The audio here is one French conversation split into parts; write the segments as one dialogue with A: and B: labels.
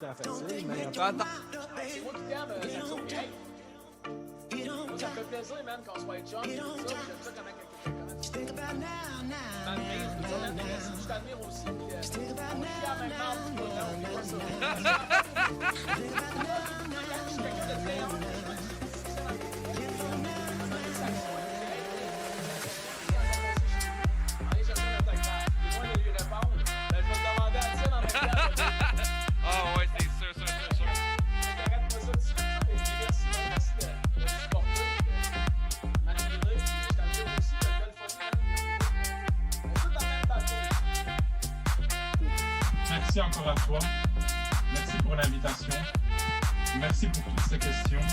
A: Pas facile, mais
B: Attends.
C: C'est moi qui t'aime, Saxo. Hey! Moi, ça me fait plaisir, man, qu'on soit chum. J'aime ça comment quelqu'un m'admire, tout ça, man. Merci, je t'admire aussi. On est fiers maintenant, on fait pas ça. Je suis quelqu'un de très humble. Allez chercher notre acteur. C'est moi de lui répondre. Ben, je vais te demander à Étienne en même temps.
B: Ah ouais, c'est sûr.
C: Arrête-moi ça tout de suite. Merci de me supporter, de m'admirer. Je t'admire aussi, t'as une belle famille. On est tous dans le même bateau.
D: Merci encore à toi. Merci pour l'invitation. Merci pour toutes ces questions.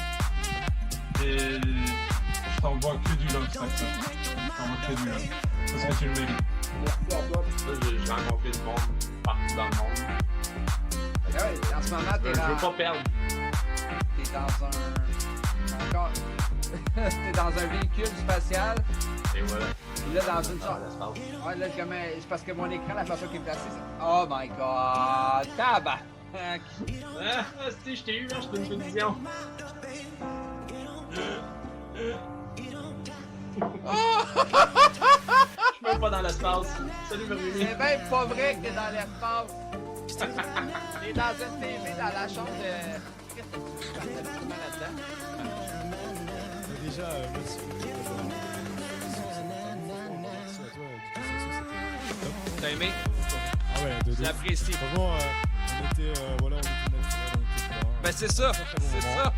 D: Et je t'envoie que du love, Saxo. Je t'envoie que du love. Parce que tu le mérites.
E: Merci à toi. J'ai rencontré du monde partout dans le monde.
B: Ouais, en ce moment,
E: Je veux pas perdre.
B: T'es dans un... Encore... T'es dans un véhicule spatial.
E: Et voilà.
B: Puis là, dans une sorte... Ouais, là, c'est parce que mon écran, la façon qu'il est placé, c'est... Oh my god! Tabac!
E: Ah, si, je t'ai eu, là, je t'ai une vision. Je suis même pas dans l'espace. Salut, Marie.
B: C'est même pas vrai que t'es dans l'espace! T'es dans une TV dans la chambre de... Qu'est-ce que tu fais là-dedans?
A: déjà, merci. Merci à toi.
B: T'as aimé?
A: Ah ouais, de
B: J'apprécie.
A: Vraiment, on était naturel, on était dedans.
B: Ben c'est ça,
A: Très, très bon
B: c'est
A: moment.
B: ça.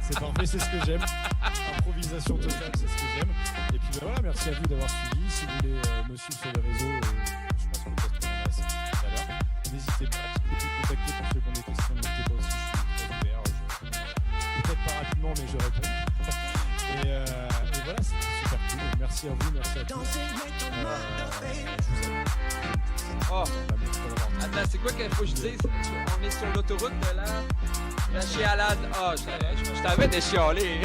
A: C'est parfait, c'est ce que j'aime. Improvisation totale, c'est ce que j'aime. Et puis ben voilà, merci à vous d'avoir suivi. Si vous voulez me suivre sur les réseaux, je pense que peut-être qu'on en a assez dit tout à l'heure. N'hésitez pas, si vous voulez me contacter pour répondre des questions, n'hésitez pas aussi, je suis très ouvert. Peut-être pas rapidement, mais je réponds. Et voilà, c'était super cool. Merci à vous, merci à tous. Je vous aime.
B: Oh. Attends, c'est quoi qu'il faut que je dise? On est sur l'autoroute de la chialade. Ah, je t'avais déchialé.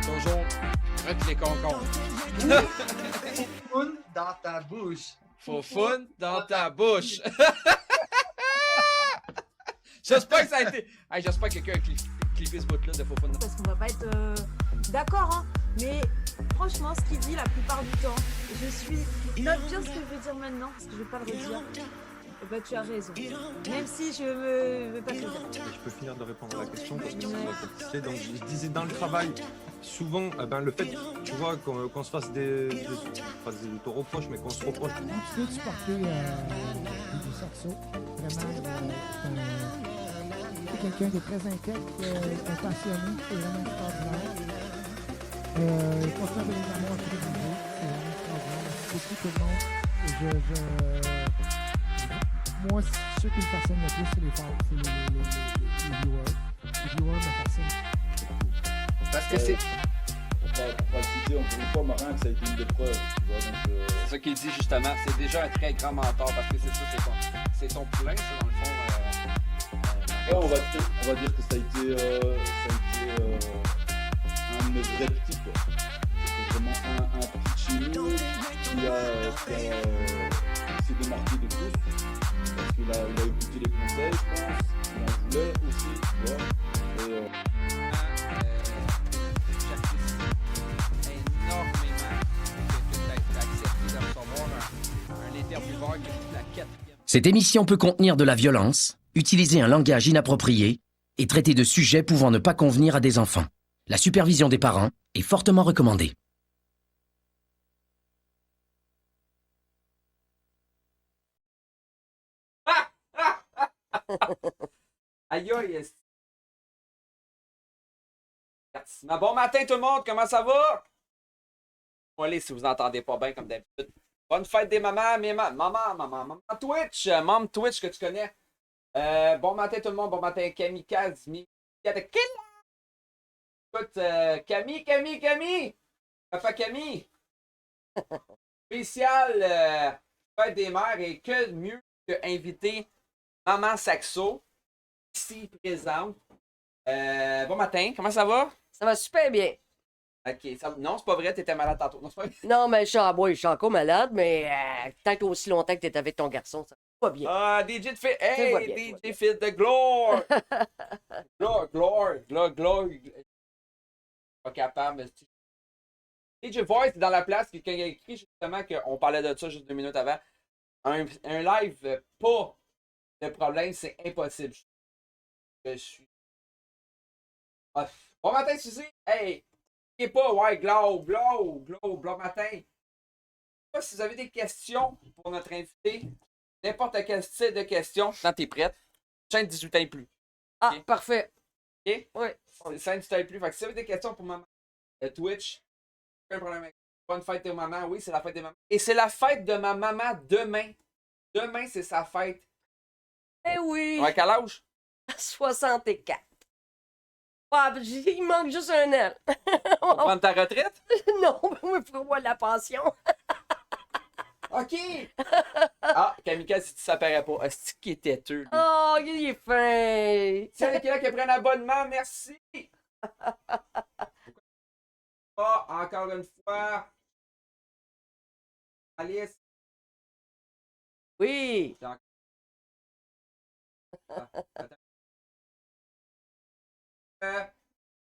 B: Toujours avec les concombres.
F: Foufoune dans ta bouche.
B: Foufoune dans ta bouche. J'espère que ça a été... Hey, j'espère que quelqu'un a clippé ce bout-là de Foufoune.
G: Parce qu'on va pas être d'accord, hein. Mais franchement, ce qu'il dit la plupart du temps, je suis... Note bien ce que je veux dire maintenant, parce que je vais pas le redire. Et bah tu as raison. Même si je veux pas te le dire.
H: Je peux finir de répondre à la question parce que c'est compliqué. Donc je disais dans le travail, souvent, le fait, tu vois, qu'on se fasse pas des auto-reproches, mais qu'on se reproche.
I: Tu peux supporter du Saxo. Vraiment, c'est quelqu'un de très intègre, un passionné, c'est vraiment extraordinaire. Il continue à donner de l'amour à tous les niveaux, c'est vraiment extraordinaire. Merci beaucoup tout le monde. Moi, ceux qui me fascinent le plus, c'est les fans, c'est les viewers. Les viewers me fascinent.
B: Parce que c'est...
J: On va le citer encore une fois, Marin, que ça a été une épreuve. Tu vois, donc,
B: C'est ça qu'il dit justement, c'est déjà un très grand mentor parce que c'est ça, c'est ton poulain, ça, dans le fond.
J: ouais, on va dire que ça a été un de mes vrais petits, quoi. C'était vraiment un petit chez nous qui s'est démarqué de tous. Parce qu'il a écouté les conseils, je pense. Il en voulait aussi, tu vois. Et,
B: J'apprécie énormément que tu aies accepté de recevoir un intervieweur qui est la quatrième.
K: Cette émission peut contenir de la violence, utiliser un langage inapproprié et traiter de sujets pouvant ne pas convenir à des enfants. La supervision des parents est fortement recommandée.
B: Aïe aïe! Bon matin tout le monde, comment ça va? Allez, si vous entendez pas bien comme d'habitude. Bonne fête des mamans, maman Mom Twitch que tu connais. Bon matin tout le monde, bon matin Kamikaze, écoute, Camille! Papa Camille! Spécial fête des mères et que mieux que inviter Maman Saxo, ici présente. Bon matin, comment ça va?
L: Ça va super bien.
B: Ok, non, c'est pas vrai, t'étais malade tantôt. Non, c'est pas vrai.
L: Non, mais je suis encore malade, mais tant qu'aussi longtemps que t'es avec ton garçon, ça
F: va bien.
B: Ah, DJ de fait.
F: va
B: Hey,
F: bien, tout va
B: DJ Fit de Gloire! Gloire. Pas capable. DJ Voice est dans la place. Quelqu'un a écrit justement qu'on parlait de ça juste 2 minutes avant. Un live, pas de problème, c'est impossible. Je suis. Ah. Bon matin, Suzy. Hey, n'oubliez pas, ouais, Glow matin. Je sais pas si vous avez des questions pour notre invité. N'importe quel style de questions. Quand t'es prête. Chaîne 18 ans et plus.
F: Ah,
B: Ok.
F: parfait.
B: OK?
F: Oui.
B: C'est chaîne 18 ans et plus. Fait que si vous avez des questions pour maman, Twitch, aucun problème avec ça. Bonne fête de maman. Oui, c'est la fête de maman. Et c'est la fête de ma maman demain. Demain, c'est sa fête.
F: Eh oui.
B: À quel âge?
F: 64. Ah, il manque juste un an.
B: Pour prendre ta retraite?
F: Non, mais pour moi, la pension.
B: OK! Ah, Kamika, si tu s'apparaît pas. Est-ce qu'il est têteux, lui?
F: Oh, il est fin.
B: Tiens, les là qui prennent un abonnement, merci! Ah, encore une fois. Alice.
F: Oui.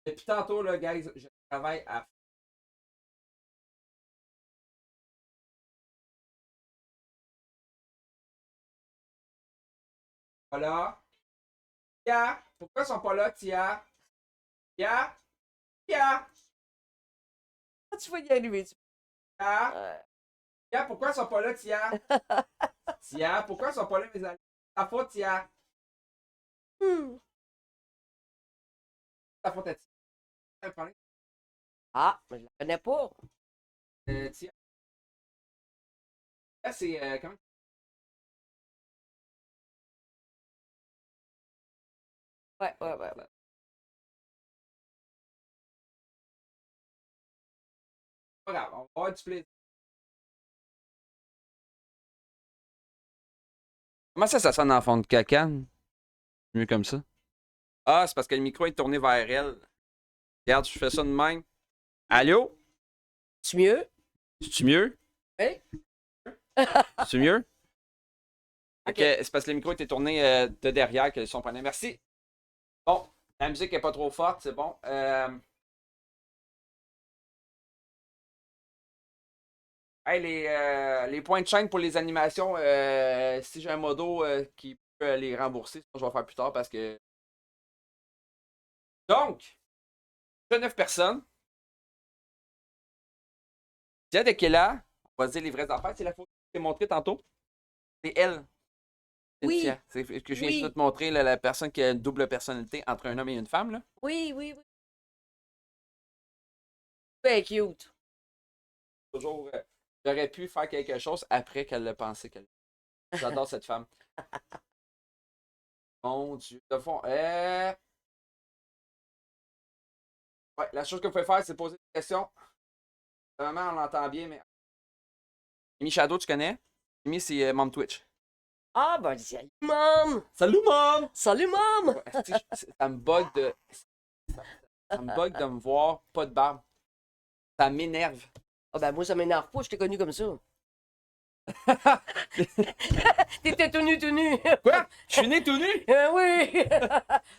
B: Depuis tantôt, là, guys, je travaille à. Voilà. Tia, pourquoi ils sont pas là, Tia? Tia? Tia?
F: Tu vas y arriver.
B: Tia? Tia, pourquoi ils sont pas là, Tia? Tia, pourquoi ils sont pas là, mes amis? Ta faute, Tia. Ta faute à Tia.
F: Ah, mais je la connais pas.
B: Tia. Là, c'est. Comment?
F: Ouais.
B: Pas grave, on va avoir du plaisir. Comment ça sonne en fond de cacane? Mieux comme ça. Ah, c'est parce que le micro est tourné vers elle. Regarde, je fais ça de même. Allô?
F: C'est mieux?
B: C'est-tu mieux?
F: Oui.
B: C'est mieux?
F: Ok.
B: Ok, c'est parce que le micro était tourné de derrière que le son prenait. Merci. Bon, la musique est pas trop forte, c'est bon. Hey, les points de chaîne pour les animations, si j'ai un modo qui peut les rembourser, je vais faire plus tard parce que. Donc, j'ai 9 personnes. Tia de qui est là, on va dire les vraies affaires. C'est la photo que je t'ai montrée tantôt. C'est elle.
F: Oui.
B: Tia. C'est ce que je viens
F: Oui.
B: de te montrer, là, la personne qui a une double personnalité entre un homme et une femme. Là.
F: Oui. Ben cute.
B: Toujours, j'aurais pu faire quelque chose après qu'elle le pensait. J'adore cette femme. Mon Dieu. De fond, ouais, la chose que vous pouvez faire, c'est poser des questions. Vraiment, on l'entend bien, mais. Amy Shadow, tu connais? Amy, c'est Mom Twitch.
F: Ah, ben, salut, maman!
B: Salut, Mom!
F: Salut, maman!
B: Ouais, ça me bug de. Ça me bug de me voir pas de barbe. Ça m'énerve.
F: Ah, ben, moi, ça m'énerve pas, je t'ai connu comme ça. T'étais tout nu.
B: Quoi? Je suis né tout nu?
F: Oui!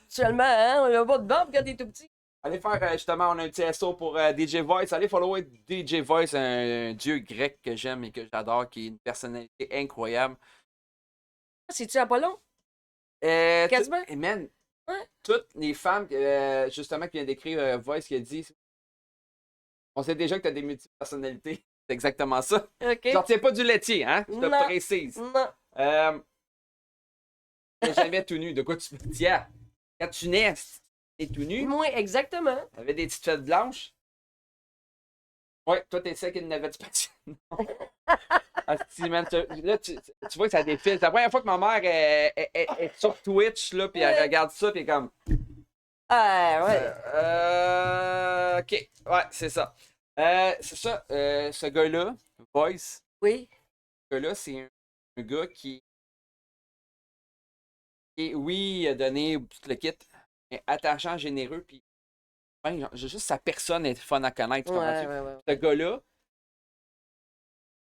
F: Seulement, hein, on a pas de barbe quand t'es tout petit.
B: Allez faire, justement, on a un petit SO pour DJ Voice. Allez follower DJ Voice, un dieu grec que j'aime et que j'adore, qui est une personnalité incroyable.
F: C'est-tu Apollon? Quasiment?
B: Et man,
F: Ouais.
B: toutes les femmes, justement, qui viennent d'écrire Voice, qui a dit on sait déjà que tu as des multi-personnalités. C'est exactement ça.
F: OK.
B: J'en retiens pas du laitier, hein? Je te
F: Non.
B: précise.
F: Non.
B: J'avais tout nu. De quoi tu me dis? Quand tu nais, t'es tout nu.
F: Moi, exactement.
B: T'avais des petites fêtes blanches. Ouais, toi, t'es celle qui n'avait pas de man, là, tu vois que ça défile. C'est la première fois que ma mère est sur Twitch, là, puis elle regarde ça, puis elle est comme.
F: Ah, ouais.
B: Ok, ouais, c'est ça. C'est ça, ce gars-là, Voice,
F: Oui.
B: ce gars-là, c'est un gars qui, oui, il a donné tout le kit, mais attachant, généreux, puis juste sa personne est fun à connaître. Tu comprends-tu?
F: Ouais.
B: Ce gars-là,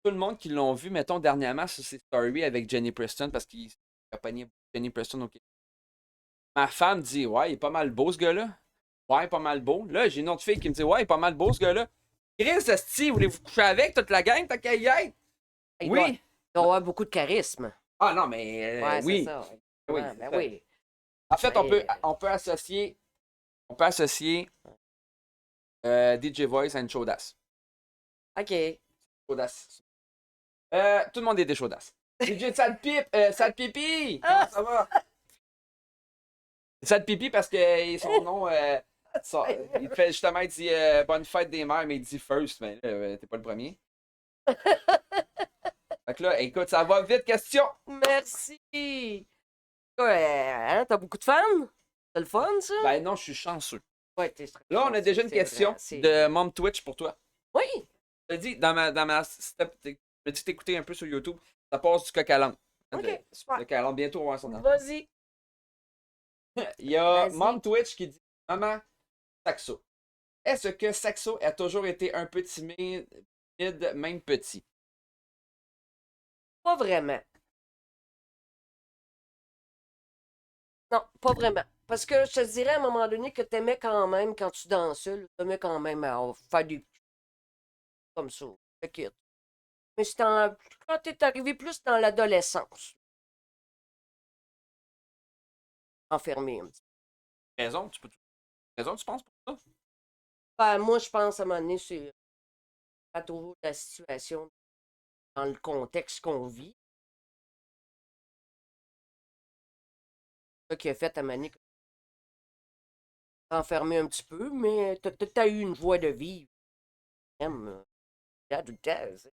B: tout le monde qui l'ont vu, mettons, dernièrement sur ses stories avec Jenny Preston, parce qu'il a pogné Jenny Preston au Québec. Ma femme dit, ouais, il est pas mal beau, ce gars-là. Ouais, pas mal beau. Là, j'ai une autre fille qui me dit, ouais, il est pas mal beau, ce gars-là. Chris, esti, voulez-vous coucher avec toute la gang, t'as qu'à y être?
F: Il
B: Oui.
F: doit avoir beaucoup de charisme.
B: Ah non, mais
F: Ouais,
B: oui.
F: c'est ça.
B: Oui,
F: Ouais,
B: c'est
F: ben
B: ça.
F: oui.
B: En fait,
F: Mais-
B: on peut associer DJ Voice à une chaudasse.
F: OK.
B: Chaudasse. Tout le monde est des chaudasses. DJ Sad Pipi! Comment ça va? Sad Pipi parce que son nom, il fait justement, il dit bonne fête des mères, mais il dit first, mais là, t'es pas le premier. Fait que là, écoute, ça va vite, question!
F: Merci. Ouais, hein, t'as beaucoup de fans? C'est le fun, ça?
B: Ben non, je suis chanceux.
F: Ouais, t'es très
B: Là, on a
F: chanceux,
B: déjà une
F: c'est
B: question
F: vrai, c'est-
B: de Mom Twitch pour toi.
F: Oui.
B: Je te dis, dans ma step, je me dis t'écouter un peu sur YouTube, ça passe du coq à l'âne.
F: OK, super.
B: Coq à l'âne, bientôt, on va voir son nom.
F: Vas-y.
B: Il y a
F: Vas-y.
B: Mom Twitch qui dit Maman, Saxo. Est-ce que Saxo a toujours été un peu timide, même petit?
F: Pas vraiment. Non, pas vraiment. Parce que je te dirais à un moment donné que t'aimais quand même, quand tu dansais, là, t'aimais quand même à faire des comme ça. T'inquiète. Mais c'est quand t'es arrivé plus dans l'adolescence. Enfermé un petit peu.
B: Raison, tu penses pour ça?
F: Ben, moi, je pense à un moment donné, c'est pas toujours la situation dans le contexte qu'on vit. Ça qui a fait à un moment donné que enfermé un petit peu, mais t'as eu une joie de vivre. J'aime, là, tout le temps, tu sais,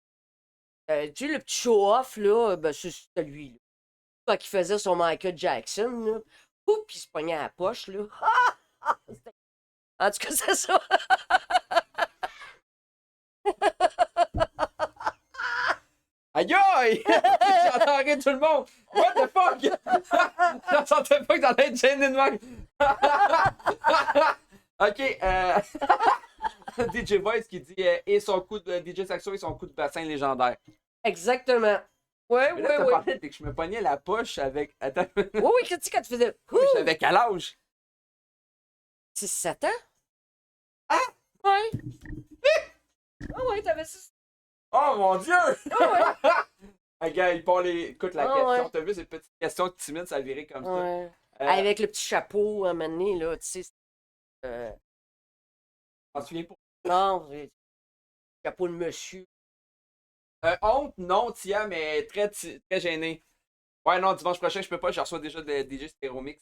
F: le petit show-off, là, ben, c'est celui, là. Quand il faisait son Michael Jackson, là, oups, puis il se pognait à la poche, là. En tout cas, c'est ça.
B: Aïe aïe! J'entends rire tout le monde! What the fuck? J'entendais pas que t'en être gêné de même! Ok, DJ Voice qui dit et son coup de DJ Saxo et son coup de bassin légendaire.
F: Exactement. Ouais,
B: Mais là,
F: ouais,
B: t'as
F: ouais.
B: parlé que je me pognais la poche avec. Attends,
F: Oui, oui, qu'est-ce que tu faisais?
B: j'avais quel âge?
F: 6-7 ans? Ah! Ouais. Ah ouais, t'avais 6.
B: Oh mon dieu!
F: Ah ouais.
B: Ah, gars, il part les. Écoute la
F: Ah
B: question,
F: ouais.
B: t'as vu ces petites questions timides, ça virait comme ça.
F: Ouais. Avec le petit chapeau, à un moment donné, là, tu sais.
B: T'en souviens pas?
F: Non, le chapeau de monsieur.
B: Honte, non, Tia, mais très gêné. Ouais, non, dimanche prochain, je peux pas, je reçois déjà de DJ Stéromix.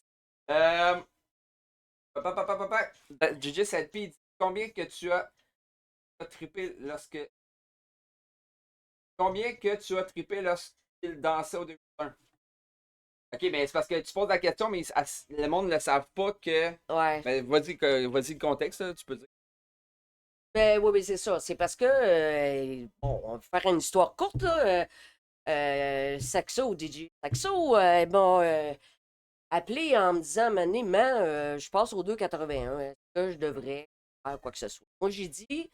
B: DJ 7P, dit combien que tu as trippé lorsque. Combien que tu as trippé lorsqu'il dansait au 2001? Ok, mais c'est parce que tu poses la question, mais le monde ne le savent pas que.
F: Ouais.
B: Ben, vas-y le contexte, là, tu peux dire.
F: Ben oui, c'est ça. C'est parce que, bon, on va faire une histoire courte, là. Saxo, DJ Saxo, bon, appelé en me disant, maman, je passe au 2,81. Est-ce que je devrais faire quoi que ce soit? Moi, j'ai dit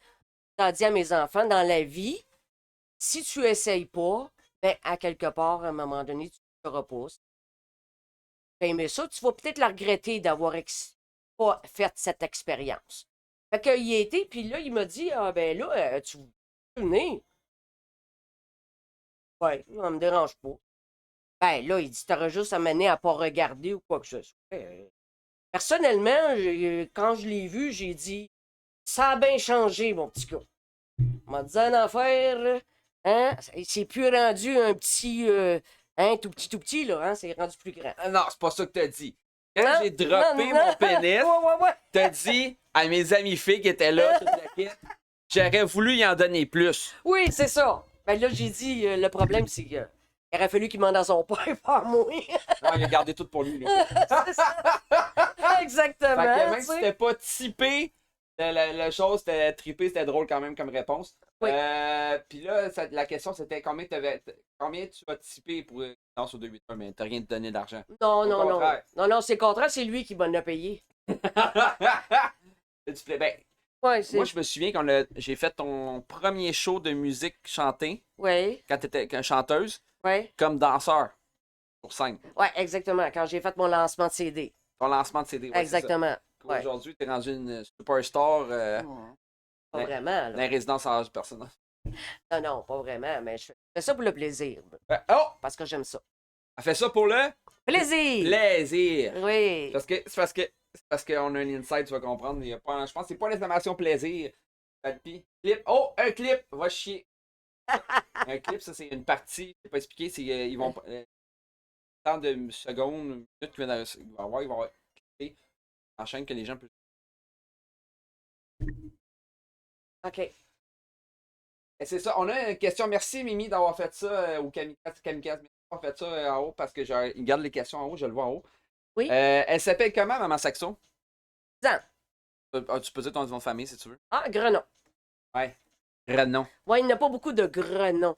F: à mes enfants, dans la vie, si tu essayes pas, ben, à quelque part, à un moment donné, tu te repousses. Mais ça, tu vas peut-être la regretter d'avoir pas fait cette expérience. Fait qu'il y a été, puis là, il m'a dit, ah ben là, tu veux venir? Ouais, ça me dérange pas. Ben là, il dit, t'aurais juste à mener à pas regarder ou quoi que ce soit. Personnellement, quand je l'ai vu, j'ai dit, ça a bien changé, mon petit gars. On m'a dit une affaire, là, hein? C'est plus rendu un petit, tout petit, là, hein? C'est rendu plus grand.
B: Non, c'est pas ça que t'as dit. Quand
F: Non,
B: j'ai droppé
F: non,
B: mon pénis,
F: ouais.
B: t'as dit à mes amis filles qui étaient là, toute la kit, j'aurais voulu y en donner plus.
F: Oui, c'est ça. Ben là, j'ai dit, le problème, c'est qu'il aurait fallu qu'il m'en dans son père, pas moi.
B: Non, il a gardé tout pour lui.
F: C'est ça. Exactement.
B: Fait que même
F: tu
B: si
F: sais.
B: c'était pas typé, la chose, c'était trippé, c'était drôle quand même comme réponse.
F: Oui.
B: Puis là, la question c'était combien tu as typé pour danser au 281, mais t'as rien de donné d'argent.
F: Non,
B: Au
F: non, non.
B: contraire.
F: Non, non, c'est le contraire, c'est lui qui m'en a payé.
B: Ben,
F: Ouais, c'est.
B: Moi, je me souviens j'ai fait ton premier show de musique chantée
F: Oui,
B: quand tu étais chanteuse,
F: oui.
B: comme danseur sur scène.
F: Ouais, exactement. Quand j'ai fait mon lancement de CD.
B: Ton lancement de CD. Ouais,
F: Exactement.
B: c'est ça.
F: Ouais.
B: Aujourd'hui, tu es rendu une superstar
F: Pas
B: dans
F: vraiment,
B: dans
F: là.
B: les résidences en personnel.
F: Non, non, pas vraiment, mais je fais ça pour le plaisir.
B: Oh!
F: Parce que j'aime ça.
B: Elle fait ça pour le
F: Plaisir!
B: plaisir.
F: Oui.
B: C'est parce qu'on a un insight, tu vas comprendre. Il y a pas, je pense que c'est pas l'exclamation plaisir. Clip. Oh, un clip! Va chier. Un clip, ça, c'est une partie. Je vais pas expliquer. C'est, ils vont. Tant de secondes, minutes qu'il va y avoir, ils vont avoir clippé en chaîne que les gens peuvent.
F: OK.
B: Et c'est ça. On a une question. Merci, Mimi, d'avoir fait ça. Ou Kamikaze. Merci d'avoir fait ça en haut parce que il garde les questions en haut. Je le vois en haut.
F: Oui.
B: Elle s'appelle comment, Maman Saxo?
F: 10 ans.
B: Tu peux dire ton nom de famille si tu veux.
F: Ah, Grenon.
B: Ouais. Renon.
F: Ouais, il n'y a pas beaucoup de Grenon.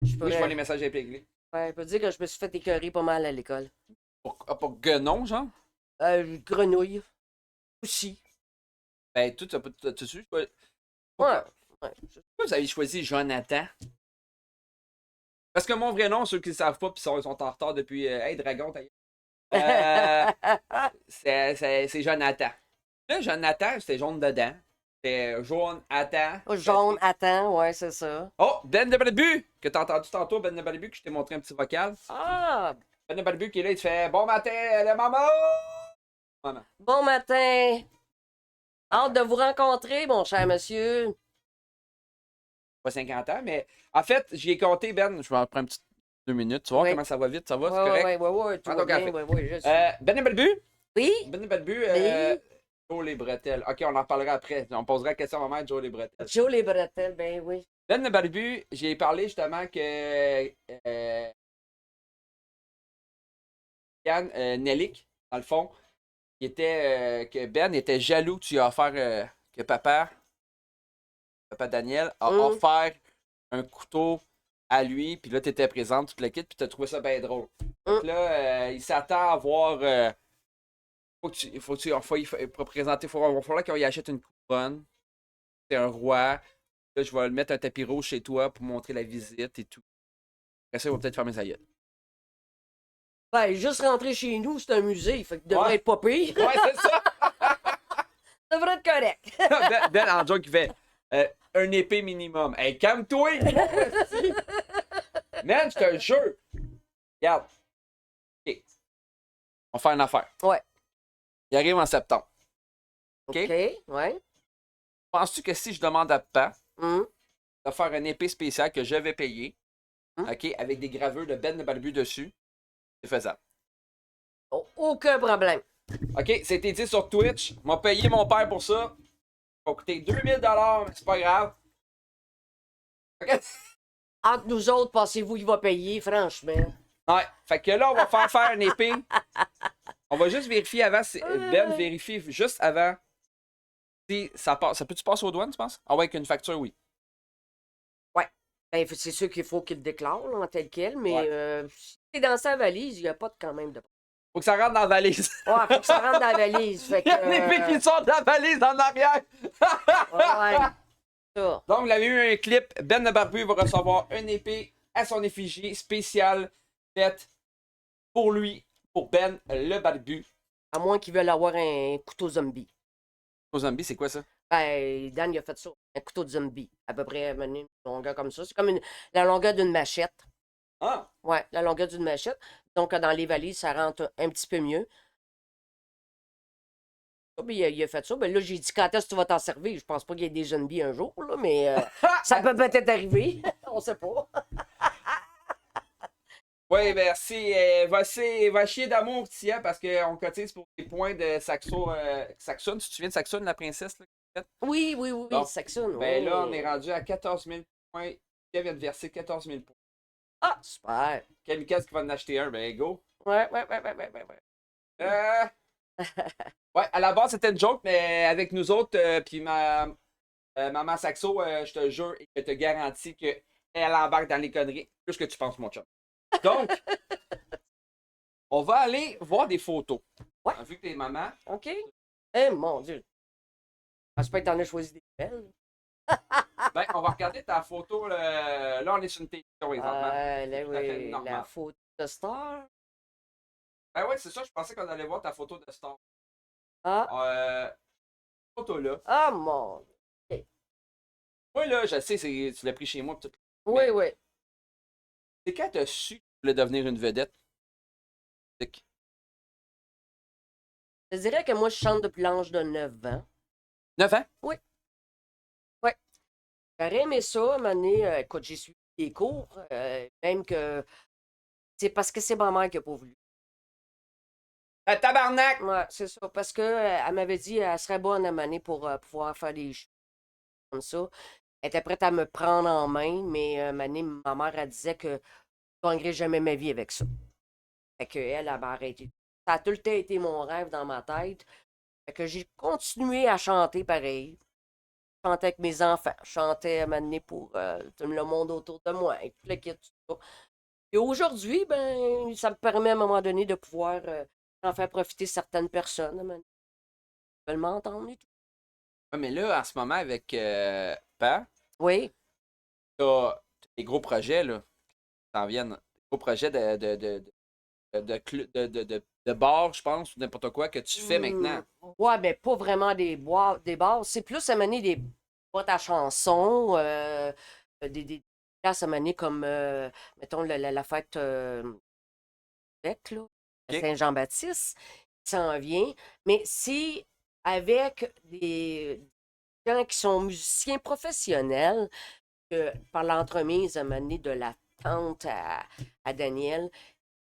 B: Oui, je vois les messages épinglés.
F: Ouais, je peux dire que je me suis fait écœurer pas mal à l'école.
B: Pour Guenon, genre?
F: Grenouille. Aussi.
B: Ben, tout, tu su?
F: Ouais.
B: Pourquoi vous avez choisi Jonathan? Parce que mon vrai nom, ceux qui ne savent pas, puis sont en retard depuis. Hey, Dragon, c'est Jonathan. Là, Jonathan, c'était jaune dedans. C'était jaune à temps.
F: Jaune, attends, ouais, c'est ça.
B: Oh, Ben de Balibu, que t'as entendu tantôt, Ben de Balibu, que je t'ai montré un petit vocal.
F: Ah!
B: Ben de Balibu qui est là, il te fait bon matin, la maman! Maman.
F: Bon matin! Hâte de vous rencontrer, mon cher monsieur.
B: Pas 50 ans, mais en fait, j'y ai compté, Ben. Je vais en prendre une petite 2 minutes. Tu vois
F: Oui.
B: comment ça va vite, ça va, c'est correct?
F: Ouais, tout
B: Prends
F: va
B: ton café.
F: bien, ouais, je sais.
B: Ben de Balibu?
F: Oui?
B: Ben de Balibu,
F: Oui?
B: Joe les bretelles. Ok, on en reparlera après. On posera la question à ma mère, Joe les bretelles.
F: Joe les bretelles, ben oui.
B: Ben de Balibu, j'ai parlé justement que Yann Nellick, dans le fond, que Ben était jaloux que tu as offert que papa Daniel a offert un couteau à lui, puis là, tu étais présente, toute la kit, puis tu as trouvé ça bien drôle. Donc là, il s'attend à voir. Il faut présenter, il va falloir qu'on y achète une couronne. C'est un roi. Là, je vais le mettre un tapis rouge chez toi pour montrer la visite et tout. Après ça, il va peut-être fermer sa gueule.
F: Ben, juste rentrer chez nous, c'est un musée, fait qu'il devrait être pas pire.
B: Ouais, c'est ça!
F: devrait être correct.
B: Ben, en joke, il fait un épée minimum. Hey, calme-toi! Man, je te jure! Regarde. OK. On va faire une affaire.
F: Ouais.
B: Il arrive en septembre. OK?
F: Ouais.
B: Penses-tu que si je demande à papa de faire une épée spéciale que je vais payer, OK, avec des gravures de Ben de Balibu dessus, c'est faisable.
F: Oh, aucun problème.
B: OK, c'était dit sur Twitch. M'a payé mon père pour ça. Ça va coûter 2000 $, mais c'est pas grave. OK?
F: Entre nous autres, pensez-vous qu'il va payer, franchement?
B: Ouais, fait que là, on va faire une épée. On va juste vérifier avant. Ben vérifie juste avant. Si ça passe. Ça peut-tu passer aux douanes, tu penses? Ah ouais, avec une facture, oui.
F: Ouais. Ben, c'est sûr qu'il faut qu'il le déclare là, en tel quel, mais si c'est dans sa valise, il n'y a pas quand même de.
B: Faut que ça rentre dans la valise.
F: Ouais, faut que ça rentre dans la valise. Fait
B: Il y a une épée qui sort de la valise en arrière.
F: Ouais. Ça.
B: Donc, vous avez eu un clip. Ben de Barbu va recevoir une épée à son effigie spéciale faite pour lui, pour Ben le Barbu.
F: À moins qu'ils veulent avoir un couteau zombie.
B: Au zombie, c'est quoi ça?
F: Ben, Dan, il a fait ça. Un couteau de zombie. À peu près une longueur comme ça. C'est comme la longueur d'une machette.
B: Ah!
F: Ouais, la longueur d'une machette. Donc, dans les valises, ça rentre un petit peu mieux. Ben, il a fait ça. Ben là, j'ai dit, quand est-ce que tu vas t'en servir? Je pense pas qu'il y ait des zombies un jour, là, mais ça peut peut-être arriver. On sait pas.
B: Oui, merci. Va chier d'amour, Tia, parce qu'on cotise pour des points de Saxo. Saxon, tu te souviens de Saxon, la princesse? Là,
F: oui,
B: bon,
F: Saxon.
B: Ben là, on est rendu à 14 000 points. Tia vient de verser 14 000 points.
F: Ah, super.
B: Kamikaze qui va en acheter un, ben go.
F: Ouais.
B: Ouais, à la base, c'était une joke, mais avec nous autres, puis Maman Saxo, je te jure et je te garantis qu'elle embarque dans les conneries plus que tu penses, mon chum. Donc, on va aller voir des photos.
F: Ouais.
B: Vu que t'es maman.
F: OK. Eh, mon Dieu. J'espère que t'en as choisi des belles.
B: Ben, on va regarder ta photo. Là, on est sur une télévision, présentement.
F: Là,
B: Tout à fait
F: oui, la
B: normal.
F: photo de star.
B: Ben ouais, c'est ça, je pensais qu'on allait voir ta photo de star.
F: Ah,
B: Photo là.
F: ah mon.
B: Moi, là, je sais, tu l'as pris chez moi. Tout.
F: Oui,
B: Mais-
F: oui.
B: C'est quand t'as su que tu voulais devenir une vedette?
F: Je dirais que moi, je chante depuis l'âge de 9 ans.
B: 9 ans?
F: J'aurais aimé ça, à un moment donné, écoute, j'ai suivi des cours, même que c'est parce que c'est ma mère qui n'a pas voulu.
B: Tabarnak!
F: Ouais, c'est ça, parce que elle m'avait dit qu'elle serait bonne à un moment donné pour pouvoir faire des choses comme ça. Elle était prête à me prendre en main, mais un moment donné, ma mère, elle disait que je ne gagnerais jamais ma vie avec ça. Fait qu'elle, elle m'a arrêté. Ça a tout le temps été mon rêve dans ma tête. Fait que j'ai continué à chanter pareil. Je chantais avec mes enfants. Je chantais à un moment donné pour tout le monde autour de moi. Et tout le kit, tout ça. Et aujourd'hui, ben, ça me permet à un moment donné de pouvoir en faire profiter certaines personnes. À un moment donné. Ils veulent m'entendre et tout.
B: Ouais, mais là, en ce moment, avec Pan,
F: Oui.
B: t'as des gros projets, là, qui s'en viennent. Des gros projets de bar, je pense, ou n'importe quoi que tu fais maintenant.
F: Ouais, mais pas vraiment des bars. C'est plus à mener des boîtes à chansons, des places à mener comme, mettons, la fête là, à
B: Ok.
F: Saint-Jean-Baptiste, qui s'en vient. Mais si avec des gens qui sont musiciens professionnels, que par l'entremise à mener de la tante à Daniel,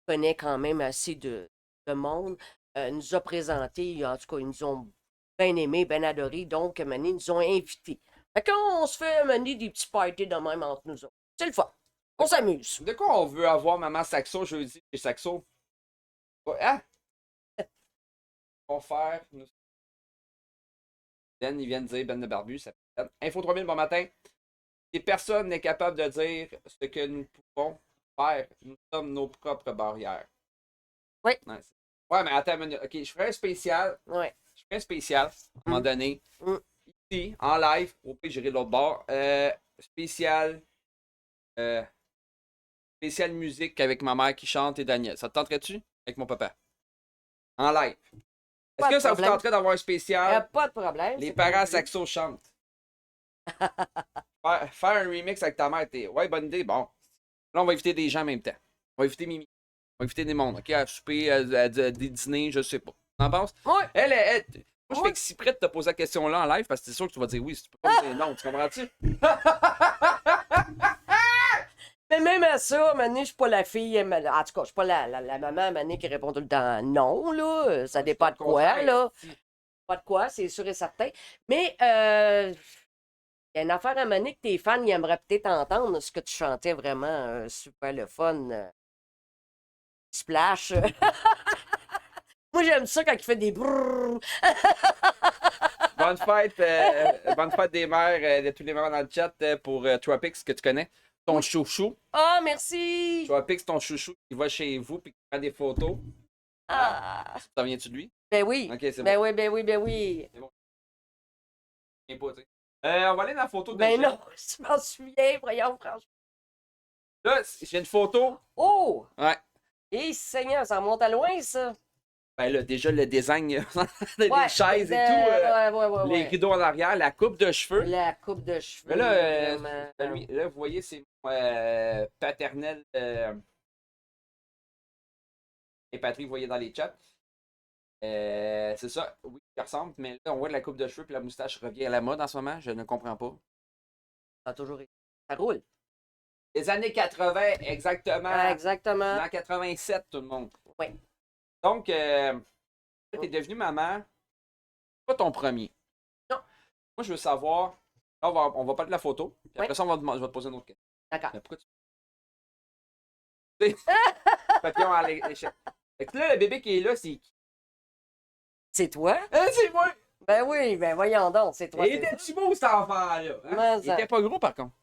F: connaît quand même assez de monde, nous a présenté, en tout cas, ils nous ont bien aimés, bien adorés, donc, Mané, ils nous ont invités. Fait qu'on se fait, Mané, des petits parties de même entre nous autres. C'est le fun. On s'amuse.
B: De quoi on veut avoir Maman Saxo jeudi chez Saxo? Hein? On va faire. Ben, il vient de dire, Ben de Barbu, ça fait Info 3000, bon matin. Si personne n'est capable de dire ce que nous pouvons faire, nous sommes nos propres barrières.
F: Oui.
B: Ouais, mais attends une minute. Ok, je ferai un spécial.
F: Ouais.
B: Je ferai un spécial, à un moment donné. Ici, en live. Au pire, j'irai de l'autre bord. Spécial. Spécial musique avec ma mère qui chante et Daniel. Ça te tenterait-tu? Avec mon papa. En live. Est-ce
F: Pas
B: que
F: de
B: ça vous
F: problème.
B: tenterait d'avoir un spécial?
F: Pas de problème.
B: Les
F: c'est
B: parents
F: pas-
B: saxo chantent. Faire un remix avec ta mère, ouais, bonne idée. Bon. Là, on va inviter des gens en même temps. On va inviter Mimi. On va inviter des mondes, OK? À souper, à des dîners, je sais pas. T'en penses?
F: Ouais.
B: Elle, moi, je fais que si prêt de te poser la question-là en live parce que c'est sûr que tu vas dire oui si tu peux pas me dire non. Tu comprends-tu?
F: Mais même à ça, Mané, je suis pas la fille. En tout cas, je suis pas la maman, Mané, qui répond tout le temps non, là. Ça dépend de quoi, là. Pas de quoi, c'est sûr et certain. Mais, il y a une affaire à Mané que tes fans, ils aimeraient peut-être entendre ce que tu chantais vraiment super le fun. Splash. Moi, j'aime ça quand il fait des brrrr.
B: Bonne fête des mères, de tous les mamans dans le chat pour Tropics que tu connais. Ton chouchou.
F: Ah, merci!
B: Tropics, ton chouchou qui va chez vous et qui prend des photos.
F: Ah!
B: T'en viens-tu de lui?
F: Ben oui.
B: Ok, c'est
F: Ben
B: bon.
F: oui, ben oui, ben oui.
B: Viens pas, tu sais. On va aller dans la photo de
F: Ben
B: Gilles.
F: non, je m'en souviens, voyons, franchement.
B: Là, j'ai une photo.
F: Oh!
B: Ouais.
F: Eh, Seigneur, ça monte à loin, ça.
B: Ben là, déjà le design des
F: Ouais,
B: chaises et
F: ouais,
B: tout. Les
F: ouais.
B: rideaux en arrière, la coupe de cheveux.
F: La coupe de cheveux.
B: Mais là,
F: vraiment.
B: là, vous voyez, c'est mon paternel. Et Patrick, vous voyez dans les chats. C'est ça, oui, il ressemble, mais là, on voit la coupe de cheveux et la moustache revient à la mode en ce moment. Je ne comprends pas.
F: Ça a toujours été. Ça roule.
B: Les années 80, exactement.
F: Ah, exactement.
B: En 87, tout le monde.
F: Oui.
B: Donc, tu es devenue maman. Pas ton premier.
F: Non.
B: Moi, je veux savoir. Là, on va parler de la photo. Puis après ça, je vais te poser une autre question.
F: D'accord.
B: Mais pourquoi tu. Papillon à l'échelle. Fait que là, le bébé qui est là, c'est qui?
F: C'est toi?
B: C'est moi!
F: Ben oui, ben voyons donc, c'est toi.
B: Il était-tu beau, cet enfant-là? Hein?
F: Mais
B: Il était pas gros, par contre.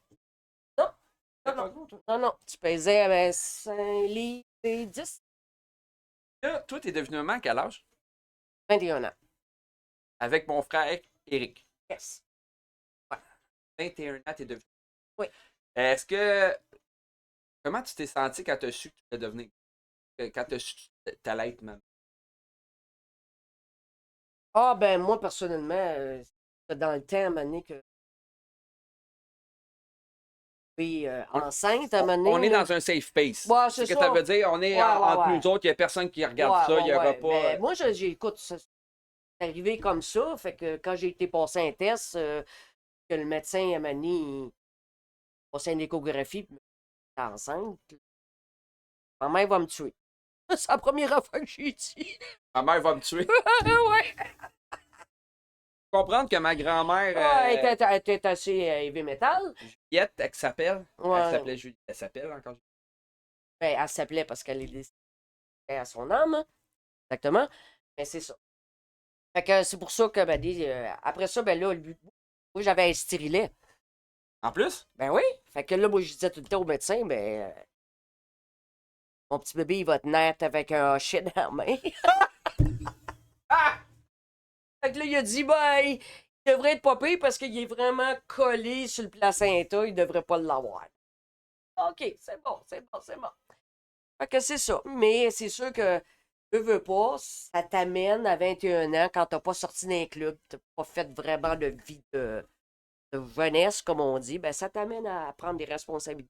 F: Non.
B: Il était pas gros, toi.
F: Non, tu pesais 5 livres et 10.
B: Là, toi, t'es devenu maman à quel âge?
F: 21 ans.
B: Avec mon frère Eric.
F: Yes.
B: 21 ans, t'es devenu.
F: Oui.
B: Est-ce que. Comment tu t'es senti quand tu as su que tu allais devenir. Quand tu as su que tu allais être maman?
F: Ah, ben, moi, personnellement, dans le temps, à un moment donné, que. Oui, enceinte, à un moment donné,
B: On est
F: là.
B: dans un safe space.
F: Ouais,
B: c'est
F: c'est
B: ce que
F: ça.
B: ça veut dire. On est
F: Ouais,
B: entre
F: ouais.
B: nous autres, il n'y a personne qui regarde
F: Ouais,
B: ça, il n'y
F: ouais,
B: aura
F: ouais.
B: pas.
F: Ben, moi, écoute, c'est arrivé comme ça. Fait que quand j'ai été passer un test, que le médecin, à un moment donné, il passait une échographie, puis j'étais enceinte, ma mère va me tuer. C'est la première fois que j'ai dit.
B: Ma mère va me tuer.
F: Ouais.
B: Comprendre que ma grand-mère.
F: Ouais, elle était assez heavy metal.
B: Juliette, elle s'appelle.
F: Ouais.
B: Elle s'appelait Juliette. Elle s'appelle encore.
F: Ben, elle s'appelait parce qu'elle est décédée à son âme. Hein. Exactement. Mais c'est ça. Fait que c'est pour ça que, ben, après ça, ben là, moi, j'avais un stérilet.
B: En plus?
F: Ben oui. Fait que là, moi, je disais tout le temps au médecin, ben, mon petit bébé, il va te naître avec un hochet dans la main.
B: Ah!
F: Fait que là, il a dit, ben, il devrait être pas pire parce qu'il est vraiment collé sur le placenta, il devrait pas l'avoir. OK, c'est bon. Fait que c'est ça. Mais c'est sûr que, veux pas, ça t'amène à 21 ans quand t'as pas sorti d'un club, t'as pas fait vraiment de vie de jeunesse, comme on dit, ben ça t'amène à prendre des responsabilités.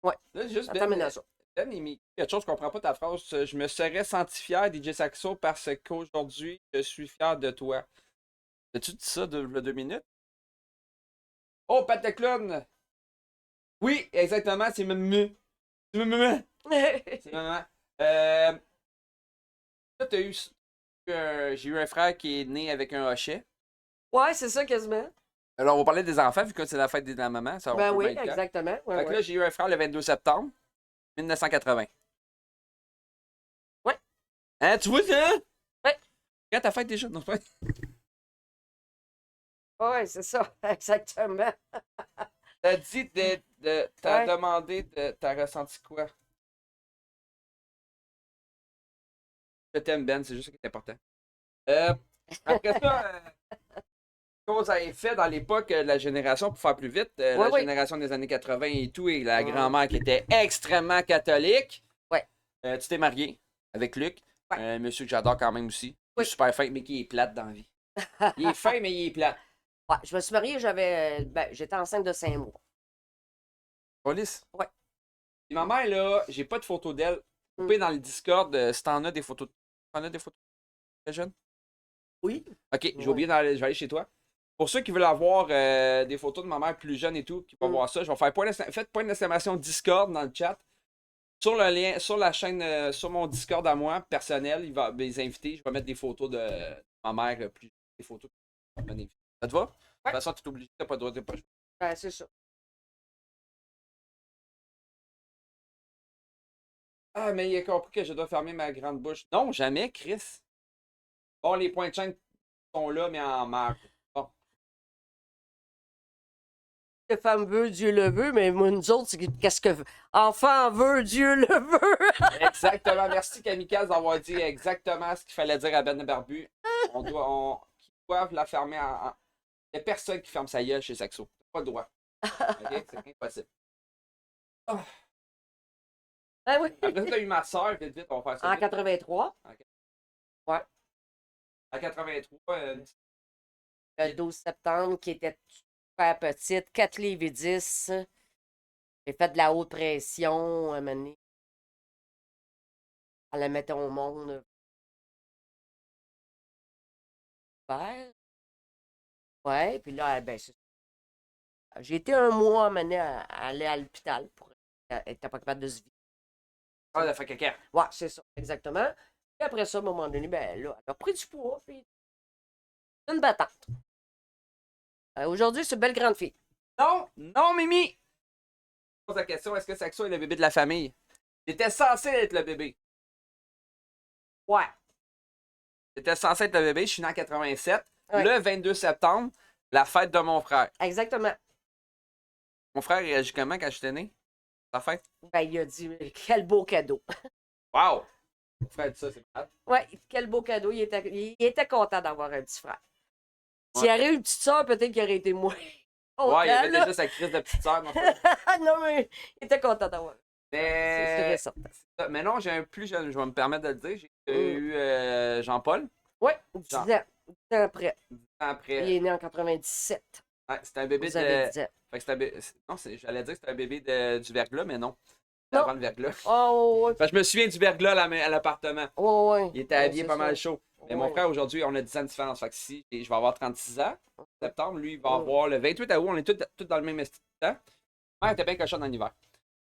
F: Ouais,
B: Là, juste
F: ça t'amène à ça.
B: Ben, quelque chose, je comprends pas ta phrase. Je me serais senti fier, DJ Saxo, parce qu'aujourd'hui, je suis fier de toi. As-tu dit ça de 2 minutes? Oh, Pat le clown! Oui, exactement, c'est Memu. C'est Memu. C'est Memu. Là, j'ai eu un frère qui est né avec un hochet.
F: Ouais, c'est ça quasiment.
B: Alors, on va parler des enfants, vu que c'est la fête de la maman. Ça, on
F: Ben
B: peut
F: oui,
B: bien être
F: exactement. Ouais,
B: Fait que là, j'ai eu un frère le 22 septembre 1980.
F: Ouais.
B: Hein, tu vois ça?
F: Ouais.
B: Quand ta fête déjà? Non, c'est pas...
F: Ouais, c'est ça, exactement.
B: T'as dit t'as
F: Ouais.
B: demandé t'as ressenti quoi? Je t'aime, Ben, c'est juste ça qui est important. Après ça, qu'on avait fait dans l'époque de la génération, pour faire plus vite, la
F: oui.
B: génération des années 80 et tout, et la
F: Mhm.
B: grand-mère qui était extrêmement catholique.
F: Ouais.
B: Tu t'es marié avec Luc,
F: Ouais.
B: un monsieur que j'adore quand même aussi. Il
F: Oui.
B: est super fin, mais qui est plate dans la vie. Il est fin, mais il est plate.
F: Ouais, je me suis mariée, j'étais enceinte de 5 mois.
B: Police?
F: Ouais.
B: Et ma mère, là, j'ai pas de photos d'elle. Coupez dans le Discord si t'en as des photos. T'en as des photos? Très jeune?
F: Oui.
B: Ok, j'ai
F: Ouais.
B: oublié d'aller, je vais aller chez toi. Pour ceux qui veulent avoir des photos de ma mère plus jeune et tout, qui vont voir ça, je vais faire faites point d'exclamation Discord dans le chat. Sur le lien, sur la chaîne, sur mon Discord à moi, personnel, il va les inviter. Je vais mettre des photos de ma mère plus des photos. Ça te va? De toute façon, tu es obligé, t'as pas le droit de pas.
F: Ben, c'est ça.
B: Ah, mais il a compris que je dois fermer ma grande bouche. Non, jamais, Chris. Bon, les points de chaîne sont là, mais en marque. Bon.
F: Que femme veut, Dieu le veut, mais moi, nous autres, c'est qu'est-ce que enfant veut, Dieu le veut.
B: Exactement. Merci, Kamikaze, d'avoir dit exactement ce qu'il fallait dire à Ben Barbu. Ils doivent la fermer en. Il n'y a personne qui ferme sa gueule chez Saxo. Pas le droit. OK? C'est impossible. Oh.
F: Ben oui.
B: Après, tu as eu ma soeur, vite, vite, on va faire ça.
F: En
B: vite.
F: 83. Ouais.
B: En 83,
F: Le 12 septembre, qui était super petite, 4 livres et 10. J'ai fait de la haute pression à un moment donné. Elle la mettait au monde. Ouais, puis là, ben, j'ai été un mois à un moment donné à aller à l'hôpital pour elle n'était pas capable de se vivre.
B: ah, elle a fait caca.
F: Ouais, c'est ça, exactement. Et après ça, à un moment donné, ben là, elle a pris du poids, puis c'est une battante. Aujourd'hui, c'est une belle grande fille.
B: Non, non, Mimi! Je pose la question, est-ce que Saxo est le bébé de la famille? J'étais censé être le bébé.
F: Ouais.
B: J'étais censé être le bébé, je suis né en 87.
F: Ouais.
B: Le 22 septembre, la fête de mon frère.
F: Exactement.
B: Mon frère réagit comment quand j'étais né? Sa fête?
F: Ben, il a dit, quel beau cadeau.
B: Wow! Mon frère dit ça, c'est malade.
F: Ouais, quel beau cadeau. Il était content d'avoir un petit frère. S'il y aurait eu une petite sœur, peut-être qu'il aurait été moins content.
B: Ouais, il y avait
F: là.
B: déjà sa crise de petite sœur. Non,
F: Non, mais il était content d'avoir. C'est
B: mais...
F: certain.
B: mais non, j'ai un plus jeune, je vais me permettre de le dire. J'ai eu Jean-Paul,
F: Oui, 10
B: Genre.
F: ans. 10 ans après.
B: 10 ans après.
F: Il est né en 97.
B: Ouais, c'était un bébé
F: Vous avez
B: de.
F: 10 ans.
B: Fait que c'était un bébé... Non, j'allais dire que c'était un bébé du verglas, mais non.
F: Non.
B: Avant le verglas.
F: Oh, ouais.
B: Fait que je me souviens du verglas à l'appartement.
F: Oh, ouais.
B: Il était
F: Ouais,
B: habillé
F: c'est
B: pas
F: ça.
B: mal chaud. Mais mon
F: Ouais.
B: frère, aujourd'hui, on a 10 ans de différence. Fait que si je vais avoir 36 ans en septembre, lui, il va
F: Ouais.
B: avoir le 28 août. On est tous dans le même esti de temps. Ouais, était bien cochon dans l'hiver.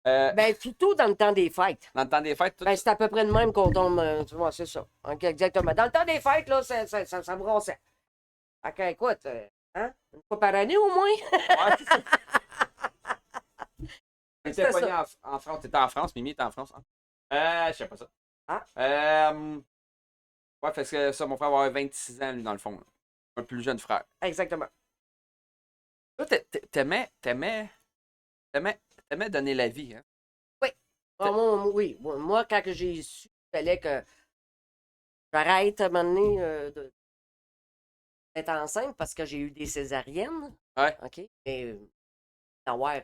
F: Ben, plutôt dans le temps des fêtes.
B: Dans le temps des fêtes, tout.
F: Ben, c'est à peu près de même qu'on tombe. Tu vois, c'est ça. Ok, exactement. Dans le temps des fêtes, là, ça brossait. Fait que, écoute, hein? Une fois par année au moins.
B: Ouais, c'est ça. Il était
F: C'était
B: pogné
F: ça.
B: en France. T'étais en France, Mimi était en France. Hein? Je sais pas ça.
F: Ah.
B: Ouais, parce que ça, mon frère va avoir 26 ans, lui, dans le fond. Là. Un plus jeune frère.
F: Exactement.
B: Toi, t'aimais donner la vie, hein?
F: Ah, oui. Moi, quand que j'ai su qu'il fallait que j'arrête à un moment donné d'être enceinte parce que j'ai eu des césariennes.
B: Ouais.
F: OK? Mais d'avoir.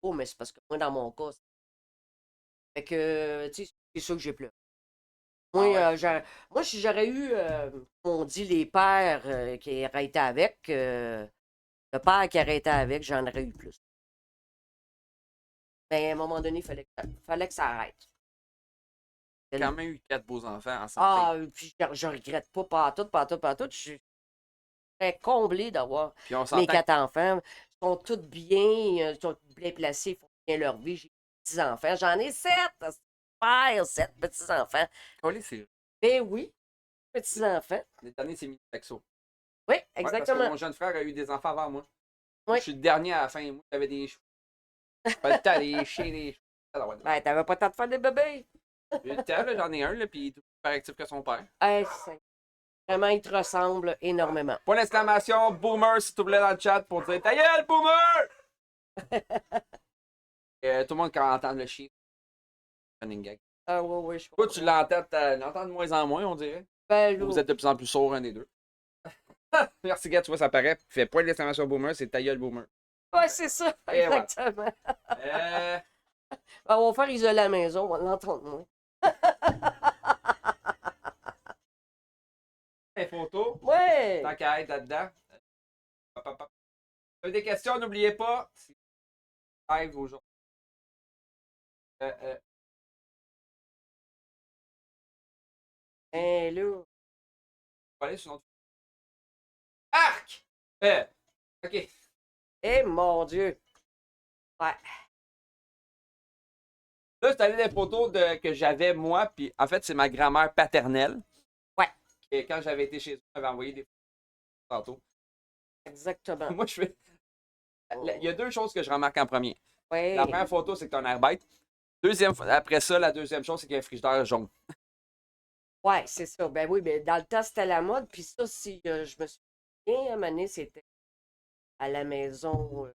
F: Oh, mais c'est parce que moi, dans mon cas, fait que, tu sais, c'est sûr que j'ai pleuré. Moi, moi, si j'aurais eu, on dit, les pères qui auraient été avec, le père qui aurait été avec, j'en aurais eu plus. Mais à un moment donné, il fallait que ça arrête.
B: T'as quand même eu 4 beaux enfants en santé.
F: Ah, puis je regrette pas tout. Je suis très comblé d'avoir
B: Puis on
F: mes
B: s'entend
F: 4 enfants. Ils sont tous bien, ils sont bien placés, ils font bien leur vie. J'ai des petits-enfants. J'en ai 7. Super, 7 petits-enfants.
B: que c'est
F: Ben oui, petits-enfants.
B: les derniers, c'est mis sexo.
F: Oui,
B: Ouais, parce que
F: exactement.
B: mon jeune frère a eu des enfants avant moi.
F: Oui.
B: Je suis le dernier à la fin. Moi, j'avais des cheveux. Pas le temps des chiens, des cheveux. Alors, ouais.
F: Ben, t'avais pas le temps de faire des bébés.
B: J'ai eu le temps, là, j'en ai un, là, puis il est tout plus actif que son père.
F: Vraiment, ils te ressemblent énormément.
B: Point d'exclamation, boomer, s'il te plaît, dans le chat pour dire ta gueule, boomer! Tout le monde, quand entend le chien, running gag.
F: Ah, oui, je
B: Toi, tu l'entends de moins en moins, on dirait.
F: Ben, là,
B: Vous êtes de plus en plus sourds, un des deux. Merci, gars, tu vois, ça paraît. Fait point d'exclamation boomer, c'est ta gueule, boomer.
F: ouais, c'est ça,
B: Et voilà.
F: exactement.
B: Euh,
F: Ben, on va faire isoler la maison, on va l'entendre moins.
B: les photos,
F: Ouais!
B: tant qu'à être là-dedans. Hop, hop, hop. Vous avez des questions, n'oubliez pas. C'est live aujourd'hui.
F: Hein, là.
B: On va aller sur notre... Arc! OK.
F: Eh, mon Dieu! Ouais.
B: Là, c'est allé des photos que j'avais moi, puis en fait, c'est ma grand-mère paternelle.
F: Ouais.
B: Et quand j'avais été chez eux, elle m'avait envoyé des photos tantôt.
F: Exactement.
B: Moi, je fais. Il y a deux choses que je remarque en premier.
F: Ouais.
B: La première photo, c'est que tu as un air bête. Après ça, la deuxième chose, c'est qu'il y a un frigidaire jaune.
F: Ouais, c'est ça. Ben oui, ben dans le temps, c'était la mode. Puis ça, si je me souviens, à un moment donné, c'était à la maison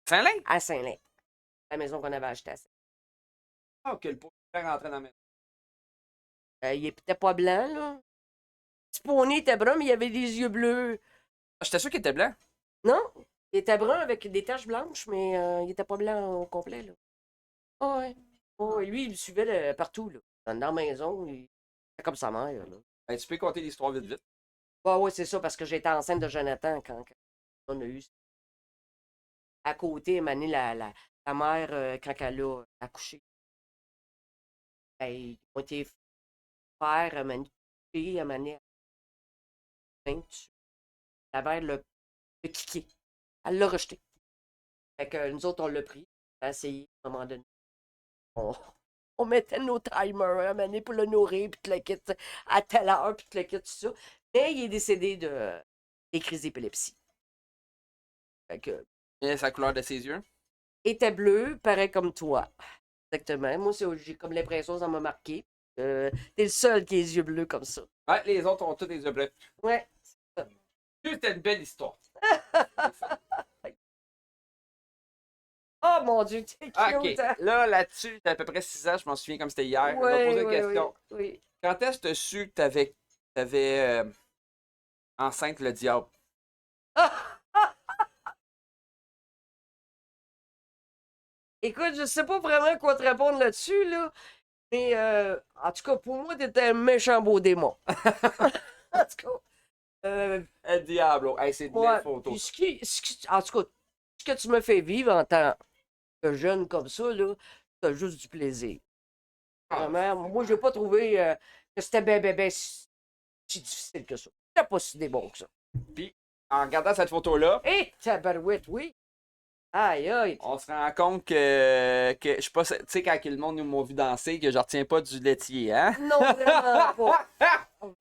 B: Saint-Lin?
F: à Saint-Lin. La maison qu'on avait achetée à Saint-Lin.
B: Ah, que le pauvre frère rentrait dans la maison.
F: Il était pas blanc, là. Petit poney était brun, mais il avait des yeux bleus.
B: Ah, j'étais sûr qu'il était blanc.
F: Non, il était brun avec des taches blanches, mais il était pas blanc au complet, là. Ah ouais. Oh, et lui, il me suivait partout, là. Dans la maison, il était comme sa mère, là.
B: Ben, tu peux compter l'histoire vite, vite.
F: Ouais, ouais, c'est ça, parce que j'étais enceinte de Jonathan quand on a eu. À côté, Mané, la mère, quand elle a accouché. Ben, ils ont été faire, Mané, Mané. La mère l'a kické. Elle l'a rejeté. Fait que nous autres, on l'a pris. On a essayé, à un moment donné. On mettait nos timers, Mané, pour le nourrir, puis le kit à telle heure, puis le kit, tout ça. Mais il est décédé des crises d'épilepsie. Fait que.
B: Et sa couleur de ses yeux.
F: Était bleu, pareil comme toi. Exactement. Moi, j'ai comme l'impression que ça m'a marqué. T'es le seul qui a les yeux bleus comme ça.
B: Ouais, les autres ont tous des yeux bleus.
F: Ouais.
B: C'était une belle histoire.
F: Oh mon Dieu, t'es cute.
B: OK.
F: Hein?
B: Là-dessus, t'as à peu près 6 ans, je m'en souviens comme c'était hier. Je vais poser une question.
F: Oui.
B: Quand est-ce que tu as su que t'avais Enceinte le diable.
F: Écoute, je sais pas vraiment quoi te répondre là-dessus, là. Mais en tout cas, pour moi, t'étais un méchant beau démon. En tout cas.
B: Le diable. Hey, c'est de
F: Ouais,
B: belles photos.
F: puis en tout cas, ce que tu me fais vivre en tant que jeune comme ça, là, t'as juste du plaisir. Vraiment, moi, j'ai pas trouvé que c'était ben si difficile que ça. C'était pas si bon que ça.
B: Puis, en regardant cette photo-là,
F: Hé, tabarouette, oui. Aïe, aïe.
B: on se rend compte que je sais pas, tu sais, quand le monde nous m'a vu danser, que je retiens pas du laitier, hein?
F: Non, vraiment pas.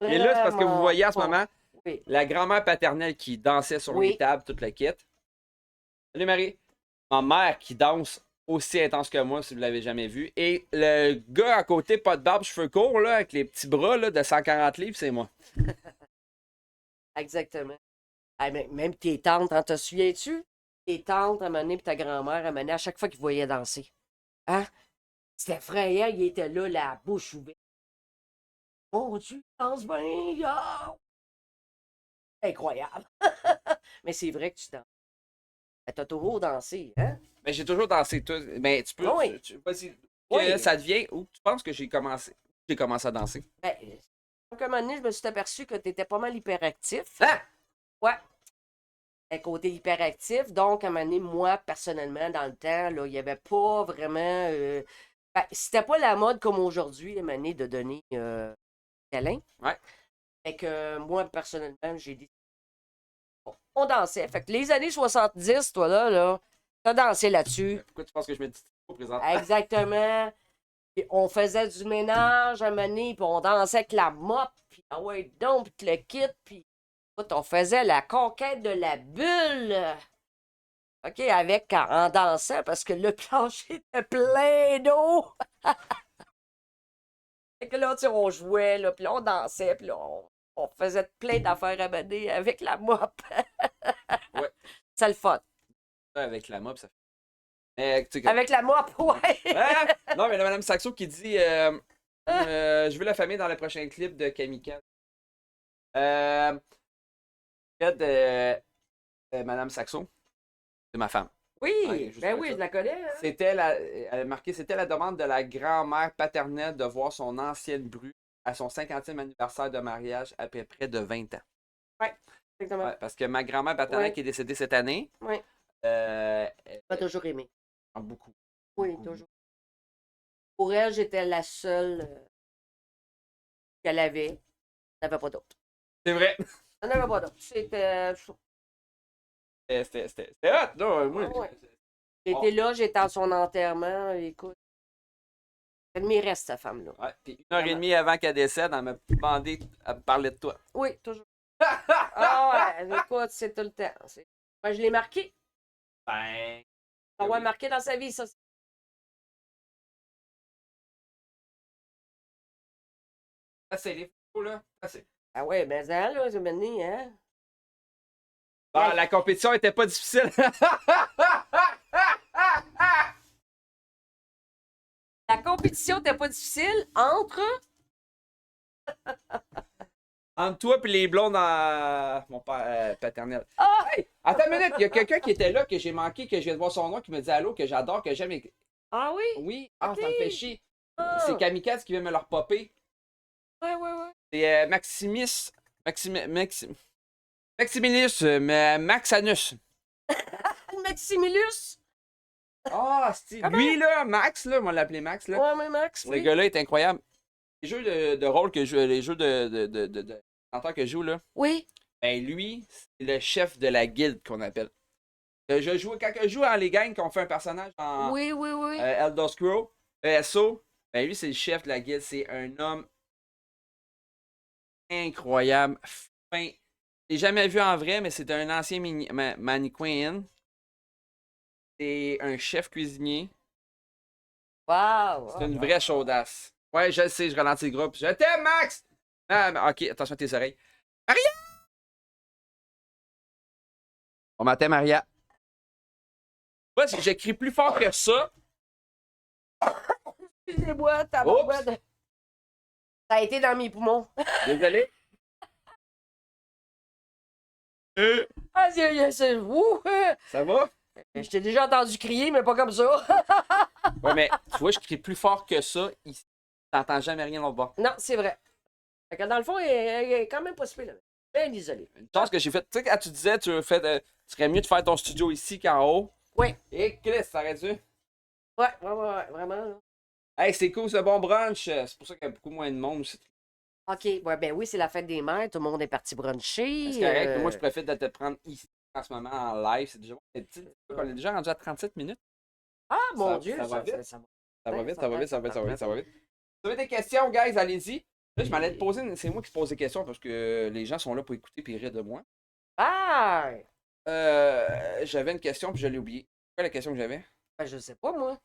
B: Et là, c'est parce que vous
F: Vraiment
B: voyez en ce
F: pas.
B: moment
F: Oui.
B: la grand-mère paternelle qui dansait sur
F: Oui.
B: les tables, toute la kit. Salut Marie. Ma mère qui danse aussi intense que moi, si vous l'avez jamais vu. Et le gars à côté, pas de barbe, cheveux courts, là, avec les petits bras là, de 140 livres, c'est moi.
F: Exactement. Ah, même tes tantes, hein, te souviens-tu? Tes tantes, à un moment donné, puis ta grand-mère, à un moment donné, à chaque fois qu'ils voyaient danser. Hein? C'était effrayant, il était là, la bouche ouverte. Mon Dieu, danse bien, yo! Incroyable. Mais c'est vrai que tu danses. Ben, t'as toujours dansé, hein?
B: Mais j'ai toujours dansé tout. Mais tu peux.
F: Oui.
B: Vas-y.
F: Oui.
B: Que ça devient où tu penses que j'ai commencé? J'ai commencé à danser.
F: Ben, donc, à un moment donné, je me suis aperçu que t'étais pas mal hyperactif.
B: Hein?
F: Ouais. Un côté hyperactif. Donc, à un moment donné, moi, personnellement, dans le temps, là, il n'y avait pas vraiment. Ben, c'était pas la mode comme aujourd'hui, à un moment donné, de donner câlin.
B: Ouais.
F: Fait que moi, personnellement, j'ai dit. Bon, on dansait. Fait que les années 70, toi, là, t'as dansé là-dessus.
B: Pourquoi tu penses que je me dis au présent?
F: Exactement. Puis on faisait du ménage à un moment donné, puis on dansait avec la mop, puis ah ouais, donc, puis le kit, puis écoute, on faisait la conquête de la bulle. OK, en dansant, parce que le plancher était plein d'eau. Fait que là, tu sais, on jouait, là, puis là, on dansait, puis là, on faisait plein d'affaires à mener avec la mop.
B: Ouais.
F: C'est le fun.
B: Avec la mop, ça fait. Mais, tu sais,
F: Avec la mop, ouais.
B: Hein? Non, mais la Madame Saxo qui dit je veux la famille dans le prochain clip de Kamikaze. Madame Saxo, c'est ma femme.
F: Oui,
B: Ouais, juste
F: ben
B: pour
F: oui,
B: ça.
F: je la connais. Hein?
B: Elle a marqué c'était la demande de la grand-mère paternelle de voir son ancienne bru à son 50e anniversaire de mariage après près de 20 ans.
F: Exactement.
B: Ouais, parce que ma grand-mère paternelle
F: Ouais.
B: qui est décédée cette année,
F: Oui.
B: elle
F: M'a toujours aimé.
B: aime beaucoup.
F: Oui,
B: Beaucoup.
F: toujours. Pour elle, j'étais la seule qu'elle avait. Elle n'avait pas d'autre.
B: C'est vrai.
F: Elle n'avait pas d'autre. C'était.
B: C'était hot, non? Moi,
F: Ouais. J'étais là, j'étais à son enterrement. Écoute. Elle m'y reste, cette femme-là.
B: Ouais, puis 1h30 avant qu'elle décède, elle m'a demandé à me parler de toi.
F: Oui, toujours. Ah ouais, écoute, c'est tout le temps. Moi, je l'ai marqué.
B: Ben.
F: Ça va
B: oui.
F: marqué dans sa vie, ça.
B: C'est les photos, là. C'est...
F: Ah ouais, ben ça, là, c'est maintenant, hein?
B: Bon, la compétition était pas difficile.
F: La compétition n'était pas difficile entre.
B: Entre toi et les blondes mon père paternel.
F: Ah!
B: Hey, attends une minute, il y a quelqu'un qui était là, que j'ai manqué, que je viens de voir son nom, qui me dit allô, que j'adore, que j'aime.
F: Ah oui?
B: Oui,
F: Ok.
B: ça me fait chier.
F: Ah.
B: C'est Kamikaze qui vient me leur popper.
F: Ouais.
B: C'est Maximilius, Maxanus.
F: Maximilius?
B: Ah, c'est
F: Comment?
B: lui là, Max, là, on va l'appeler Max, là.
F: Ouais, mais Max,
B: Ce
F: oui.
B: gars-là est incroyable. Les jeux de rôle que je joue, les jeux de que je joue, là,
F: Oui.
B: ben lui, c'est le chef de la guilde qu'on appelle. Quand je joue dans les gangs, qu'on fait un personnage en
F: Oui.
B: Elder Scrolls, ESO, ben lui, c'est le chef de la guilde. C'est un homme incroyable, fin. Je l'ai jamais vu en vrai, mais c'est un ancien mannequin. C'est un chef cuisinier.
F: Wow.
B: C'est une vraie chaudasse. Ouais, je le sais, je ralentis le groupe. Je t'aime, Max! Ah, ok, attention à tes oreilles. Maria! Bon matin, Maria. Moi, si j'écris plus fort que ça.
F: Excusez-moi, tabarouette. Ça a été dans mes poumons.
B: Désolé.
F: Ah, c'est. Ouh!
B: Ça va?
F: Je t'ai déjà entendu crier, mais pas comme ça.
B: Ouais, mais tu vois, je crie plus fort que ça. Ici. T'entends jamais rien l'autre bord.
F: Non, c'est vrai. Fait que dans le fond, elle est quand même pas si pire, là. Bien isolée.
B: Une chance que j'ai fait. Tu sais, quand tu disais, tu serais mieux de faire ton studio ici qu'en haut.
F: Oui.
B: Et Chris, ça aurait dû.
F: Ouais, vraiment. Là.
B: Hey, c'est cool, ce bon brunch. C'est pour ça qu'il y a beaucoup moins de monde aussi.
F: OK, ouais, ben oui, c'est la fête des mères. Tout le monde est parti bruncher.
B: C'est correct. Moi, je préfère de te prendre ici en ce moment en live. C'est déjà. On est déjà rendu à 37 minutes.
F: Ah, mon
B: Ça-
F: Dieu,
B: ça va vite.
F: ça va.
B: Ça va
F: Ouais,
B: vite,
F: ça
B: ça va
F: va,
B: vite, ça va vite, ça va vite,
F: ça
B: ça va vite. Si vous avez des questions, guys, allez-y. Là, je m'allais te poser. C'est moi qui te pose des questions parce que les gens sont là pour écouter et rire de moi.
F: Ah!
B: J'avais une question puis je l'ai oubliée. Quoi la question que j'avais?
F: Ben, je sais pas, moi.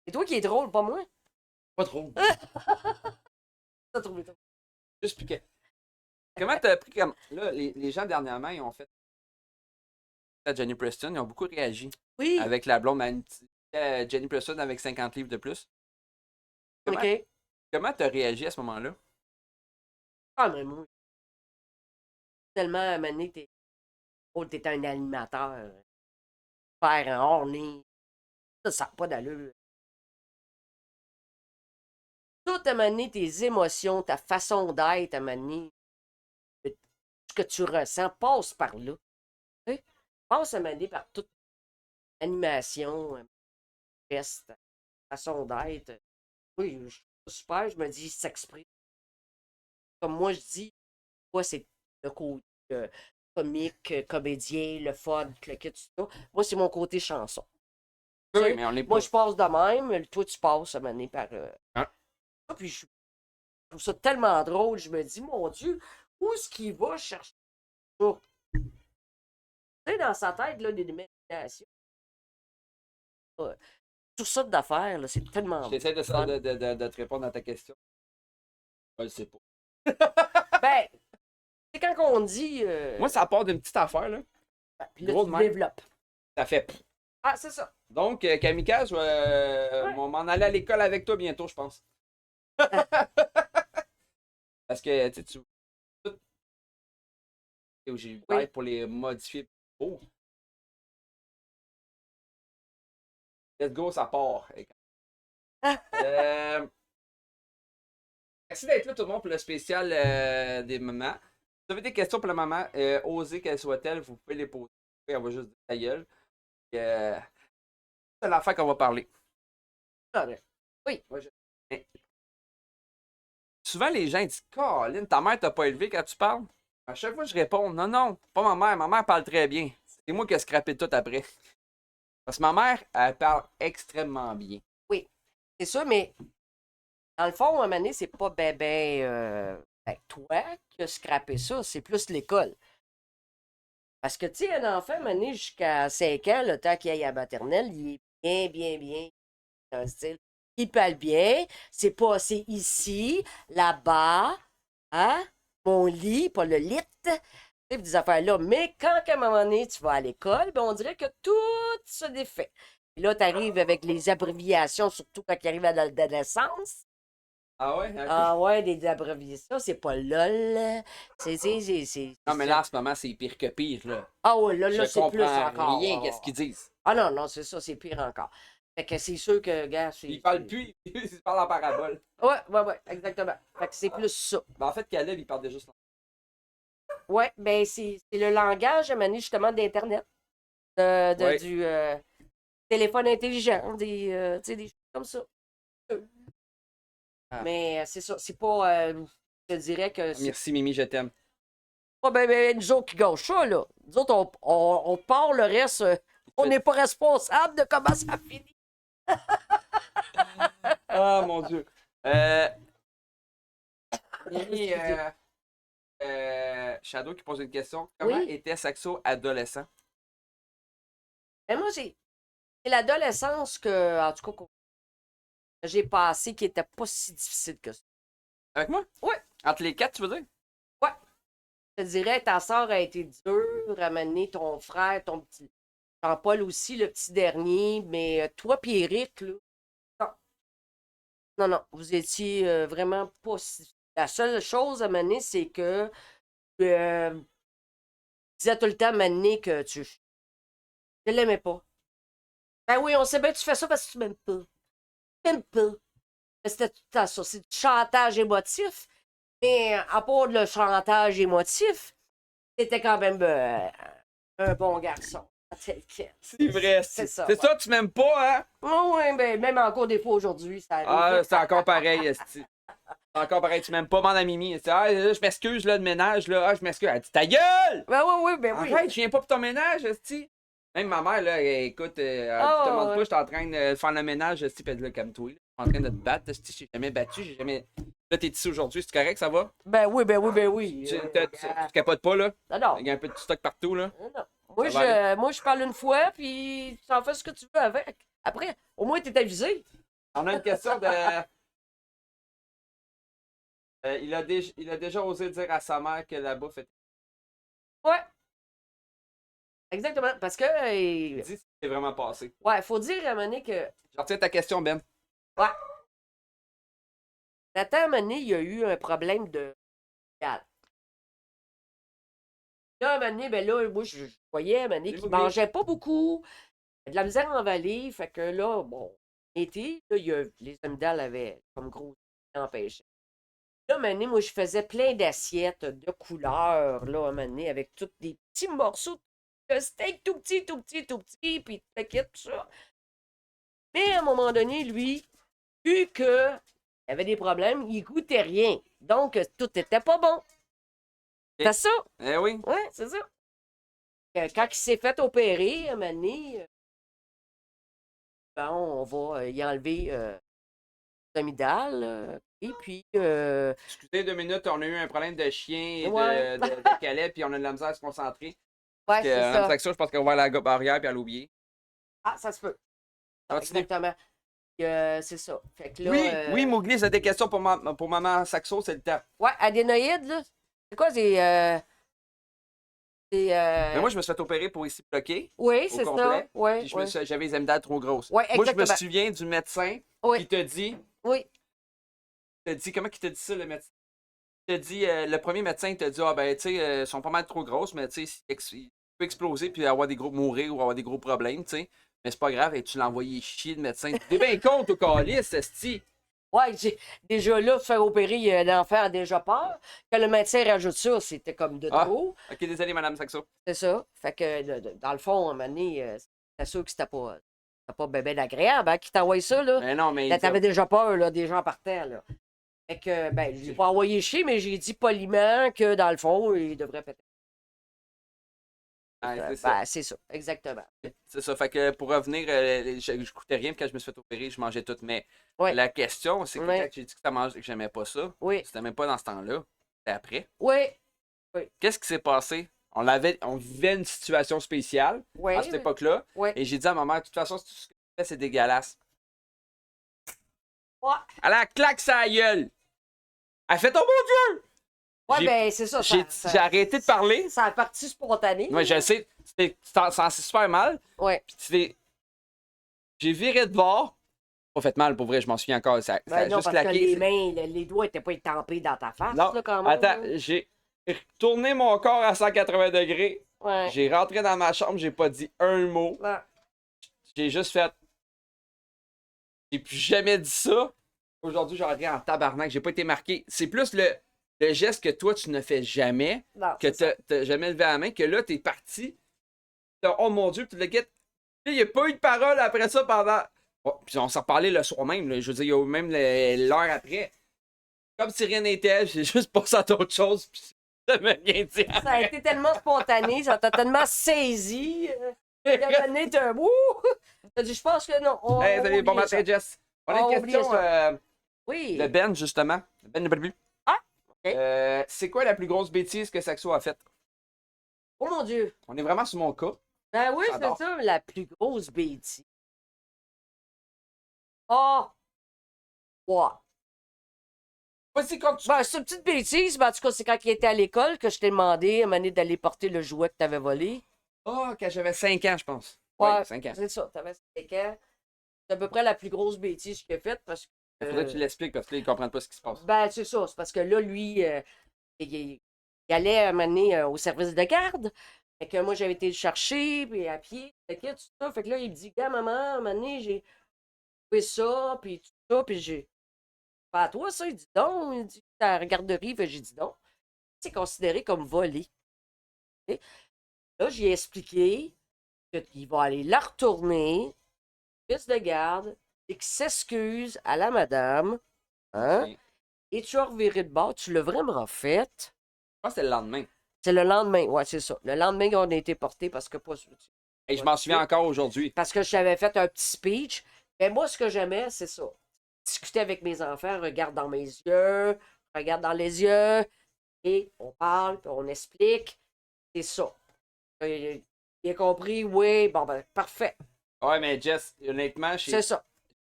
F: C'est toi qui es drôle, pas moi.
B: Pas trop.
F: T'as trouvé ça.
B: Juste piqué. Comment t'as appris comme. Là, les gens dernièrement, ils ont fait. À Jenny Preston, ils ont beaucoup réagi.
F: Oui.
B: Avec la blonde Jenny Preston avec 50 livres de plus.
F: OK.
B: Comment t'as réagi à ce moment-là?
F: Ah, mais moi. Tellement à un moment donné, t'es un animateur. Faire un orné. Ça n'a pas d'allure. Tout à un moment donné, tes émotions, ta façon d'être, à un moment donné, ce que tu ressens, passe par là. Tu sais? Passe à un moment donné par toute animation, geste, façon d'être. Oui, je trouve ça super, je me dis, il s'exprime. Comme moi, je dis, moi, c'est le côté comique, comédien, le fun, le kit, tout ça. Moi, c'est mon côté chanson. Tu
B: Oui,
F: sais,
B: mais on est pas.
F: moi, je passe de même, toi, tu passes à un moment donné par.
B: Hein?
F: Puis je trouve ça tellement drôle, je me dis, mon Dieu, où est-ce qu'il va chercher ça? Tu sais, dans sa tête, là, des imaginations. Tout ça d'affaires, là, c'est tellement.
B: J'essaie de
F: fun.
B: te répondre à ta question. Je le sais pas.
F: Ben, c'est quand on dit.
B: Moi, ça part d'une petite affaire, là.
F: Puis là,
B: gros
F: tu
B: de même.
F: développes.
B: Ça fait.
F: Ah, c'est ça.
B: Donc, Kamikaze, on va m'en aller à l'école avec toi bientôt, je pense. Parce que, tu sais, j'ai eu
F: Oui.
B: pour les modifier. Oh. Let's go, ça part. Merci d'être là, tout le monde, pour le spécial des mamans. Si vous avez des questions pour la maman, osez qu'elle soit-elle, vous pouvez les poser. Elle va juste dire ta gueule. C'est l'affaire qu'on va parler.
F: Oui.
B: Souvent, les gens disent Caroline, ta mère t'a pas élevé quand tu parles. À chaque fois, je réponds non, pas ma mère. Ma mère parle très bien. C'est moi qui ai scrappé tout après. Parce que ma mère, elle parle extrêmement bien.
F: Oui. C'est ça, mais dans le fond, à un moment donné, c'est pas toi qui as scrappé ça, c'est plus l'école. Parce que, tu sais, un enfant, à un moment donné, jusqu'à 5 ans, le temps qu'il aille à la maternelle, il est bien, dans un style. Il parle bien, c'est passé ici, là-bas, hein? Mon lit, pas le lit, tu sais, des affaires-là. Mais quand, à un moment donné, tu vas à l'école, ben, on dirait que tout se défait. Et là, tu arrives avec les abréviations, surtout quand il arrive à l'adolescence.
B: Ah ouais?
F: Ah ouais, des abréviations, c'est pas LOL.
B: Non, mais là, en ce moment, c'est pire que pire, là.
F: Ah ouais, là,
B: Je
F: c'est plus
B: comprends
F: encore.
B: rien, qu'est-ce qu'ils disent.
F: Ah non, c'est ça, c'est pire encore. Fait que c'est sûr que, gars, c'est.
B: Ils parlent plus, ils parlent en parabole.
F: Ouais, exactement. Fait que c'est plus ça.
B: Ben, en fait, Caleb, il parle déjà juste.
F: Ouais, ben c'est le langage amené justement d'Internet.
B: Ouais.
F: Du téléphone intelligent, tu sais, des choses comme ça.
B: Ah.
F: Mais c'est ça, c'est pas. Je te dirais que.
B: Merci, Mimi, je t'aime.
F: Pas nous autres qui gâchent ça, là. Nous autres, on part le reste. On n'est pas responsable de comment ça finit.
B: Ah, mon Dieu. Mimi, Shadow qui pose une question. Comment
F: Oui.
B: était Saxo adolescent?
F: Mais moi, c'est l'adolescence que, en tout cas, que j'ai passé qui était pas si difficile que ça.
B: Avec moi?
F: Oui.
B: Entre les quatre, tu veux dire?
F: Ouais. Je te dirais, ta soeur a été dure à mener ton frère, ton petit. Jean-Paul aussi, le petit dernier, mais toi puis Eric, là. Non, vous étiez vraiment pas si. La seule chose à mener, c'est que disait tout le temps, Mané, que tu... Je l'aimais pas. Ben oui, on sait bien que tu fais ça parce que tu m'aimes pas. Tu m'aimes pas. Mais c'était tout le temps ça. C'est du chantage émotif. Mais à part le chantage émotif, c'était quand même un bon garçon. Tel quel.
B: C'est vrai,
F: C'est ça.
B: C'est ça, tu m'aimes pas, hein?
F: Oui, ben, même encore des fois aujourd'hui, ça arrive.
B: Ah, c'est encore pareil, esti. C'est encore pareil, tu m'aimes pas, bande à Mimi. Esti. Ah, là, je m'excuse, là, de ménage, là. Ah, je m'excuse. Elle dit, ta gueule!
F: Ben oui, ben oui.
B: Arrête, je viens pas pour ton ménage, esti. Même ma mère, là, écoute, elle
F: Ah,
B: te demande
F: ouais.
B: pas, je suis en train de faire le ménage, esti, pis elle dit, là, calme-toi. Je suis en train de te battre, esti, j'ai jamais battu, j'ai jamais. Là, t'es ici aujourd'hui, c'est correct, ça va?
F: Ben oui, ben oui, ben oui.
B: Tu capotes pas, là?
F: Non.
B: Il y a un peu de stock partout, là.
F: Non. Moi, je parle une fois, puis tu en fais ce que tu veux avec. Après, au moins, t'es avisé.
B: On a une question de. Il a déjà osé dire à sa mère que la bouffe était.
F: Ouais. Exactement. Parce que.
B: Il dit ce qui s'est vraiment passé.
F: Ouais, faut dire à un moment donné que.
B: Je retiens ta question, Ben.
F: Ouais. Nathan, à un moment donné, il y a eu un problème de. Là, à un moment donné, ben là, moi, je voyais à un moment donné qu'il mangeait pas beaucoup. Il a de la misère en vallée. Fait que là, bon, été, là, les amygdales avaient comme gros empêché. Là, à un moment donné, moi, je faisais plein d'assiettes de couleurs, là, à un moment donné, avec tous des petits morceaux de steak tout petit, puis tout le kit, tout ça. Mais à un moment donné, lui, vu qu'il avait des problèmes, il goûtait rien. Donc, tout était pas bon. C'est ça?
B: Eh oui.
F: Ouais, c'est ça. Quand il s'est fait opérer, à un moment donné, ben, on va y enlever l'amygdale. Et puis.
B: Excusez 2 minutes, on a eu un problème de chien et
F: Ouais.
B: de Calais, puis on a de la misère à se concentrer.
F: Ouais, c'est ça.
B: Même section, je pense qu'on va à la barrière puis à l'oublier.
F: Ah, ça se peut.
B: Continue.
F: Exactement. C'est ça. Fait que là,
B: Oui, Mowgli, j'ai des questions pour maman Saxo, c'est le temps.
F: Ouais, adénoïde, là. C'est quoi,
B: Mais moi, je me suis fait opérer pour ici bloqué.
F: Oui,
B: au
F: c'est
B: complet,
F: ça. Ouais,
B: Puis
F: ouais.
B: j'avais les amygdales trop grosses.
F: Ouais,
B: Moi, je me
F: exactement.
B: souviens du médecin qui te dit.
F: Oui.
B: Comment il te dit ça, le médecin? Il te dit, le premier médecin, il te dit, ah ben, tu sais, elles sont pas mal trop grosses, mais tu sais, il peut exploser puis avoir des gros mourir ou avoir des gros problèmes, tu sais. Mais c'est pas grave, et tu l'as envoyé chier, le médecin. T'es bien con, au calice, esti.
F: Ouais, déjà là, faire opérer l'enfant a déjà peur. Quand le médecin rajoute ça, c'était comme de trop.
B: Ok, désolé, madame Saxo.
F: C'est ça. Fait que, dans le fond, à un moment donné, c'est sûr que c'était pas bébé agréable, hein, qui t'envoie ça, là.
B: Mais non, mais.
F: Là, t'avais déjà peur, là, des gens par terre, là. Fait que, ben, je l'ai pas envoyé chier, mais j'ai dit poliment que, dans le fond, il devrait peut-être.
B: c'est ça.
F: Ben, c'est ça, exactement.
B: C'est ça. Fait que pour revenir, je coûtais rien, puis quand je me suis fait opérer, je mangeais tout. Mais la question, c'est que quand j'ai dit que j'aimais pas ça, c'était même pas dans ce temps-là. C'était après.
F: Oui.
B: Qu'est-ce qui s'est passé? On vivait une situation spéciale à cette époque-là. Et j'ai dit à ma mère, de toute façon, tout ce que tu fais, c'est dégueulasse.
F: Ouais.
B: Elle a claque sa gueule. Elle fait, oh mon Dieu!
F: Ouais, ben, c'est ça.
B: J'ai arrêté de parler.
F: Ça a parti spontané.
B: Ouais, je sais. Ça sent super mal.
F: Ouais.
B: J'ai viré de bord. Pas fait mal, pour vrai, je m'en souviens encore. Ça a
F: non,
B: juste
F: parce que
B: claqué.
F: les mains, les doigts étaient pas étampés dans ta face,
B: Non,
F: là, quand même.
B: attends, j'ai tourné mon corps à 180 degrés.
F: Ouais.
B: J'ai rentré dans ma chambre, j'ai pas dit un mot.
F: Ouais.
B: J'ai juste fait. J'ai plus jamais dit ça. Aujourd'hui, j'aurais rien en tabarnak. J'ai pas été marqué. C'est plus le geste que toi, tu ne fais jamais,
F: non,
B: que t'as jamais levé la main, que là, t'es parti. Oh mon Dieu, puis tu le guettes. Il n'y a pas eu de parole après ça pendant. Oh, puis on s'en parlait le soir même. Là. Je veux dire, il y a même l'heure après. Comme si rien n'était, j'ai juste passé à d'autres choses. Puis ça m'a rien dit.
F: Ça a été tellement spontané, ça t'a tellement saisi. T'as donné un wouh! T'as dit, je pense que non.
B: Hey, salut, bon matin, Jess. On a une question
F: oui.
B: de Ben, justement. Ben de Barbu.
F: Ah, ok.
B: C'est quoi la plus grosse bêtise que Saxo a faite?
F: Oh mon Dieu.
B: On est vraiment sur mon cas.
F: Ben oui, c'est ça, la plus grosse bêtise. Oh! Ouais. Ben, c'est une petite bêtise, mais en tout cas, c'est quand il était à l'école que je t'ai demandé à un moment donné d'aller porter le jouet que t'avais volé.
B: Ah, quand j'avais 5 ans, je pense.
F: Ouais,
B: 5 ans.
F: C'est ça, t'avais 5 ans. C'est à peu près la plus grosse bêtise qu'il a faite parce que.
B: Il faudrait que tu l'expliques parce que là, ils comprennent pas ce qui se passe.
F: Ben, c'est ça. C'est parce que là, lui, il allait à un moment donné au service de garde. Fait que moi, j'avais été le chercher, puis à pied, fait que tout ça. Fait que là, il me dit, gars, maman, à un moment donné, j'ai trouvé ça, puis tout ça, puis j'ai. Pas à toi, ça, il dit donc. Il dit, à la garderie, fait que j'ai dit donc. C'est considéré comme volé. Ok? Là, j'ai expliqué qu'il va aller la retourner, fils de garde, et qu'il s'excuse à la madame. Hein?
B: Ok.
F: Et tu as reviré de bord, tu l'as vraiment fait.
B: Je pense que c'est le lendemain.
F: C'est le lendemain, ouais, c'est ça. Le lendemain qu'on a été porté parce que pas.
B: Et je m'en souviens encore aujourd'hui.
F: Parce que j'avais fait un petit speech. Mais moi, ce que j'aimais, c'est ça. Discuter avec mes enfants, regarde dans mes yeux, regarde dans les yeux, et on parle, puis on explique. C'est ça. Il a compris, oui, bon, ben, parfait.
B: Ouais, mais Jess, honnêtement,
F: C'est ça.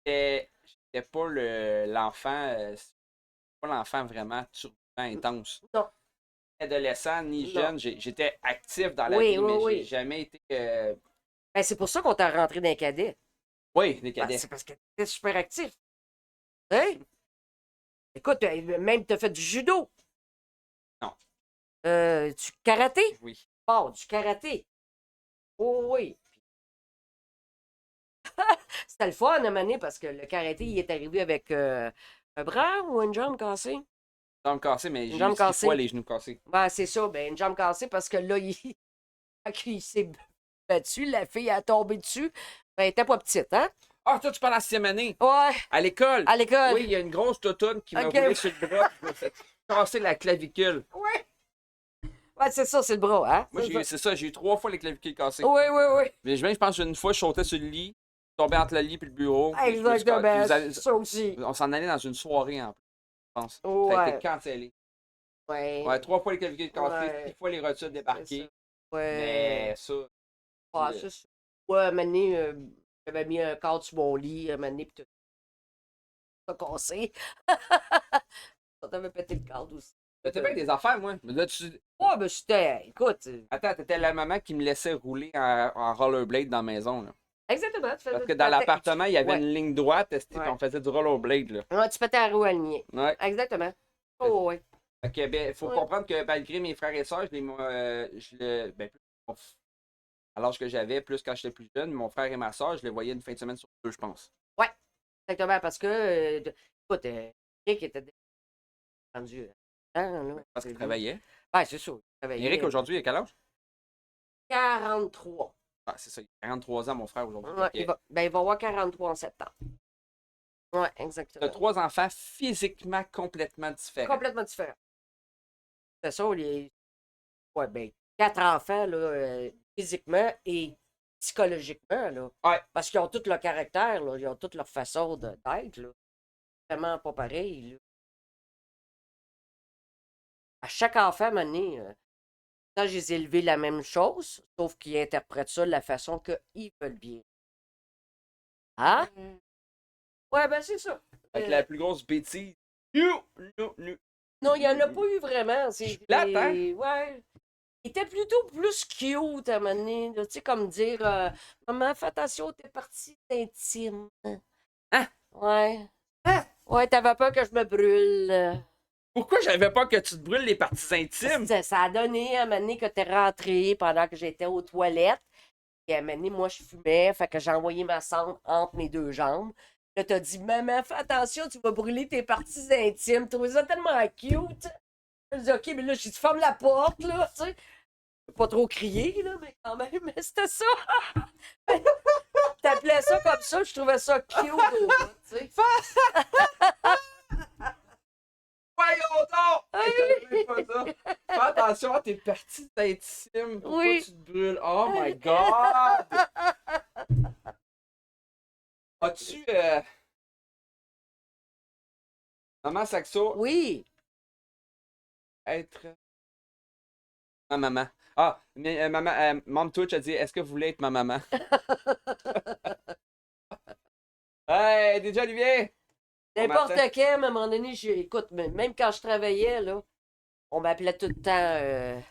B: j'étais pas l'enfant. Pas l'enfant vraiment turbulent, intense.
F: Non.
B: Adolescent ni
F: Non.
B: jeune, j'étais actif dans la
F: Oui,
B: vie,
F: oui,
B: mais
F: oui.
B: j'ai jamais été.
F: Ben, c'est pour ça qu'on t'a rentré dans les cadets.
B: Oui, des
F: Ben,
B: cadets.
F: c'est parce que t'étais super actif. Hein? Écoute, même t'as fait du judo.
B: Non.
F: Du karaté?
B: Oui.
F: Bon, du karaté. Oh oui. C'était le fun à un moment donné parce que le karaté, il est arrivé avec un bras ou une jambe cassée.
B: Jambe cassée, mais j'ai eu
F: jambe
B: 6
F: cassée.
B: fois les genoux cassés.
F: Ben, c'est ça, ben, une jambe cassée parce que là, quand il s'est battu, la fille a tombé dessus. Ben, elle était pas petite, hein?
B: Ah, toi, tu parles en 6e année?
F: Ouais,
B: À l'école?
F: à l'école.
B: Oui, il y a une grosse toutoune qui m'a
F: Ok.
B: roulé sur le bras, qui m'a fait casser la clavicule.
F: Ouais, c'est ça, c'est le bras, hein?
B: Moi, c'est ça, j'ai eu 3 fois les clavicules cassées.
F: Oui, oui, oui.
B: Mais je pense une fois, je sautais sur le lit, tombé entre le lit et le bureau. puis je me suis
F: Exactement,
B: ca- puis
F: ça aussi.
B: on s'en allait dans une soirée en plus, je pense. Ça a
F: Ouais.
B: été cancellé.
F: Ouais.
B: Ouais, 3 fois les clavicules cassées,
F: Ouais.
B: 6 fois les rotules
F: C'est
B: débarquées.
F: ça. Ouais.
B: Mais ça.
F: Ouais, c'est ça. Ouais, un moment donné, j'avais mis un cadre sur mon lit, un moment donné, pis tout. Ça cassé. Ça t'avait pété le cadre aussi.
B: T'as bien des affaires, moi. Mais là,
F: Ouais, ben c'était. Écoute.
B: Attends, t'étais la maman qui me laissait rouler en rollerblade dans la maison. Là.
F: Exactement. Tu faisais
B: Parce que dans l'appartement, il y avait
F: Ouais.
B: une ligne droite, puis
F: Ouais.
B: on faisait du rollerblade. Là.
F: Ouais, tu pétais la roue alignée.
B: Ouais.
F: Exactement. Oh, ouais.
B: Fait que, ben, faut
F: Ouais.
B: comprendre que malgré mes frères et sœurs, à l'âge que j'avais, plus quand j'étais plus jeune, mon frère et ma sœur, je les voyais une fin de semaine sur 2, je pense.
F: Exactement, parce que. Écoute, Eric était rendu. Là,
B: Parce qu'il travaillait.
F: Ouais, c'est ça. Il travaillait.
B: Eric, aujourd'hui, il a quel âge?
F: 43.
B: Ah, c'est ça, il a 43 ans, mon frère, aujourd'hui.
F: Ouais,
B: Fait que
F: il va avoir 43 en septembre. Ouais,
B: T'as
F: exactement.
B: 3 enfants physiquement complètement différents.
F: Complètement différent. C'est ça, ouais, ben, 4 enfants, là, physiquement et psychologiquement, là.
B: Ouais.
F: Parce qu'ils ont tout leur caractère, là. Ils ont toute leur façon d'être, là. Vraiment pas pareil, là. À chaque enfant, à un moment donné, quand je les ai élevés la même chose, sauf qu'ils interprètent ça de la façon qu'ils veulent bien. Hein? Ouais, ben, c'est ça.
B: Avec la plus grosse bêtise. Non.
F: Non, il n'y en a pas eu vraiment. C'est
B: plate, hein?
F: Ouais. Il était plutôt plus cute à un moment donné, là. Tu sais, comme dire Maman, fais attention, t'es partie intime.
B: Hein?
F: Ouais.
B: Hein?
F: Ouais, t'avais peur que je me brûle.
B: Pourquoi j'avais pas que tu te brûles les parties intimes?
F: Ça a donné à un moment donné que t'es rentré pendant que j'étais aux toilettes. Et à un moment donné, moi, je fumais, fait que j'ai envoyé ma sonde entre mes deux jambes. Là, t'as dit, maman, fais attention, tu vas brûler tes parties intimes. Tu trouvais ça tellement cute. Je dis, OK, mais là, j'ai dit, ferme la porte, là, tu sais. Pas trop crier, là, mais quand même, mais c'était ça. T'appelais ça comme ça, je trouvais ça cute, au bout, tu sais.
B: Voyons donc! Je savais pas ça. Fais attention à tes parties intimes pour
F: Oui.
B: pas que tu te brûles. Oh my god! As-tu. Maman Saxo,
F: Oui.
B: être. Ma maman. Ah, mais maman, Mom Twitch a dit est-ce que vous voulez être ma maman? Hey, DJ Olivier! Bon
F: N'importe
B: matin.
F: quand, à un moment donné, écoute, même quand je travaillais, là, on m'appelait tout le temps.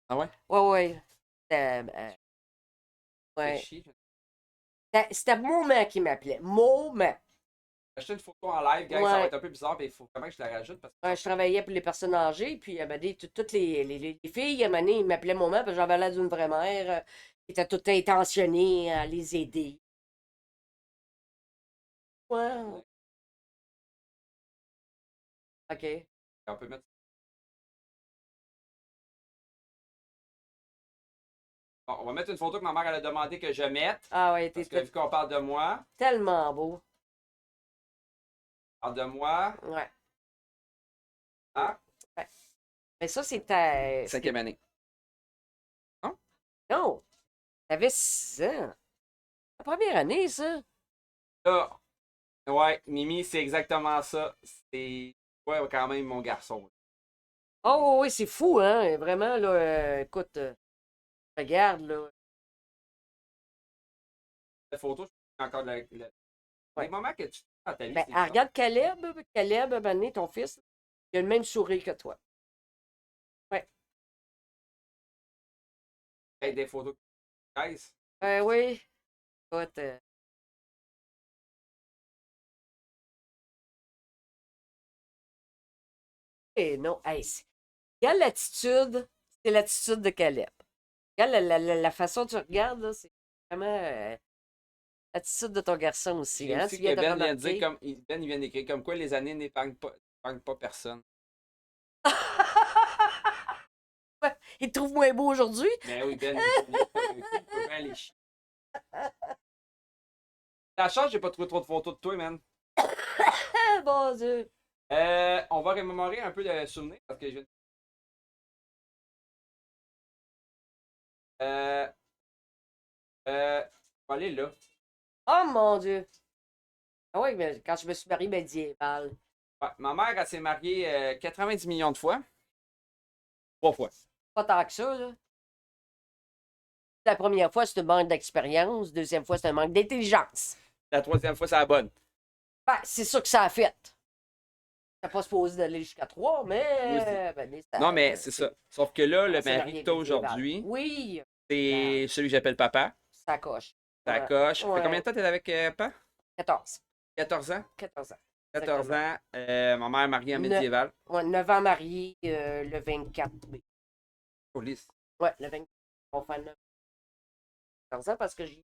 B: Ah ouais?
F: Ouais. Ouais.
B: Fais chier.
F: C'était Moment qui m'appelait. Moment.
B: acheté une photo en live, gang, ça
F: Ouais.
B: va être un peu bizarre, mais il faut vraiment que je la rajoute parce que
F: Ouais, je travaillais pour les personnes âgées, puis à un moment donné, toutes les filles, à un moment donné, ils m'appelaient maman, parce que j'avais l'air d'une vraie mère, qui était toute intentionnée à les aider. Ouais. OK.
B: on peut mettre. Bon, on va mettre une photo que ma mère elle a demandé que je mette.
F: Ah ouais,
B: Parce
F: t'es
B: que vu qu'on parle de moi,
F: tellement beau.
B: on parle de moi,
F: Ouais.
B: hein?
F: Ouais. Mais ça, c'était.
B: 5e année.
F: Non! T'avais 6 ans. La première année, ça.
B: Là, ouais, Mimi, c'est exactement ça. C'est ouais, quand même mon garçon.
F: Oh oui, c'est fou, hein? Vraiment, là, écoute, regarde, là.
B: La photo, je suis encore
F: Ouais.
B: les moments que tu fais dans ta vie.
F: Ben,
B: c'est
F: ah, regarde Caleb, à un moment donné, ton fils, il a le même sourire que toi. Ouais.
B: hey, des photos. Guys,
F: Oui. Écoute, non, hey, regarde l'attitude, c'est l'attitude de Caleb. Regarde la façon dont tu regardes, là, c'est vraiment l'attitude de ton garçon aussi.
B: j'ai
F: Hein?
B: aussi
F: Tu viens
B: que
F: de
B: Ben vient de dire
F: remarquer.
B: comme Ben il vient d'écrire comme quoi les années n'épargnent pas personne.
F: Ouais, il te trouve moins beau aujourd'hui?
B: Mais oui, Ben, il peut bien les chier. La chance, j'ai pas trouvé trop de photos de toi, man.
F: Ah, bon Dieu!
B: On va remémorer un peu de souvenirs parce que je viens. On va aller là.
F: Oh mon Dieu! Ah oui, mais quand je me suis mariée médiévale.
B: Ouais, ma mère, elle s'est mariée 90 millions de fois. 3 fois.
F: Pas tant que ça, là. La première fois, c'est un manque d'expérience. Deuxième fois, c'est un manque d'intelligence.
B: La 3e fois, c'est la bonne.
F: Ben, c'est ça que ça a fait. Ça pas supposé d'aller jusqu'à 3, mais.
B: Oui,
F: ben, ça-
B: Non, mais c'est ça. Sauf que là, le
F: on s'est
B: mari
F: mariés
B: que t'as
F: médiéval.
B: aujourd'hui,
F: Oui,
B: c'est celui que j'appelle papa.
F: ça coche.
B: Ça
F: Ouais.
B: coche. Ça
F: Ouais.
B: fait combien de temps t'es avec papa?
F: 14.
B: 14 ans?
F: 14 ans.
B: 14
F: Exactement.
B: ans. Ma mère mariée en
F: Ne-
B: médiéval.
F: Ouais, 9 ans mariés le 24 mai.
B: Police.
F: Ouais, le 24. On fait 9 14 ans parce que j'ai.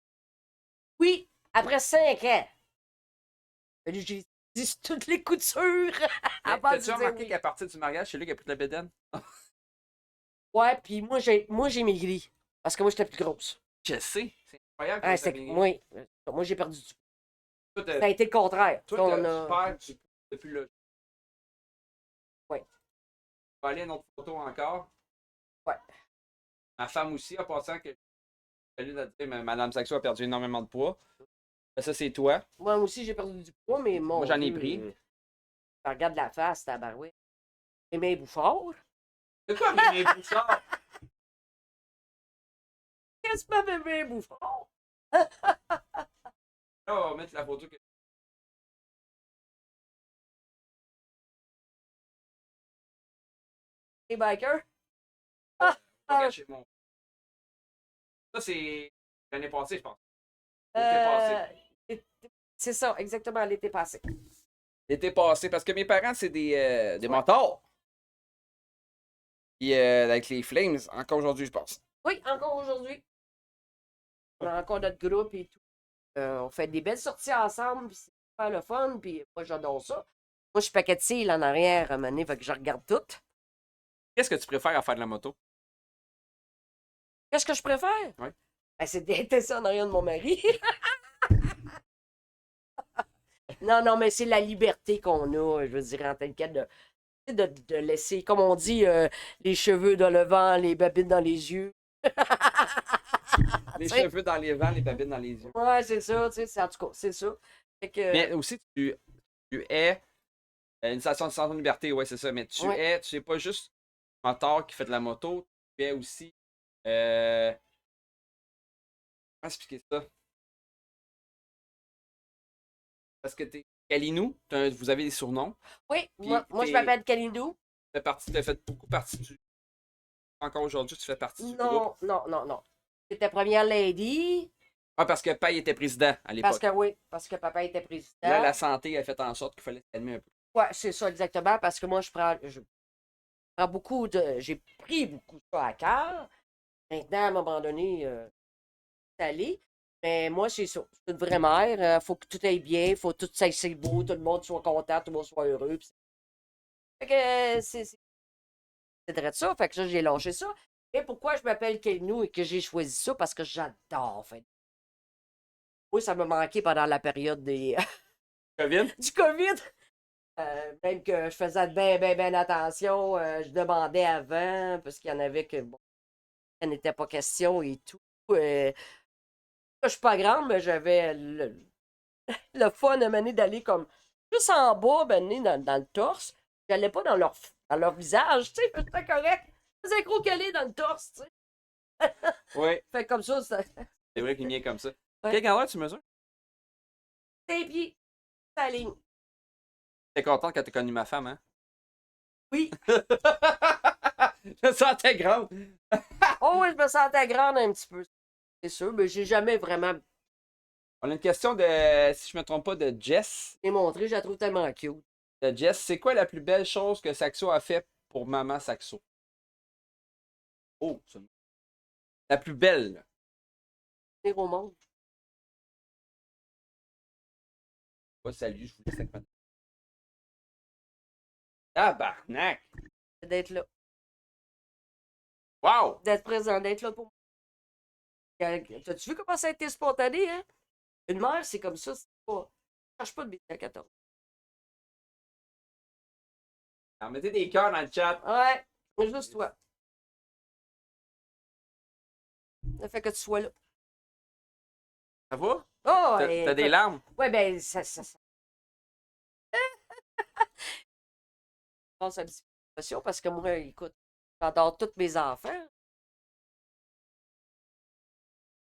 F: Oui, après 5 ans. J'ai dit toutes les coutures. avant de
B: T'as-tu
F: dire
B: remarqué
F: oui.
B: qu'à partir du mariage, c'est lui qui a pris la bédaine?
F: Ouais, puis moi, j'ai maigri. Parce que moi, j'étais plus grosse.
B: Je sais. C'est incroyable.
F: Ah,
B: que ça
F: oui. Moi, j'ai perdu du poids.
B: Toi,
F: Ça a été le contraire.
B: toi,
F: On
B: tu
F: a-
B: perds du poids depuis là.
F: Ouais.
B: On va aller à une autre photo encore.
F: Ouais.
B: Ma femme aussi, en passant, que salut de dire, mais Madame Saxo a perdu énormément de poids. Ça, c'est toi.
F: Moi aussi, j'ai perdu du poids, mais mon
B: Moi, j'en ai
F: Dieu,
B: pris.
F: Tu regardes la face, tabarouette. Aimé Bouffard.
B: C'est quoi, mes bouchards?
F: Qu'est-ce que ma bébé Bouffard?
B: Là, on va mettre la photo que.
F: Les bikers?
B: Je vais
F: Ah.
B: cacher mon. Ça, c'est l'année passée, je pense. L'été passé.
F: C'est ça, exactement, l'été passé.
B: L'été passé, parce que mes parents, c'est des mentors. Puis avec les Flames, encore aujourd'hui, je pense.
F: Oui, encore aujourd'hui. On a encore notre groupe et tout. On fait des belles sorties ensemble, puis c'est super le fun, puis moi, j'adore ça. Moi, je suis paquetée là en arrière à un moment donné, fait que je regarde tout.
B: Qu'est-ce que tu préfères à faire de la moto?
F: Qu'est-ce que je préfère?
B: Oui.
F: Ben, c'est d'être ça en arrière de mon mari. Non, mais c'est la liberté qu'on a, je veux dire, en tel cas, de laisser, comme on dit, les cheveux dans le vent, les babines dans les yeux.
B: Les
F: Tu sais.
B: cheveux dans les vents, les babines dans les yeux.
F: Ouais, c'est ça, tu sais, en tout cas, c'est ça. Fait que,
B: Mais aussi, tu es une station de centre de liberté, ouais, c'est ça. Mais tu
F: Ouais.
B: es pas juste un mentor qui fait de la moto, tu es aussi. Comment expliquer ça? Parce que t'es Kalinou, vous avez des surnoms.
F: oui,
B: Puis
F: moi je m'appelle Kalindou.
B: Tu as fait beaucoup partie du. Encore aujourd'hui, tu fais partie du groupe.
F: Non. J'étais première lady.
B: Ah, parce que Paye était président à l'époque.
F: Parce que papa était président.
B: Là, la santé a fait en sorte qu'il fallait se calmer un peu.
F: Ouais, c'est ça exactement, parce que moi, je prends beaucoup de. J'ai pris beaucoup ça à cœur. Maintenant, à un moment donné, c'est allé. Mais moi, c'est ça. C'est une vraie mère. Faut que tout aille bien, faut que tout s'aille beau, tout le monde soit content, tout le monde soit heureux. Fait que c'est vrai de ça. Fait que ça, j'ai lâché ça. Et pourquoi je m'appelle Kelnou et que j'ai choisi ça? Parce que j'adore, en fait. Oui, ça m'a manqué pendant la période des
B: COVID?
F: du COVID. Même que je faisais bien attention. Je demandais avant, parce qu'il y en avait que, bon, ça n'était pas question et tout. Je suis pas grande, mais j'avais le fun à mener d'aller comme juste en bas, mener dans le torse. J'allais pas dans leur visage, tu sais, c'était correct. Je faisais croqueler dans le torse, tu sais.
B: Oui.
F: Fait comme ça,
B: C'est vrai qu'il y a comme ça.
F: Ouais.
B: Quelle grandeur tu mesures?
F: 5 pieds, la ligne.
B: T'es contente quand t'as connu ma femme, hein?
F: Oui.
B: Je me sentais grande.
F: Oh oui, je me sentais grande un petit peu. C'est sûr, mais j'ai jamais vraiment
B: On a une question de, si je me trompe pas, de Jess.
F: démontré. Je la trouve tellement cute.
B: De Jess, c'est quoi la plus belle chose que Saxo a fait pour maman Saxo? Oh, c'est la plus belle. Là.
F: C'est au monde.
B: Pas salut, je vous laisse avec ma... Tabarnak!
F: D'être là.
B: Wow!
F: D'être présent, d'être là pour moi. T'as-tu vu comment ça a été spontané, hein? Une mère, c'est comme ça, c'est pas. Je cherche pas de bêtises à 14.
B: Alors, mettez des cœurs dans le chat.
F: Ouais, mais juste toi. Ça fait que tu sois là.
B: Ça va?
F: Oh,
B: T'as des larmes?
F: Ouais, ben, ça. Je pense à une situation parce que moi, écoute, j'adore tous mes enfants.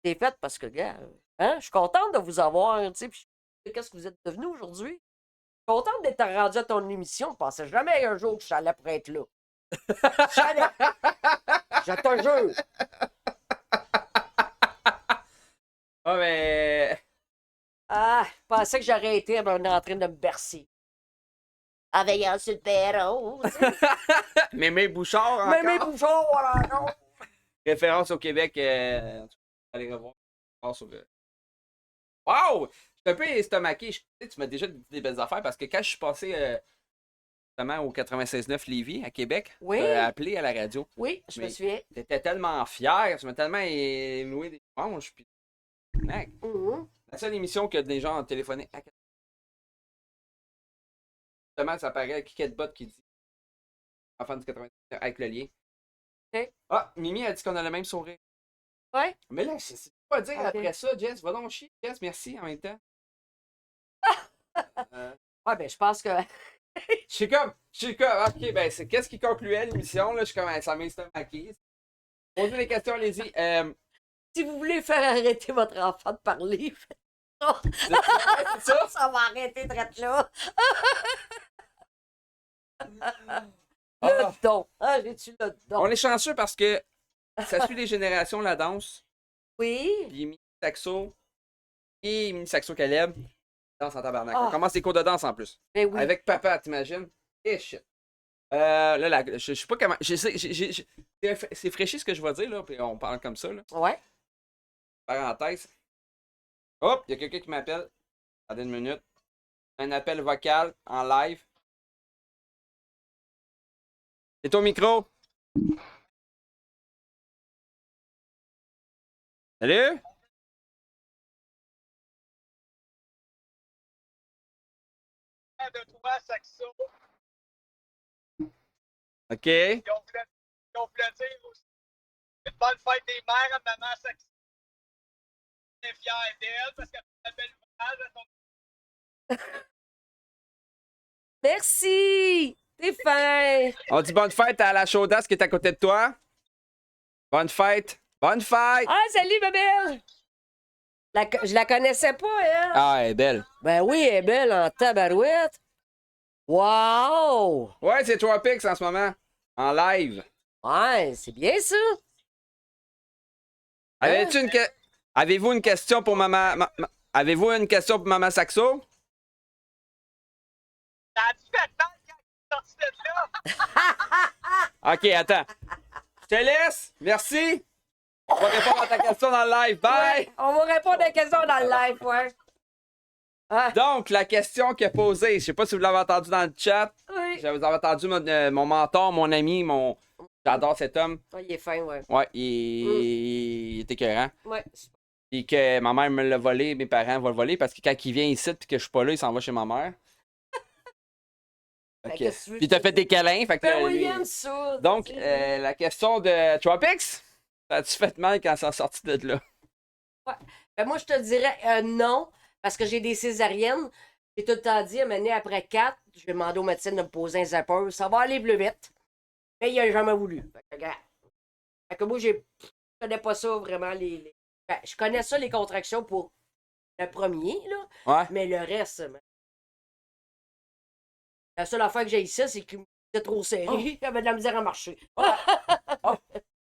F: C'est fait parce que, gars, hein, je suis contente de vous avoir, tu sais, puis qu'est-ce que vous êtes devenus aujourd'hui? Je suis contente d'être rendu à ton émission. Je pensais jamais un jour que j'allais pour être là. Jamais. Je te jure.
B: Ah, mais.
F: Ah, je pensais que j'aurais été en train de me bercer. En veillant sur le perron.
B: Mémé Bouchard, encore.
F: Mémé Bouchard, voilà, non.
B: Référence au Québec. Allez revoir. Wow! Je suis un peu estomaqué. Tu m'as déjà dit des belles affaires parce que quand je suis passé justement au 96.9 Lévis à Québec,
F: Oui.
B: tu as appelé à la radio.
F: Oui, je me souviens.
B: Tu étais tellement fier, tu m'as tellement loué des manches. Puis... La seule émission que des gens ont téléphoné à justement, ça paraît Kiketbot qui dit enfant du 96 avec le lien.
F: Okay.
B: Ah, Mimi a dit qu'on a le même sourire.
F: Ouais.
B: Mais là, je sais pas dire
F: Okay.
B: après ça, Jess. Va donc chier, Jess. Merci en même temps.
F: Ouais, ben, je pense que.
B: Je suis comme, ok, ben, c'est qu'est-ce qui concluait l'émission, là? Je suis comme, ça m'a estomaqué. Posez les questions, allez-y.
F: Si vous voulez faire arrêter votre enfant de parler,
B: c'est ça?
F: Ça va arrêter de être là. Le don. Ah, j'ai-tu le don?
B: On est chanceux parce que ça suit les générations, la danse.
F: Oui.
B: Puis Mini Saxo et Mini Saxo Caleb. Danse en tabarnak.
F: Ah.
B: On commence des cours de danse en plus.
F: Ben oui.
B: Avec papa, t'imagines? Eh shit. Là, je sais pas comment. C'est fraîchi ce que je vais dire, là. Puis on parle comme ça, là.
F: Ouais.
B: Parenthèse. Hop, il y a quelqu'un qui m'appelle. Attendez une minute. Un appel vocal en live. C'est ton micro. Salut?
C: De toi, Saxo.
B: OK.
C: Ils ont voulu dire aussi une bonne fête des mères à maman Saxo. Je suis fier d'elle parce qu'elle fait un bel ouvrage.
F: Merci. T'es fin.
B: On dit bonne fête à la chaudasse qui est à côté de toi. Bonne fête. Bonne fête.
F: Ah, salut, ma belle. Je la connaissais pas, elle.
B: Ah, elle est belle.
F: Ben oui, elle est belle en tabarouette. Wow!
B: Ouais, c'est Tropics en ce moment. En live.
F: Ouais, c'est bien ça.
B: Avais-tu Avez-vous une question pour maman... Avez-vous une question pour maman Saxo?
C: Ça a-tu fait mal quand il est sorti de là?
B: OK, attends. Je te laisse. Merci. On va répondre à ta question dans le live. Bye!
F: Ouais, on va répondre à la question dans le live, ouais. Ah,
B: Donc, la question qu'il a posée, je sais pas si vous l'avez entendu dans le chat.
F: oui.
B: Vous avez entendu mon mentor, mon ami, J'adore cet homme.
F: Ouais, il est fin, ouais.
B: Ouais, il est écœurant.
F: Ouais.
B: Puis que ma mère me l'a volé, mes parents vont le voler parce que quand il vient ici puis que je suis pas là, il s'en va chez ma mère.
F: Ben,
B: Ok.
F: qu'est-ce que tu veux
B: Puis t'as fait des câlins, fait que
F: Ben oui,
B: lui-
F: il aime ça.
B: Donc,
F: tu sais.
B: la question de Tropics, ça a-tu fait mal quand ça a sorti de là?
F: Ben moi, je te dirais non, parce que j'ai des césariennes. J'ai tout le temps dit, une année après 4, je vais demander au médecin de me poser un zapper. Ça va aller plus vite. Mais il n'a jamais voulu. Fait que, regarde. Fait que moi, je connais pas ça vraiment. Ben, je connais ça, les contractions pour le premier, là.
B: Ouais.
F: Mais le reste, la seule affaire que j'ai ici, c'est qu'il était trop serré. Il avait de la misère à marcher.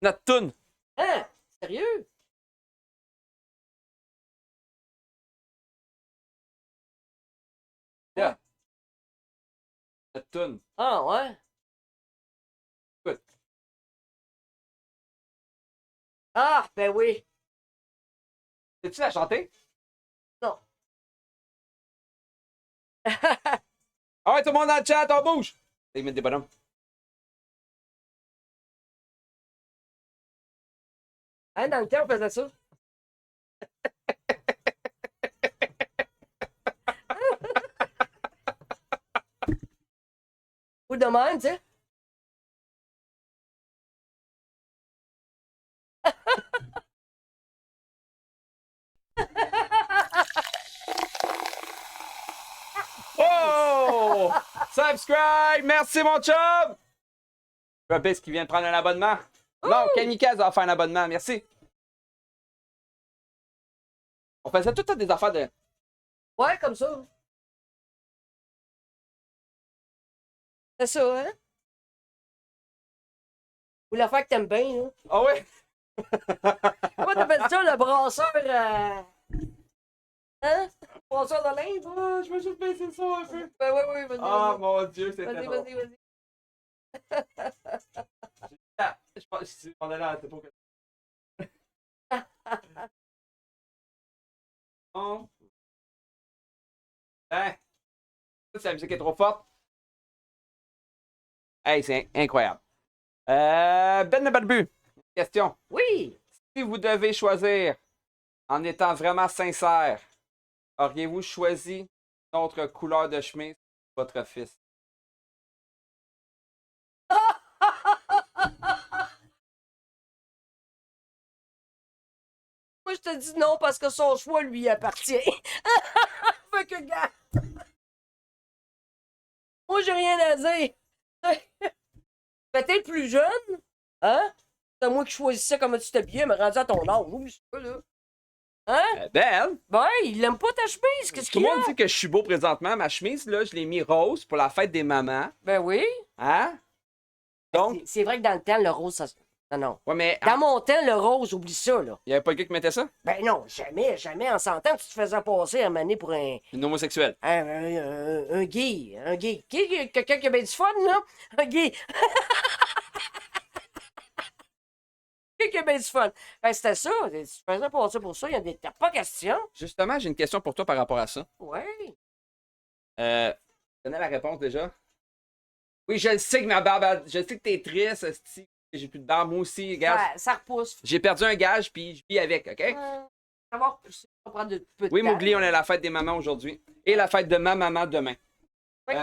B: Notre toune.
F: Hein? Sérieux?
B: Yeah. Notre toune.
F: Ah, ouais?
B: Écoute.
F: Ah, ben oui.
B: Sais-tu la chanter?
F: Non.
B: Ah ouais, tout le monde dans le chat, on bouge! Ils mettent des bonhommes.
F: Hein, dans le temps, on faisait ça. Ou de même, tu sais.
B: Oh! Subscribe! Merci, mon chum! Robis qui vient de prendre un abonnement. Non, Kamikaze va faire un abonnement. Merci. On faisait tout le temps des affaires de...
F: Ouais, comme ça. C'est ça, hein? Ou l'affaire que t'aimes bien, là.
B: Ah ouais?
F: Comment t'appelles ça, le brasseur, Hein? Brasseur de linge?
B: Ah, je vais juste baisser ça un peu.
F: Ben oui, oui, vas-y.
B: Ah, mon Dieu, c'était
F: Vas-y,
B: bon.
F: vas-y, vas-y.
B: Ah, je pense que si on est là, c'est pas que... Oh. Hein? La musique est trop forte. Hey, c'est incroyable. Ben de Barbu, question.
F: Oui!
B: Si vous devez choisir en étant vraiment sincère, auriez-vous choisi une autre couleur de chemise pour votre fils?
F: Moi, je te dis non parce que son choix lui appartient. Fait que, gars. Moi, j'ai rien à dire. Peut-être plus jeune, hein? C'est moi qui choisissais comment tu t'habillais, mais rendu à ton âge, oublie ça, là. Hein?
B: Belle!
F: Ben, il aime pas ta chemise, qu'est-ce
B: Tout
F: qu'il
B: le
F: y a?
B: monde dit que je suis beau présentement. Ma chemise, là, je l'ai mis rose pour la fête des mamans.
F: Ben oui.
B: Hein? Donc,
F: C'est vrai que dans le temps, le rose, ça... Non, non.
B: ouais, mais
F: Dans mon temps, le rose, oublie ça, là.
B: il n'y avait pas quelqu'un qui mettait ça?
F: Ben non, jamais, jamais. En s'entend, tu te faisais passer à maner pour un...
B: Une homosexuelle.
F: Un gay. Un gay. Quelqu'un qui a bien du fun, là? Un gay. Quelqu'un qui a bien du fun. Ben, c'était ça. Tu te faisais passer pour ça. Il y a des... T'as pas question.
B: Justement, j'ai une question pour toi par rapport à ça.
F: Ouais.
B: Tu connais la réponse déjà? Oui, je le sais que ma barbe, je sais que t'es triste, esti, que j'ai plus de barbe, moi aussi, regarde.
F: Ça repousse.
B: J'ai perdu un gage, puis je vis avec, OK?
F: Ça va repousser. Ça va prendre de peu de
B: Oui,
F: temps.
B: Mowgli, on est à la fête des mamans aujourd'hui. Et la fête de ma maman demain.
F: Oui.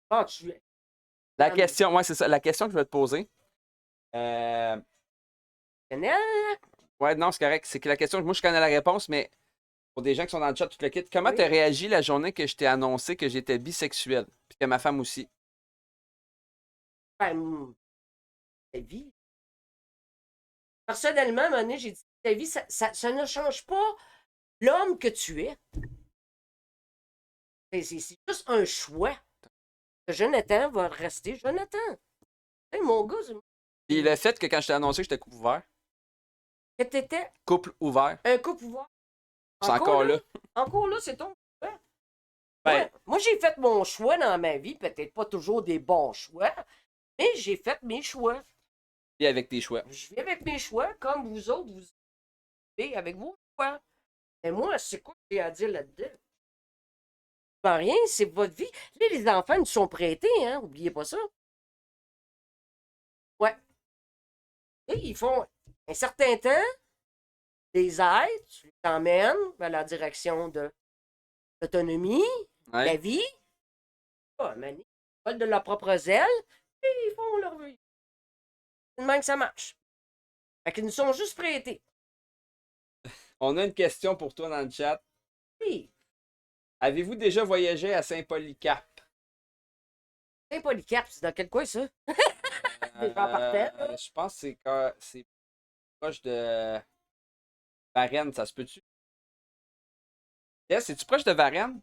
F: Ah, tu...
B: La question, ouais, c'est ça. La question que je vais te poser.
F: Chanel?
B: Ouais, non, c'est correct. C'est que la question, moi, je connais la réponse, mais pour des gens qui sont dans le chat, tout le kit, comment
F: Oui.
B: t'as réagi la journée que je t'ai annoncé que j'étais bisexuel? Puis que ma femme aussi.
F: Ben, ta vie. Personnellement, à un moment donné, j'ai dit, ta vie, ça ne change pas l'homme que tu es. C'est juste un choix. Jonathan va rester Jonathan. Hey, mon gars,
B: Puis le fait que quand je t'ai annoncé que j'étais couple ouvert,
F: Que t'étais
B: couple ouvert,
F: un couple ouvert.
B: c'est encore là.
F: Encore là, c'est ton choix.
B: Ben,
F: Ouais. Moi, j'ai fait mon choix dans ma vie. Peut-être pas toujours des bons choix, mais j'ai fait mes choix.
B: et avec tes choix.
F: Je vis avec mes choix, comme vous autres, vous vivez avec vos choix. Et moi, c'est quoi que j'ai à dire là-dedans? Pas rien, c'est votre vie. Là, les enfants nous sont prêtés, hein? Oubliez pas ça. Ouais. Et ils font un certain temps, des aides, tu les emmènes vers la direction de l'autonomie,
B: Ouais.
F: la vie. Ah, ils volent de leur propre zèle, et ils font leur vie. C'est de même que ça marche. Fait qu'ils nous sont juste prêtés.
B: On a une question pour toi dans le chat.
F: Oui.
B: Avez-vous déjà voyagé à Saint-Polycarpe?
F: Saint-Polycarpe, c'est dans quel coin, ça? Des gens partaient, là.
B: Je pense que c'est proche de Varennes, ça se peut-tu? Yes, es-tu proche de Varennes?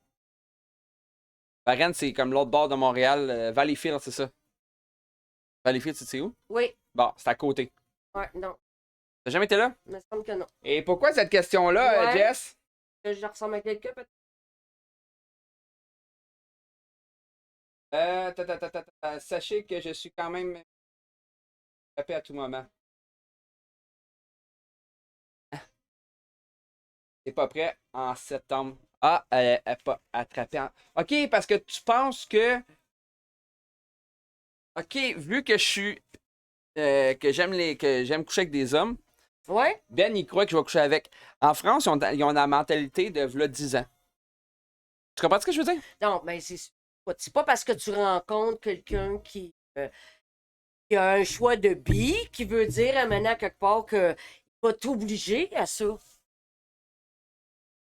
B: Varennes, c'est comme l'autre bord de Montréal. Valleyfield, c'est ça. Valleyfield, tu sais où?
F: Oui.
B: Bon, c'est à côté.
F: Ouais, non.
B: T'as jamais été là?
F: Il me semble que non.
B: Et pourquoi cette question-là,
F: Ouais.
B: Jess?
F: Que je ressemble à quelqu'un, peut-être?
B: Sachez que je suis quand même frappé à tout moment. T'es pas prêt en septembre. Ah, elle n'est pas attrapée en... OK, parce que tu penses que... OK, vu que je suis... que j'aime coucher avec des hommes,
F: Ouais.
B: Ben, il croit que je vais coucher avec. En France, ils ont la mentalité de v'là 10 ans. Tu comprends ce que je veux dire?
F: Non, mais c'est pas parce que tu rencontres quelqu'un qui a un choix de bi qui veut dire maintenant quelque part qu'il va t'obliger à ça.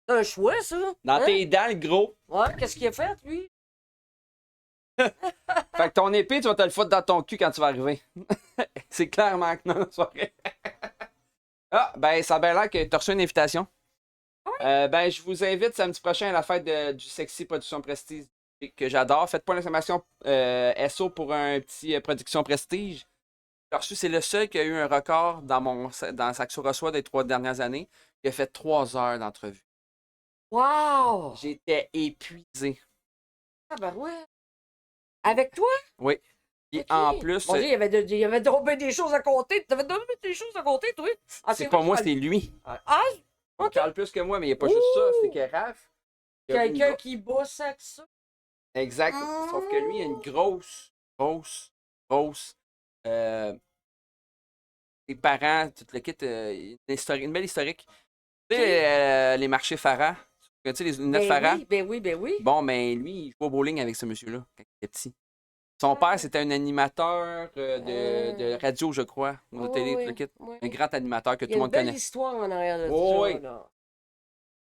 F: C'est un choix, ça.
B: Dans
F: Hein?
B: tes dents, le gros.
F: Ouais, qu'est-ce qu'il a fait, lui?
B: Fait que ton épée, tu vas te le foutre dans ton cul quand tu vas arriver. C'est clairement que non, la soirée. Ah, ben, ça a bien l'air que tu as reçu une invitation. Ben, je vous invite samedi prochain à la fête du Sexy Production Prestige que j'adore. Faites pas l'exclamation SO pour un petit Production Prestige. J'ai reçu, c'est le seul qui a eu un record dans Saxo Reçoit des 3 dernières années. Il a fait 3 heures d'entrevue.
F: Wow!
B: J'étais épuisé.
F: Ah, ben ouais. Avec toi?
B: Oui. Et
F: Ok.
B: en plus,
F: Mon Dieu, il y avait donc bien des choses à compter. T'avais donc bien des choses à compter, toi? Ah,
B: c'est
F: vrai
B: pas moi,
F: que je
B: c'est lui.
F: Ah,
B: Il
F: ok.
B: parle plus que moi, mais il n'y a pas juste ça. C'est que Raph. il a
F: Quelqu'un
B: une
F: qui bosse avec ça.
B: Exact. Sauf que lui, il a une grosse. Les parents, tout le kit, une belle historique. Tu sais, les marchés Farah. Tu sais, les lunettes Farah.
F: Oui, ben oui, ben oui.
B: Bon, mais lui, il joue au bowling avec ce monsieur-là, quand il était petit. Son père, c'était un animateur de radio, je crois, ou de télé, tout le kit.
F: oui.
B: Un grand animateur que
F: Il
B: tout
F: y a
B: le
F: une
B: monde
F: belle
B: connaît.
F: histoire en arrière de
B: Oh,
F: ça.
B: oui.
F: Là.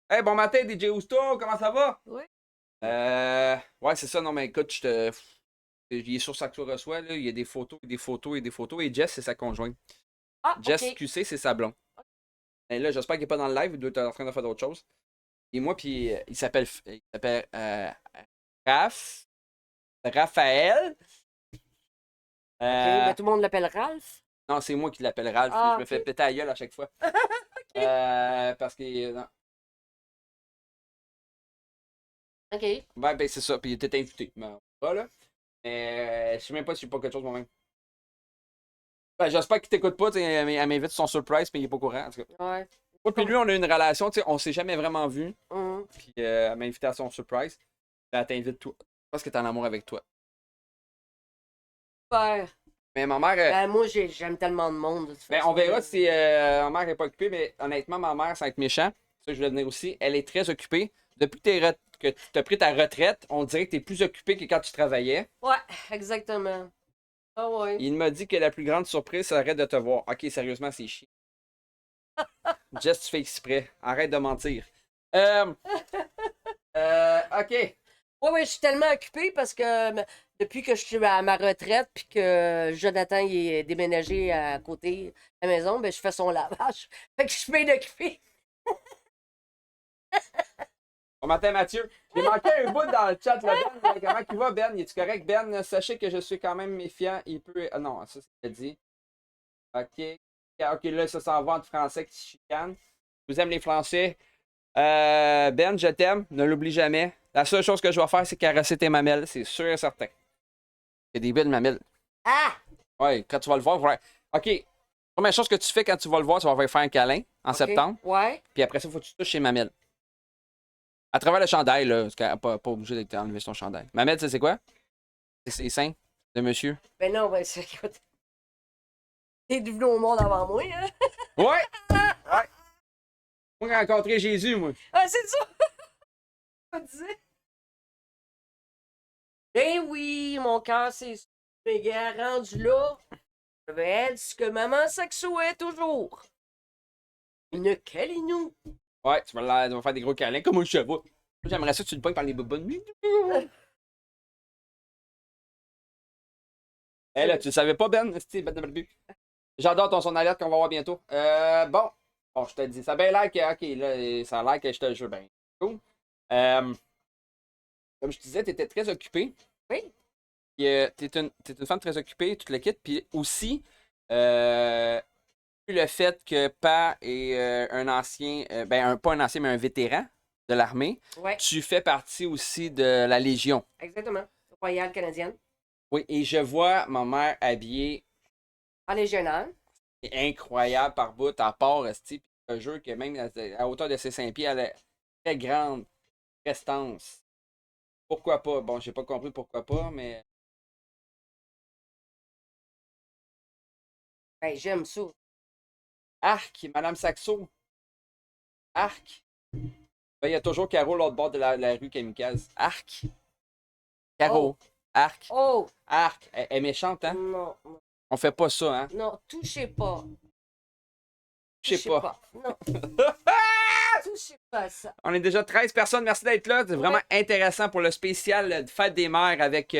B: Hey, bon matin, DJ Ousto, comment ça va?
F: Oui.
B: Ouais, c'est ça, non, mais écoute, il est sur Saxo Reçoit, là, il y a des photos, et Jess, c'est sa conjointe.
F: Ah,
B: Jess
F: ok.
B: QC, c'est sa blonde. Et là, j'espère qu'il n'est pas dans le live, il doit être en train de faire d'autres choses. Et moi, puis il s'appelle Raphaël.
F: Ok, ben, tout le monde l'appelle Ralph.
B: Non, c'est moi qui l'appelle Ralph.
F: Ah,
B: je me
F: ok.
B: fais péter la gueule à chaque fois. Parce que. Non.
F: OK.
B: Ben, c'est ça. Puis il était invité. Ben, voilà. Mais je sais même pas si j'ai pas quelque chose moi-même. Ben, j'espère qu'il t'écoute pas. Elle m'invite sur son surprise, mais il est pas au courant. En tout cas.
F: Ouais.
B: Moi, puis lui, on a une relation. On s'est jamais vraiment vu.
F: Hum.
B: Puis elle m'a invité à son surprise. Puis elle t'invite toi. Parce que t'es en amour avec toi.
F: Super.
B: Mais ma mère.
F: Ben, moi, j'aime tellement de monde. De toute
B: Ben,
F: façon.
B: on verra si ma mère n'est pas occupée, mais honnêtement, ma mère, ça va être méchant. Ça, je voulais venir aussi. Elle est très occupée. Depuis que tu as pris ta retraite, on dirait que tu es plus occupé que quand tu travaillais.
F: Ouais, exactement. Ah ouais.
B: Il m'a dit que la plus grande surprise serait de te voir. Ok, sérieusement, c'est chiant. Jess, tu fais exprès. Arrête de mentir. Ok.
F: Ouais, je suis tellement occupée parce que depuis que je suis à ma retraite puis que Jonathan il est déménagé à côté de la maison, ben, je fais son lavage. Fait que je suis bien occupée.
B: Bon matin, Mathieu. J'ai manqué un bout dans le chat, là, Ben. Comment il va, Ben? Es-tu correct, Ben? Sachez que je suis quand même méfiant. Il peut... Ah non, ça, c'est dit. OK. OK, là, ça s'en va entre Français qui se chicanent. Je vous aime les Français. Ben, je t'aime. Ne l'oublie jamais. La seule chose que je vais faire, c'est caresser tes mamelles. C'est sûr et certain. Il y a des belles mamelles.
F: Ah!
B: Ouais, quand tu vas le voir, OK. Première chose que tu fais quand tu vas le voir, tu vas lui faire un câlin en septembre.
F: Ouais.
B: Puis après ça, il faut que tu touches ses mamelles. À travers le chandail, là. Parce qu'elle n'est pas obligé d'enlever son chandail. Mamelle, c'est quoi? C'est les seins de monsieur.
F: Ben non, ben c'est écoute. T'es devenu au monde avant moi, hein?
B: Ouais! Ouais! Moi, j'ai rencontré Jésus, moi.
F: Ah, c'est ça! Je me disais. Ben oui, mon cœur, c'est mes gars, rendu là. Je vais être ce que maman Saxo est toujours. Une calinou.
B: Ouais, tu vas faire des gros câlins comme un cheval. Moi, j'aimerais ça que tu le pognes par les boubounes. Hé, là, tu le savais pas, Ben? J'adore ton son d'alerte qu'on va voir bientôt. Bon, je te dis, ça a bien l'air que, OK, là, ça a l'air que je te jure bien. Cool. Comme je te disais, tu étais très occupée.
F: Oui.
B: T'es une femme très occupée, tu te le quittes. Puis aussi, le fait que Pa est un ancien, pas un ancien, mais un vétéran de l'armée.
F: Ouais.
B: Tu fais partie aussi de la Légion.
F: Exactement. Royale canadienne.
B: Oui, et je vois ma mère habillée
F: En légionnaire.
B: incroyable par bout, à part, esti, puis je te jure que même à hauteur de ses 5 pieds, elle est très grande, très stance. Pourquoi pas? Bon, j'ai pas compris pourquoi pas, mais...
F: Ben, j'aime ça.
B: Arc, Madame Saxo. Arc. Ben, il y a toujours Caro l'autre bord de la rue Kamikaze. Arc. Caro.
F: Oh.
B: Arc.
F: Oh!
B: Arc. Elle est méchante, hein?
F: Non, non,
B: On fait pas ça, hein?
F: non, touchez pas.
B: Je sais pas.
F: Non. Touchez pas à ça.
B: On est déjà 13 personnes. Merci d'être là. C'est vraiment intéressant pour le spécial de Fête des Mères avec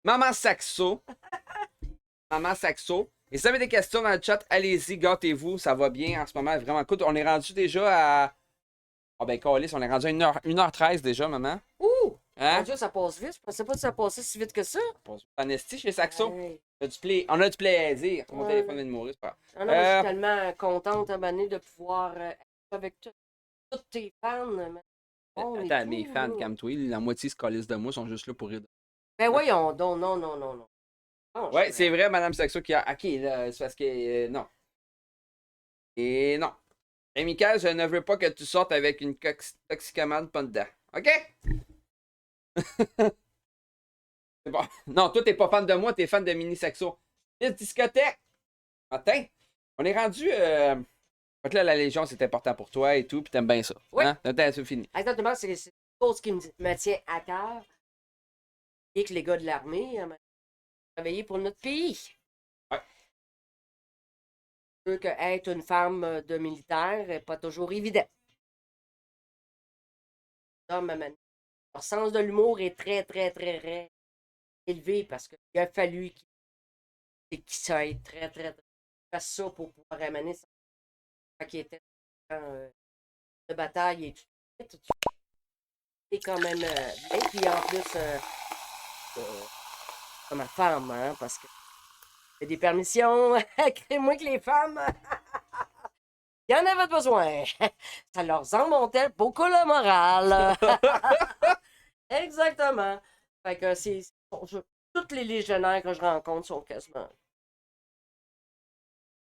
B: Maman Saxo. Maman Saxo. Et si vous avez des questions dans le chat, allez-y, gâtez-vous. Ça va bien en ce moment. Vraiment cool. On est rendu déjà à... Ah ben, Calis, on est rendu à 1h13 déjà, maman.
F: Ouh!
B: Hein?
F: Mon Dieu, ça passe vite. Je pensais pas que ça passait si vite que ça.
B: En esti chez Saxo.
F: Hey.
B: On a du plaisir. Mon
F: Ouais.
B: téléphone vient de mourir, c'est pas grave.
F: Ah non, je suis tellement contente, Mané, de pouvoir être avec toutes tes fans.
B: Attends, mes fans, calme-toi. La moitié se calissent de moi, sont juste là pour rire.
F: Ben voyons donc, non, non, non, non. Non,
B: Ouais,
F: je-
B: c'est vrai, Madame Saxo qui a. Ok, là, c'est parce que. Non. Et non. Et Michael, je ne veux pas que tu sortes avec une toxicomane pas dedans. OK? C'est bon. Non, toi, t'es pas fan de moi, t'es fan de Mini Saxo. Petite discothèque. Attends. On est rendu. Fait que là, la Légion, c'est important pour toi et tout, puis t'aimes bien ça.
F: Oui.
B: Hein? Attends, c'est fini.
F: Exactement, c'est une chose qui me tient à cœur. Et que les gars de l'armée travailler pour notre pays.
B: Ouais.
F: Je veux que être une femme de militaire n'est pas toujours évident. Non, leur sens de l'humour est très, très, très, très élevé parce qu'il a fallu qu'ils soient très, très, très fasse ça pour pouvoir amener ça. Qui était de bataille et tout. C'est quand même bien. Puis en plus, comme femme, hein, parce que il y a des permissions. Crée-moi que les femmes, il y en avait besoin. Ça leur en montait beaucoup le moral. Exactement. Fait que toutes les légionnaires que je rencontre sont quasiment.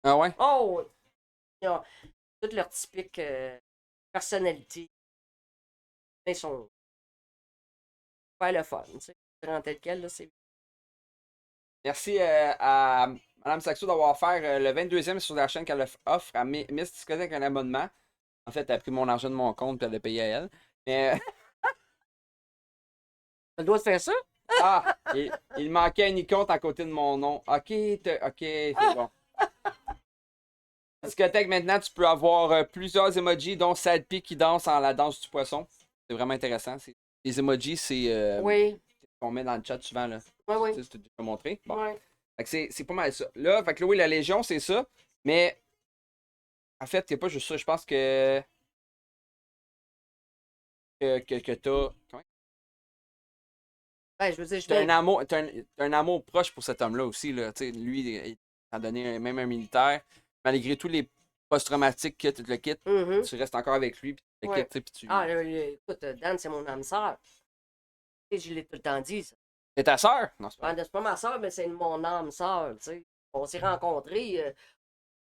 B: Ah ouais?
F: Oh! Ils ont toute leur typique personnalité. Ils sont pas le fun, tu sais. En tel quel, là, c'est.
B: Merci à Mme Saxo d'avoir fait le 22e sur la chaîne qu'elle offre à Miss Discothèque un abonnement. En fait, elle a pris mon argent de mon compte et elle l'a payé à elle. Mais.
F: Elle doit faire ça?
B: Ah! Il manquait un icône à côté de mon nom. Ok, c'est bon. Discothèque, maintenant, tu peux avoir plusieurs emojis, dont Sadpi qui danse en la danse du poisson. C'est vraiment intéressant. Les emojis, c'est.
F: Oui.
B: Qu'on met dans le chat souvent, là.
F: Oui, oui.
B: Tu sais, je t'ai déjà montré. Bon.
F: Ouais.
B: Fait que c'est pas mal ça. Là, fait que là, oui, la Légion, c'est ça. Mais. En fait, c'est pas juste ça. Je pense que. Que t'as. Comment?
F: Ouais, je veux dire,
B: T'as un amour proche pour cet homme-là aussi, là. Tu sais, lui, étant donné même un militaire, malgré tous les post-traumatiques que tu le quittes, tu restes encore avec lui, puis tu le quittes, tu sais, puis tu...
F: Ah, écoute, Dan, c'est mon âme sœur. Tu sais, je l'ai tout le temps dit, ça.
B: C'est ta sœur? Non, c'est pas
F: C'est pas ma sœur, mais c'est mon âme sœur, tu sais. On s'est rencontrés,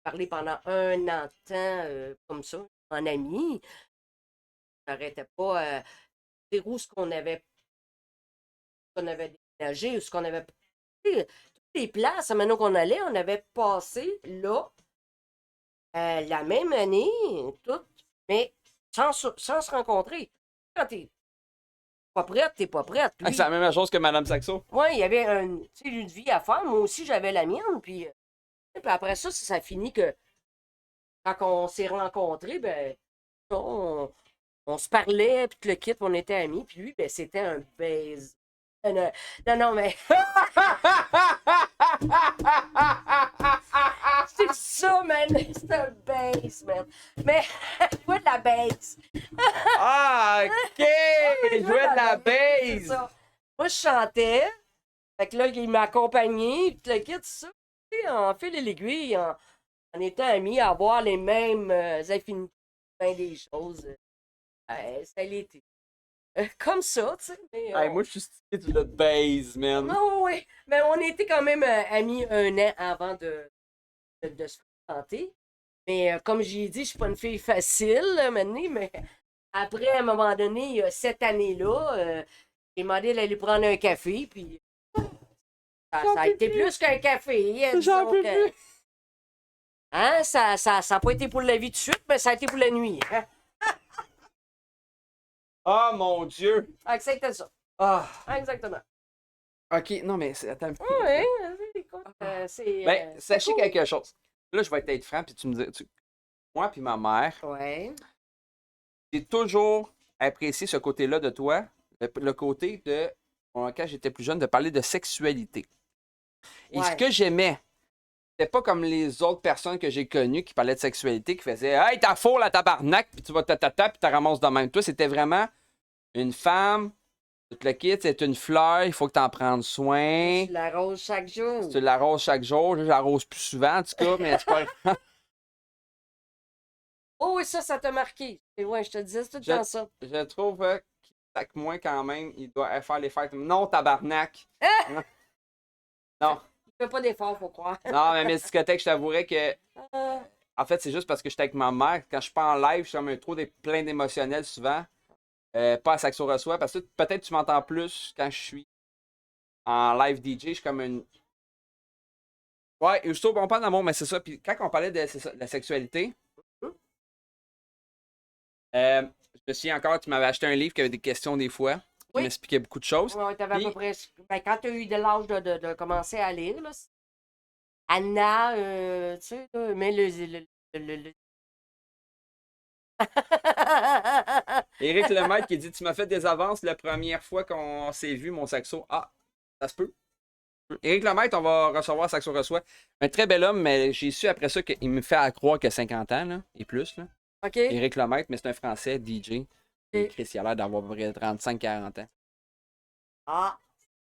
F: parlé pendant 1 an de temps, comme ça, en amis. On n'arrêtait pas dire où ce qu'on avait déménagé, où ce qu'on avait... Toutes les places, maintenant qu'on allait, on avait passé là, la même année, tout, mais sans se rencontrer. Quand t'es pas prête, t'es pas prête.
B: c'est la même chose que Madame Saxo.
F: Oui, il y avait une vie à faire. Moi aussi, j'avais la mienne. Puis après ça, ça finit que quand on s'est rencontrés, ben, on se parlait, puis le kit, on était amis. Puis lui, ben, c'était un baise. Non, mais. C'est ça, man. C'est un bass, man. Mais, jouer de la bass.
B: Ah, ok! Jouer de la
F: C'est
B: base!
F: ça. Moi, je chantais. Fait que là, il m'a accompagné. Puis le kit, ça. En fil et l'aiguille, on était amis à avoir les mêmes affinités, ben des choses. Ça l'était. Comme ça, tu sais.
B: Hey, moi, je suis stylé de base, man.
F: Oui. Mais on était quand même amis 1 an avant de se fréquenter. Mais comme j'ai dit, je suis pas une fille facile, maintenant, mais après, à un moment donné, cette année-là, j'ai demandé d'aller prendre un café, puis ça a été plus qu'un café.
B: J'en peux plus.
F: Hein, ça a pas été pour la vie de suite, mais ça a été pour la nuit. Hein?
B: Ah, mon Dieu!
F: C'était ça.
B: Ah.
F: Exactement.
B: Ok, non, mais attends un peu.
F: Oui, écoute, c'est...
B: Ben, sachez
F: cool.
B: quelque chose. Là, je vais être franc, puis tu me dis... Moi puis ma mère, j'ai toujours apprécié ce côté-là de toi, le côté de, quand j'étais plus jeune, de parler de sexualité. Et ce que j'aimais, c'était pas comme les autres personnes que j'ai connues qui parlaient de sexualité, qui faisaient « Hey, t'as faux la tabarnak, puis tu vas tatata, puis t'as ramasses de même. » Toi, c'était vraiment une femme, tout le kit, c'est une fleur, il faut que t'en prennes soin.
F: Tu l'arroses chaque jour.
B: Tu l'arroses chaque jour. Je l'arrose plus souvent, en tout cas, mais c'est pas grave.
F: Oh oui, ça t'a marqué. Et ouais, je te disais, c'est tout le temps ça.
B: Je trouve qu'il sac moins quand même. Il doit faire les fêtes. Non, tabarnak! Non.
F: Il fait pas d'effort, faut croire.
B: Non, mais mes discothèques, je t'avouerais que. En fait, c'est juste parce que j'étais avec ma mère. Quand je suis pas en live, je suis comme un trop plein d'émotionnel souvent. Pas à Saxo Reçoit. Parce que peut-être tu m'entends plus quand je suis en live DJ. Je suis comme une. Ouais, je trouve on parle d'amour, mais c'est ça. Puis quand on parlait de la sexualité. Je me souviens encore, tu m'avais acheté un livre qui avait des questions des fois. Qui m'expliquait beaucoup de choses.
F: Oui, t'avais à peu près. Ben, quand tu as eu de l'âge de commencer à lire, là. Anna, tu sais, là, mais le...
B: Éric Lemaître qui dit tu m'as fait des avances la première fois qu'on s'est vu, mon Saxo. Ah, ça se peut. Éric Lemaître, on va recevoir Saxo Reçoit. Un très bel homme, mais j'ai su après ça qu'il me fait à croire qu'il a 50 ans là, et plus. Là.
F: OK.
B: Éric Lemaître, mais c'est un Français, DJ. Et Chris, il a l'air d'avoir à peu près 35-40 ans.
F: Ah,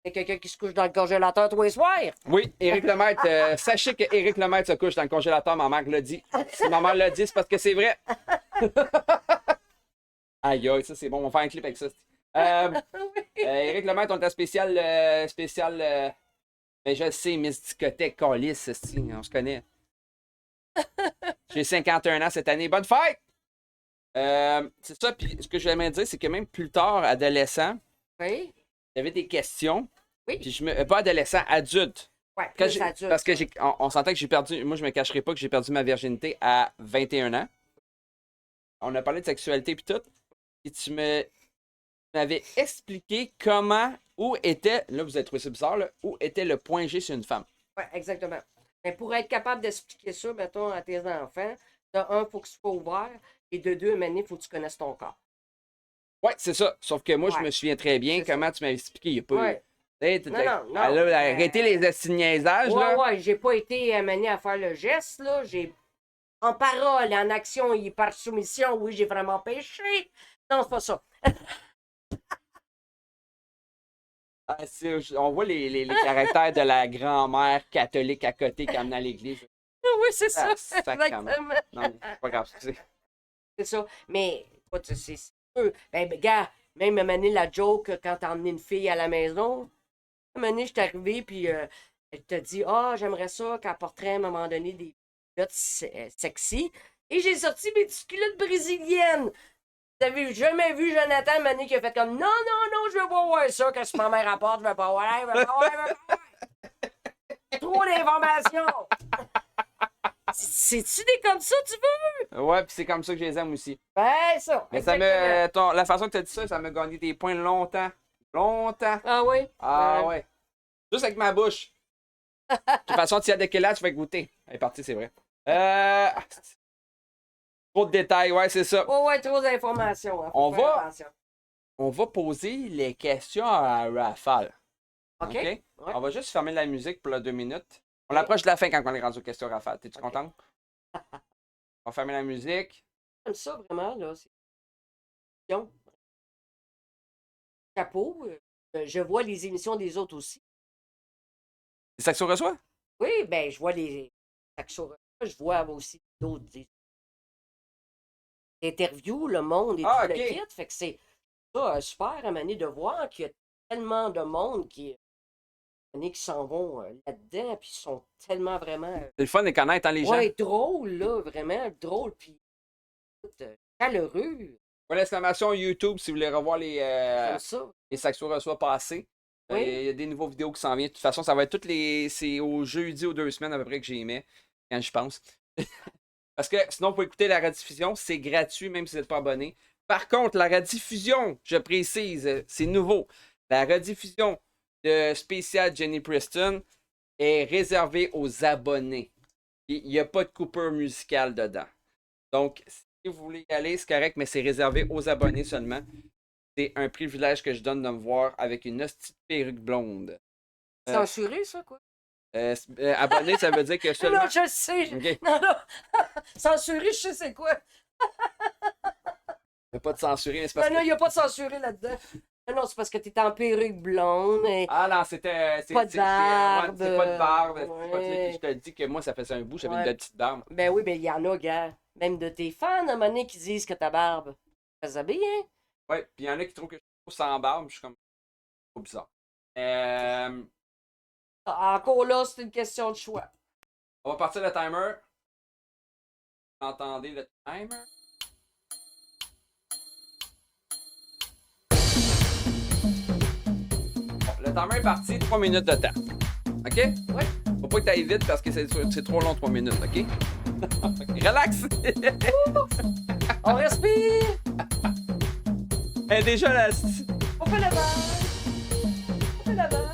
F: c'est quelqu'un qui se couche dans le congélateur tous les soirs.
B: Oui, Éric Lemaître. Sachez que Éric Lemaître se couche dans le congélateur, ma mère l'a dit. Si ma mère l'a dit, c'est parce que c'est vrai. Aïe, aïe, ça c'est bon, on va faire un clip avec ça. Éric Lemaître, on était spécial. Ben, je le sais, Miss Discothèque, Calice, on se connaît. J'ai 51 ans cette année. Bonne fête! C'est ça, puis ce que j'aimais dire, c'est que même plus tard, adolescent, j'avais des questions.
F: Oui.
B: Puis pas adolescent, adulte.
F: Ouais, plus adulte.
B: Parce que on s'entend que j'ai perdu, moi je me cacherai pas que j'ai perdu ma virginité à 21 ans. On a parlé de sexualité puis tout. Et tu m'avais expliqué où était, là vous avez trouvé ça bizarre, là, où était le point G sur une femme.
F: Oui, exactement. Mais pour être capable d'expliquer ça, mettons, à tes enfants, de un, il faut que ce soit ouvert, et de deux, maintenant, il faut que tu connaisses ton corps.
B: Oui, c'est ça. Sauf que moi, je me souviens très bien comment tu m'avais expliqué. Il n'y a pas
F: non.
B: Arrêtez les assignages, là.
F: Ouais, j'ai pas été amené à faire le geste, là. J'ai, en parole et en action et par soumission, oui, j'ai vraiment péché. Non, c'est pas ça.
B: Ah, on voit les caractères de la grand-mère catholique à côté qui amène à l'église.
F: Oui, c'est ça.
B: Ah, sacrément.
F: Exactement.
B: Non, mais c'est pas grave, excusez.
F: C'est ça. Mais, toi, tu sais, c'est sûr. Ben, gars, même à un moment donné, la joke, quand t'as emmené une fille à la maison, à un moment donné, je suis arrivé, puis elle t'a dit, ah, j'aimerais ça qu'elle porterait à un moment donné des culottes sexy. Et j'ai sorti mes petites culottes brésiliennes. Vous avez jamais vu Jonathan à un moment donné qui a fait comme, non, je veux pas voir ça, que si ma mère rapporte, je veux pas voir, je veux pas voir. Trop d'informations. C'est-tu des comme ça, tu veux?
B: Ouais, puis c'est comme ça que je les aime aussi.
F: Ben, ça.
B: Mais ça me, la façon que tu as dit ça, ça m'a gagné des points longtemps. Longtemps.
F: Ah oui?
B: Ah ouais. Juste avec ma bouche. De toute façon, tu as de quel âge, tu vas goûter. Elle est partie, c'est vrai. Trop de détails, ouais, c'est ça.
F: Ouais, trop d'informations. Hein,
B: On va poser les questions à Rafale.
F: OK.
B: OK?
F: Ouais.
B: On va juste fermer la musique pour 2 minutes. On approche de la fin quand on est rendu aux questions, Rafale. T'es-tu content? On va fermer la musique.
F: J'aime ça vraiment, là. Chapeau. Je vois les émissions des autres aussi.
B: C'est ça que tu reçois?
F: Oui, ben, je vois les Saxo. Je vois aussi d'autres interviews, le monde et tout le kit. Fait que c'est ça, super à manier de voir qu'il y a tellement de monde qui s'en vont là-dedans, puis ils sont tellement vraiment.
B: C'est le fun de connaître les gens.
F: Ouais, drôle, là, vraiment drôle, puis chaleureux.
B: Point d'exclamation YouTube si vous voulez revoir les Saxo reçoit passer.
F: Oui.
B: Il y a des nouveaux vidéos qui s'en viennent. De toute façon, ça va être toutes les. C'est au jeudi aux 2 semaines à peu près que j'y mets, quand je pense. Parce que sinon, vous pouvez écouter la rediffusion, c'est gratuit même si vous n'êtes pas abonné. Par contre, la rediffusion, je précise, c'est nouveau. La rediffusion de spécial Jenny Preston est réservée aux abonnés. Il n'y a pas de coupure musicale dedans. Donc, si vous voulez y aller, c'est correct, mais c'est réservé aux abonnés seulement. C'est un privilège que je donne de me voir avec une hostie de perruque blonde.
F: Censuré, ça, quoi?
B: Abonné, ça veut dire que seulement...
F: Non, je sais.
B: Okay.
F: Non. Censuré, je sais c'est quoi.
B: Il n'y a pas de censuré, mais c'est parce
F: Non, il n'y a pas de censuré là-dedans. Non, c'est parce que t'es en perruque blonde. Et...
B: Ah non, c'était...
F: Pas de barbe.
B: C'est pas de barbe.
F: Ouais.
B: Je te dis que moi, ça faisait un bout, j'avais une belle petite barbe.
F: Ben oui, ben il y en a, gars. Même de tes fans, à un moment donné, qui disent que ta barbe, ça faisait bien.
B: Ouais, puis il y en a qui trouvent que je suis trop sans barbe, je suis comme... trop bizarre.
F: Encore là, c'est une question de choix.
B: On va partir le timer. Vous entendez le timer? Bon, le timer est parti, 3 minutes de temps. OK?
F: Oui.
B: Faut pas que tu ailles vite parce que c'est trop long, 3 minutes, OK? Relax!
F: On respire!
B: Elle est déjà là.
F: On fait la barre! On fait la barre!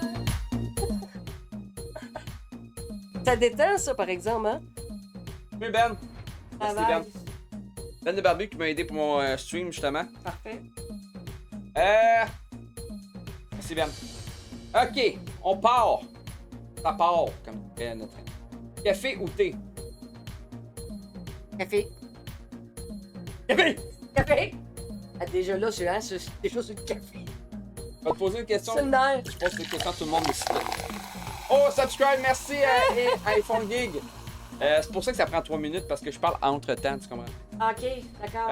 F: Ça détend, ça, par exemple, hein?
B: Oui, Ben. Merci,
F: Travail.
B: Ben. Ben de Barbu qui m'a aidé pour mon stream, justement.
F: Parfait.
B: Merci, Ben. OK, on part. Ça part, comme dirait notre ami. Café ou thé?
F: Café.
B: Café!
F: Café! Ah, déjà là, c'est déjà sur le café.
B: Je vais te poser une question.
F: C'est le nerf.
B: Je pose une question à tout le monde ici. Oh, subscribe, merci à iPhone Gig. C'est pour ça que ça prend 3 minutes, parce que je parle entre-temps, tu comprends?
F: OK, d'accord.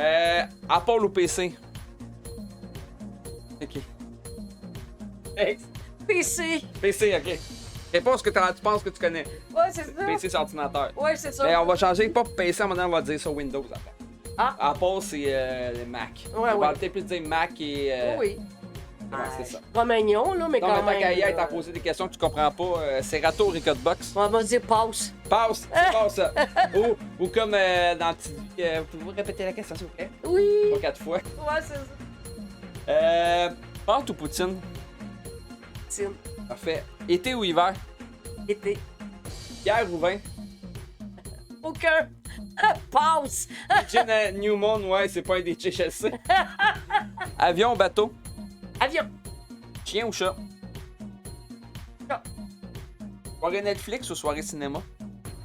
B: Apple ou PC? OK.
F: PC.
B: PC, OK. Réponse que tu penses que tu connais.
F: Ouais, c'est ça.
B: PC, c'est ordinateur.
F: Ouais, c'est ça.
B: Mais on va changer, pas pour PC, à maintenant on va dire ça Windows après.
F: Ah.
B: Apple, c'est le Mac.
F: Ouais,
B: on va
F: ouais.
B: peut-être plus dire Mac et...
F: Oui.
B: Ouais, c'est ça.
F: Pas mignon, là, mais
B: Non,
F: quand
B: mais
F: même.
B: tant qu'à y
F: là.
B: être à poser des questions que tu comprends pas, c'est Rato Record Box.
F: On va dire pause.
B: Passe, c'est pas ça. Ou comme dans Petite Vie, pouvez-vous répéter la question, s'il vous plaît?
F: Oui.
B: 3-4 fois.
F: Ouais, c'est ça.
B: Pâte ou poutine?
F: Poutine.
B: Parfait. Été ou hiver?
F: Été.
B: Bière ou vin?
F: Aucun. Pause.
B: Gin Newman, ouais, c'est pas un des HLC. Avion ou bateau?
F: Avion.
B: Chien ou chat?
F: Chat.
B: Soirée Netflix ou soirée cinéma?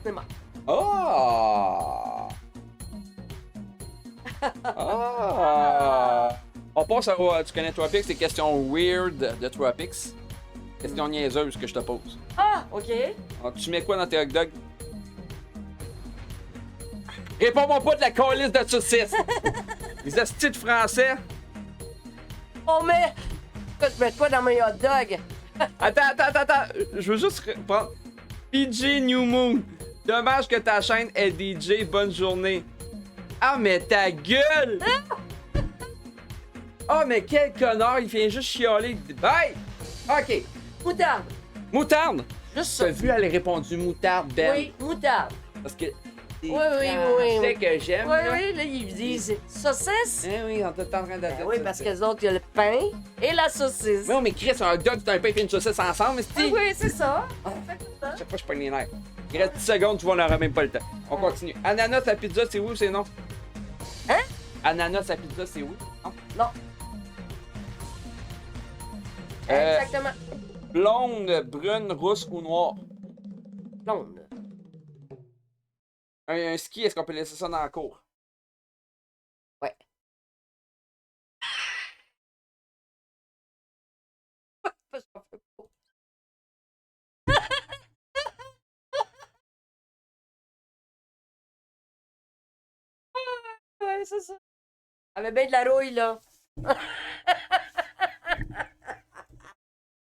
F: Cinéma.
B: Oh! On passe à... Tu connais Tropics, c'est questions weird de Tropics. Question niaiseuse que je te pose.
F: Ah, OK.
B: Alors, tu mets quoi dans tes hot dogs? Réponds-moi pas de la calice de saucisse! Les astis de français!
F: On met... Écoute, mets quoi dans mes hot dogs?
B: Attends! Je veux juste prendre... PJ New Moon. Dommage que ta chaîne est DJ. Bonne journée. Ah, mais ta gueule! Oh, mais quel connard! Il vient juste chialer. Bye! OK.
F: Moutarde.
B: Moutarde!
F: Juste
B: T'as
F: ça.
B: vu, elle a répondu moutarde, Ben.
F: Oui, moutarde.
B: Parce que...
F: Oui. Oui,
B: que j'aime, là.
F: là, ils disent saucisse.
B: Eh oui, on est en train de dire
F: Oui,
B: ça.
F: parce que les autres, il y a le pain et la saucisse.
B: Oui, mais Chris, un hot dog, c'est un pain et une saucisse ensemble, mais c'est...
F: Oui, c'est ça.
B: Chaque fois, je pogne les nerfs. Il reste 10 secondes, tu vois, on n'aura même pas le temps. On continue. Ananas à pizza, c'est oui ou c'est non?
F: Hein?
B: Ananas à pizza, c'est oui? Non.
F: Non. Exactement.
B: Blonde, brune, rousse ou noire?
F: Blonde.
B: Un ski, est-ce qu'on peut laisser ça dans la cour?
F: Ouais. Ouais, c'est ça. Elle avait bien de la rouille, là.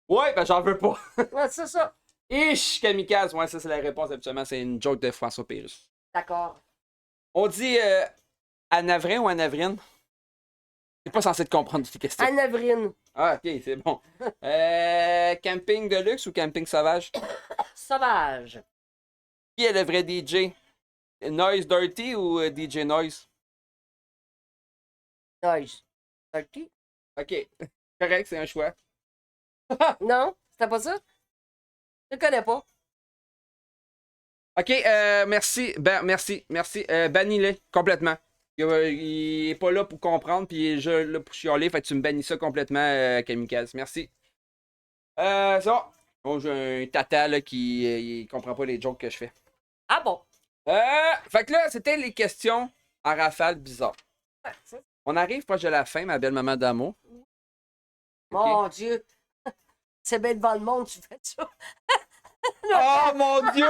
B: Ouais, ben j'en veux pas.
F: Ouais, c'est ça.
B: Ish, kamikaze. Ouais, ça c'est la réponse habituellement. C'est une joke de François Pérus.
F: D'accord.
B: On dit Anavrin ou Anavrine? T'es pas censé te comprendre tes questions.
F: Anavrine.
B: Ah, ok, c'est bon. Camping de luxe ou camping sauvage?
F: Sauvage.
B: Qui est le vrai DJ? Noise Dirty ou DJ Noise?
F: Noise. Dirty?
B: Ok, correct, c'est un choix.
F: Non? C'était pas ça? Je le connais pas.
B: Ok, merci. Ben, merci. Bannis-le complètement. Il est pas là pour comprendre, puis il est juste là pour chialer. Fait que tu me bannis ça complètement, Kamikaze. Merci. C'est bon. Bon, j'ai un tata là, qui il comprend pas les jokes que je fais.
F: Ah bon?
B: Fait que là, c'était les questions en rafale bizarres. On arrive proche de la fin, ma belle maman d'amour.
F: Mon Dieu! C'est bien devant le monde, tu fais ça.
B: Oh mon Dieu!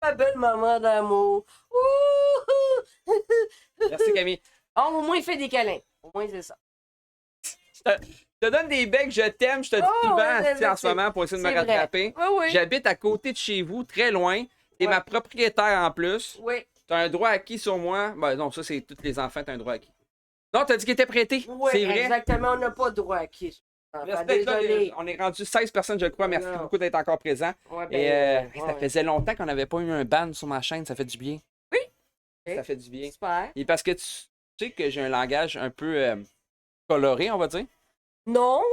F: Ma belle maman d'amour.
B: Merci Camille.
F: Oh, au moins, il fait des câlins. Au moins, c'est ça.
B: Je te donne des becs, je t'aime, je te dis souvent
F: ouais,
B: en ce moment pour essayer de me
F: c'est vrai.
B: rattraper.
F: Oui, oui.
B: J'habite à côté de chez vous, très loin. T'es ma propriétaire en plus.
F: Oui.
B: T'as un droit acquis sur moi. Ben non, ça c'est tous les enfants, t'as un droit acquis. Non, t'as dit qu'il était prêté.
F: Oui,
B: C'est vrai.
F: exactement. On n'a pas de droit acquis.
B: Respecte, là,
F: Désolé.
B: on est rendu 16 personnes, je crois. Merci
F: Non.
B: beaucoup d'être encore présent.
F: Ouais,
B: Et ça
F: ouais.
B: faisait longtemps qu'on n'avait pas eu un ban sur ma chaîne. Ça fait du bien.
F: Oui.
B: Ça fait du bien.
F: Super.
B: Et parce que tu sais que j'ai un langage un peu coloré, on va dire.
F: Non.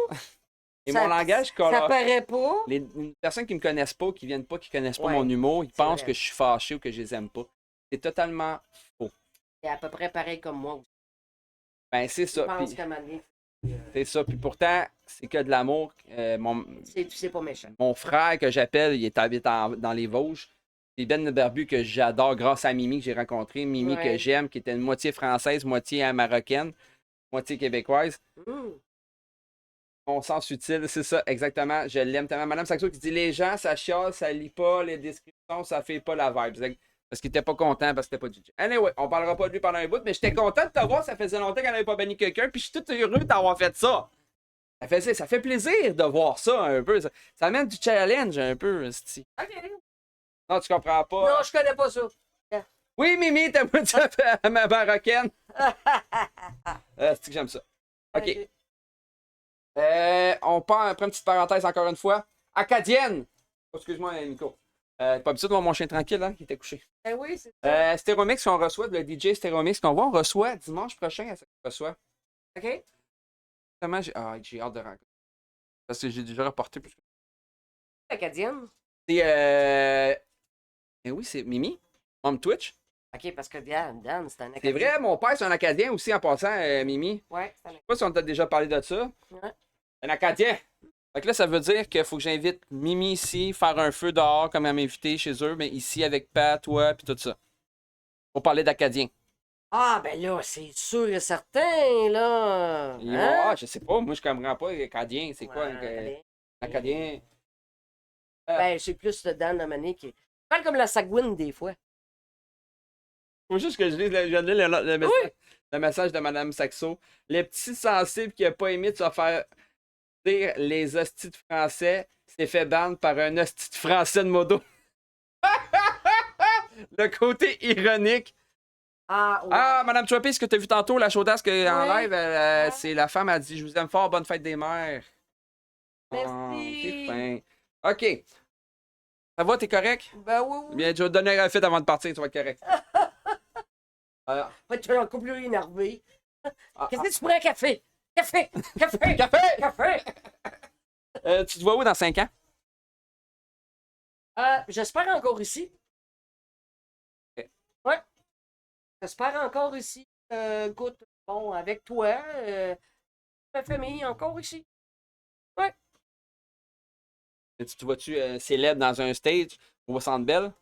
B: Et
F: Ça-
B: mon langage coloré.
F: Ça paraît pas.
B: Les personnes qui me connaissent pas, qui viennent pas, qui connaissent pas
F: Ouais,
B: mon humour, ils
F: c'est
B: pensent
F: vrai.
B: que je suis fâché ou que je les aime pas. C'est totalement faux.
F: C'est à peu près pareil comme moi aussi.
B: Ben, c'est
F: Je
B: ça.
F: pense
B: Puis-
F: qu'à un moment donné,
B: C'est ça. Puis pourtant, c'est que de l'amour.
F: c'est pas méchant.
B: Mon frère que j'appelle, il habite dans les Vosges. C'est Ben le Barbu que j'adore grâce à Mimi que j'ai rencontré. Mimi
F: Ouais.
B: que j'aime, qui était une moitié française, moitié marocaine, moitié québécoise. On sens utile, c'est ça, exactement. Je l'aime tellement. Madame Saxo qui dit les gens, ça chiale, ça lit pas les descriptions, ça fait pas la vibe. Parce qu'il était pas content, parce que c'était pas DJ. Anyway, on parlera pas de lui pendant un bout, mais j'étais content de te voir. Ça faisait longtemps qu'on n'avait pas banni quelqu'un, puis je suis tout heureux d'avoir fait ça. Ça fait plaisir de voir ça un peu. Ça amène du challenge un peu, sti.
F: OK.
B: Non, tu comprends pas.
F: Non, je connais pas ça.
B: Oui, Mimi, t'as pas dit à ma marocaine. C'est que j'aime ça. OK. On part après une petite parenthèse encore une fois. Acadienne. Oh, excuse-moi, Nico. Pas habitué de voir mon chien tranquille, hein, qui était couché.
F: Eh oui, c'est ça.
B: Stéromix qu'on reçoit, le DJ Stéromix qu'on voit, on reçoit dimanche prochain. On reçoit.
F: OK.
B: Vraiment, j'ai hâte de rencontrer. Parce que j'ai déjà reporté plus.
F: Acadienne.
B: C'est oui, c'est Mimi, Mom Twitch.
F: OK, parce que Dan, c'est un
B: C'est
F: Acadien.
B: vrai, mon père, c'est un Acadien aussi en passant, Mimi.
F: Ouais, c'est un
B: Je sais pas si on t'a déjà parlé de ça.
F: Ouais.
B: Un Acadien. Fait que là, ça veut dire qu'il faut que j'invite Mimi ici, faire un feu dehors comme elle m'a invité chez eux, mais ici avec Pat, toi, puis tout ça. Pour parler d'Acadien.
F: Ah, ben là, c'est sûr et certain, là.
B: Ils vont,
F: Hein?
B: je sais pas, moi je comprends pas Acadien, c'est quoi?
F: Ouais,
B: Acadien.
F: Ben, c'est plus le Dan Amané qui. Je parle comme la Sagouine des fois.
B: Faut juste que je lis le message, le message de Mme Saxo. Les petits sensibles qui n'ont pas aimé de se faire dire les hosties de français, c'est fait ban par un hostie de français de modo. Le côté ironique.
F: Ah, ouais.
B: Ah, Mme Choppy, ce que tu as vu tantôt, la chaudasse en
F: Ouais.
B: live, c'est la femme a dit « Je vous aime fort, bonne fête des mères. »
F: Merci.
B: Oh, c'est fin. OK. Ça va, t'es correct?
F: Ben oui, oui.
B: Bien, je vais te donner un fit avant de partir, tu vas être correct.
F: Ouais, tu es encore plus énervé.
B: Ah,
F: Qu'est-ce que tu prends, café? Café! Café!
B: Café!
F: Café!
B: Tu te vois où dans 5 ans?
F: J'espère encore ici.
B: Ok.
F: Ouais. J'espère encore ici. Écoute, bon, avec toi, ma famille, encore ici. Ouais.
B: Tu te vois-tu célèbre dans un stage au Centre Bell?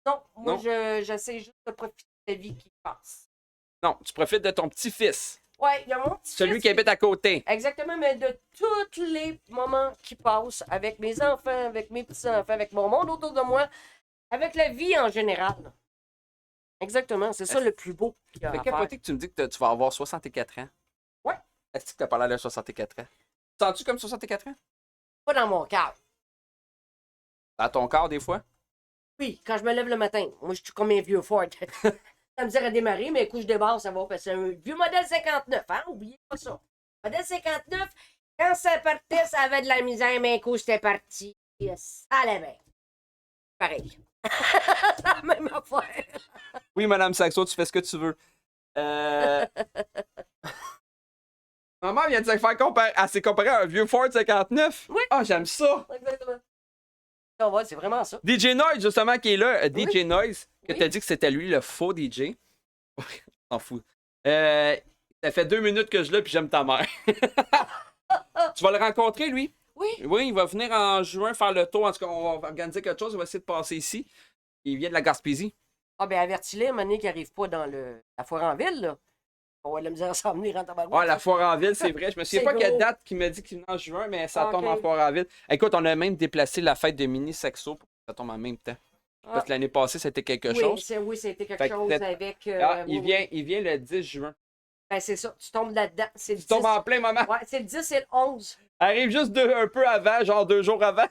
F: Non, moi,
B: Non.
F: j'essaie juste de profiter de la vie qui passe.
B: Non, tu profites de ton petit-fils.
F: Ouais, il y a mon petit
B: Celui qui habite à côté.
F: Exactement, mais de tous les moments qui passent avec mes enfants, avec mes petits-enfants, avec mon monde autour de moi, avec la vie en général. Exactement, c'est ça le plus beau qu'il y a
B: Fait
F: à faire.
B: capoter que tu me dis que tu vas avoir 64 ans.
F: Ouais.
B: Est-ce que tu n'as pas l'air de 64 ans? Sens-tu comme 64 ans?
F: Pas dans mon cœur.
B: Dans ton corps, des fois?
F: Oui, quand je me lève le matin, moi je suis comme un vieux Ford. Ça me dirait à démarrer, mais couche de base, ça va, parce que c'est un vieux modèle 59, hein? Oubliez pas ça. Modèle 59, quand ça partait, ça avait de la misère, mais un coup c'était parti. Ça allait bien. Pareil. La même affaire.
B: Oui, Madame Saxo, tu fais ce que tu veux. Maman vient de se faire comparer. Elle s'est comparée à un vieux Ford 59.
F: Oui.
B: Ah, j'aime ça.
F: Exactement. Non, ouais, c'est vraiment ça.
B: DJ Noise, justement, qui est là. DJ Noise, que
F: Oui.
B: t'as dit que c'était lui, le faux DJ. T'en fous. Ça fait 2 minutes que je l'ai, puis j'aime ta mère. Tu vas le rencontrer, lui?
F: Oui.
B: Oui, il va venir en juin faire le tour. En tout cas, on va organiser quelque chose. Il va essayer de passer ici. Il vient de la Gaspésie.
F: Ah, ben avertis-les, à un moment donné, qu'il n'arrive pas dans la foire en ville, là. On va de la misère à s'en venir en tabarouette.
B: Ah, la foire en ville, c'est vrai. Je me souviens
F: C'est
B: pas quelle
F: gros.
B: date qu'il m'a dit qu'il venait en juin, mais ça
F: Ah,
B: tombe
F: ok.
B: en foire en ville. Écoute, on a même déplacé la fête de Mini Sexo pour que ça tombe en même temps. Parce que l'année passée, c'était quelque chose.
F: Oui, c'était quelque
B: Fait que
F: chose
B: cette-
F: avec.
B: Il vient le 10 juin.
F: Ben, c'est ça, tu tombes là-dedans. C'est le
B: Tu tombes
F: 10.
B: en plein moment.
F: Ouais, c'est le 10 et le 11.
B: Arrive juste un peu avant, genre 2 jours avant.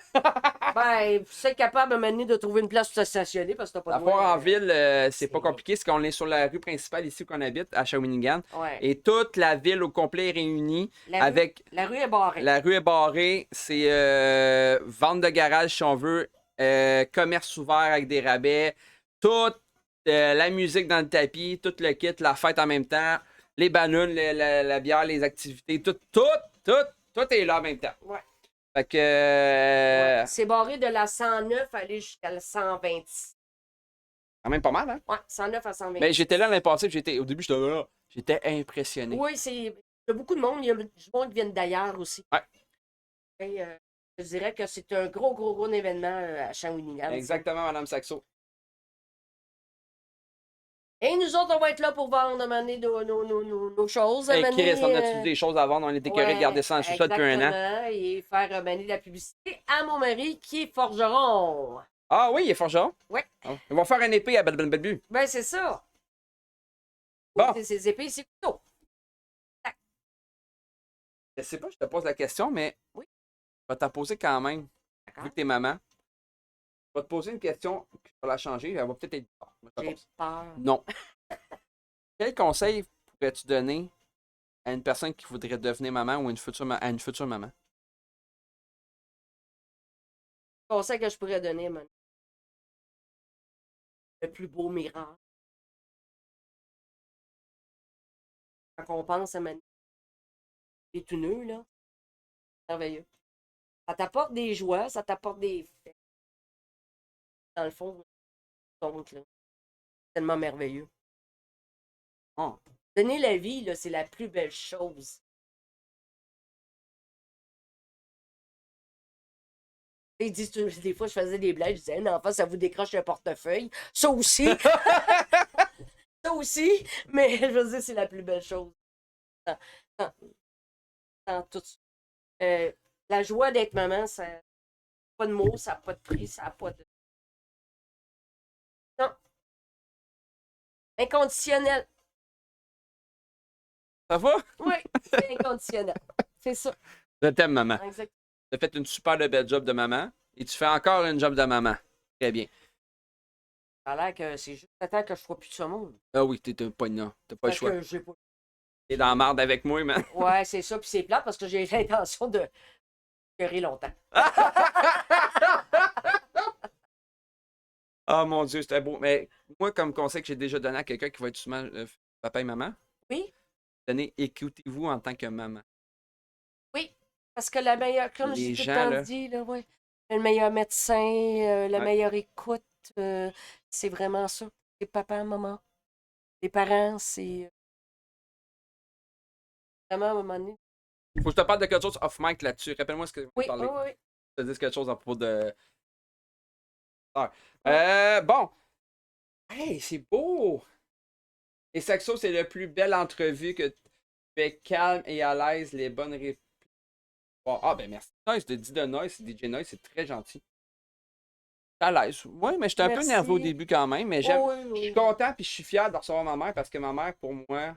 F: Ben, c'est capable à un moment donné de trouver une place pour se stationner parce que t'as pas
B: La
F: de loin,
B: foire en ville, c'est pas compliqué. C'est qu'on est sur la rue principale ici où on habite, à Shawinigan.
F: Ouais.
B: Et toute la ville au complet est réunie.
F: La
B: avec
F: rue est barrée.
B: La rue est barrée. C'est vente de garage, si on veut. Commerce ouvert avec des rabais. Toute la musique dans le tapis. Tout le kit. La fête en même temps. Les ballons, la bière, les activités. Tout est là en même temps.
F: Ouais.
B: Fait que...
F: Ouais. C'est barré de la 109 à aller jusqu'à la 126.
B: Quand même pas mal, hein?
F: Ouais, 109 à 126.
B: Mais j'étais là l'année passée, au début, j'étais là. J'étais impressionné.
F: Oui, il y a beaucoup de monde. Il y a du monde qui vient d'ailleurs aussi.
B: Ouais.
F: Et, je dirais que c'est un gros événement à Shawinigan.
B: Exactement, Madame Saxo.
F: Et nous autres, on va être là pour vendre, à un moment donné, nos choses. à un
B: Hey,
F: moment
B: Chris,
F: donné,
B: on a-tu des choses à vendre? On était écœurés de garder ça en sous-sol depuis un an.
F: exactement, et faire un moment donné de la publicité à mon mari qui est forgeron.
B: Ah oui, il est forgeron.
F: Ouais.
B: Ah. Ils vont faire une épée à Belle-Belle-Belle-Bu.
F: Ben, c'est ça.
B: Bon.
F: C'est ses épées, c'est couteaux.
B: Je sais pas, je te pose la question, mais
F: Oui.
B: je vais t'en poser quand même.
F: D'accord.
B: Vu que t'es maman. Je vais te poser une question, je vais la changer, elle va peut-être être bizarre. Mais je te
F: J'ai
B: pose.
F: peur.
B: Non. Quel conseil pourrais-tu donner à une personne qui voudrait devenir maman ou à une future maman?
F: Le conseil que je pourrais donner, man. Le plus beau miracle. Quand on pense à Manu, les tout nœuds, là, merveilleux. Ça t'apporte des joies, ça t'apporte des faits. Dans le fond, compte, là. C'est tellement merveilleux.
B: Oh.
F: Donner la vie, là, c'est la plus belle chose. Ils disent, des fois, je faisais des blagues, je disais, un enfant, ça vous décroche un portefeuille. Ça aussi. Ça aussi. Mais je veux dire, c'est la plus belle chose. Dans tout ça. La joie d'être maman, ça n'a pas de mots, ça n'a pas de prix, ça n'a pas de. Non. Inconditionnel.
B: Ça va?
F: Oui, c'est inconditionnel. C'est ça.
B: Je t'aime, maman.
F: Exact.
B: Tu as fait une super belle job de maman et tu fais encore une job de maman. Très bien.
F: Ça a l'air que c'est juste le temps que je ne sois plus de ce monde.
B: Ah oui, t'es un poignard. T'as pas le
F: Parce
B: choix.
F: que j'ai pas.
B: T'es dans la marde avec moi, man.
F: Ouais, c'est ça. Puis c'est plat parce que j'ai l'intention de durer longtemps.
B: Oh mon Dieu, c'était beau. Mais moi, comme conseil que j'ai déjà donné à quelqu'un qui va être souvent papa et maman,
F: Oui.
B: donnez écoutez-vous en tant que maman.
F: Oui. Parce que la meilleure, comme
B: Les
F: j'ai tout
B: gens,
F: le temps
B: là.
F: dit, là, ouais, le meilleur médecin, la
B: Ouais.
F: meilleure écoute, c'est vraiment ça. C'est papa, maman. Les parents, c'est vraiment à un moment donné.
B: Faut que je te parle de quelque chose off mic là-dessus. Rappelle-moi ce que je
F: Oui,
B: vais parler.
F: oui, oui.
B: Je te dis quelque chose à propos de. Bon. Hey, c'est beau! Et Saxo, c'est la plus belle entrevue que tu fais calme et à l'aise, les bonnes répliques. Bon, ah, ben merci. Nice, de DJ Noise, DJ Noise, c'est très gentil. À l'aise. Oui, mais j'étais un peu
F: Merci.
B: nerveux au début quand même, mais j'aime.
F: Oh, oui,
B: Je
F: oui,
B: suis
F: oui.
B: content puis je suis fier de recevoir ma mère parce que ma mère, pour moi.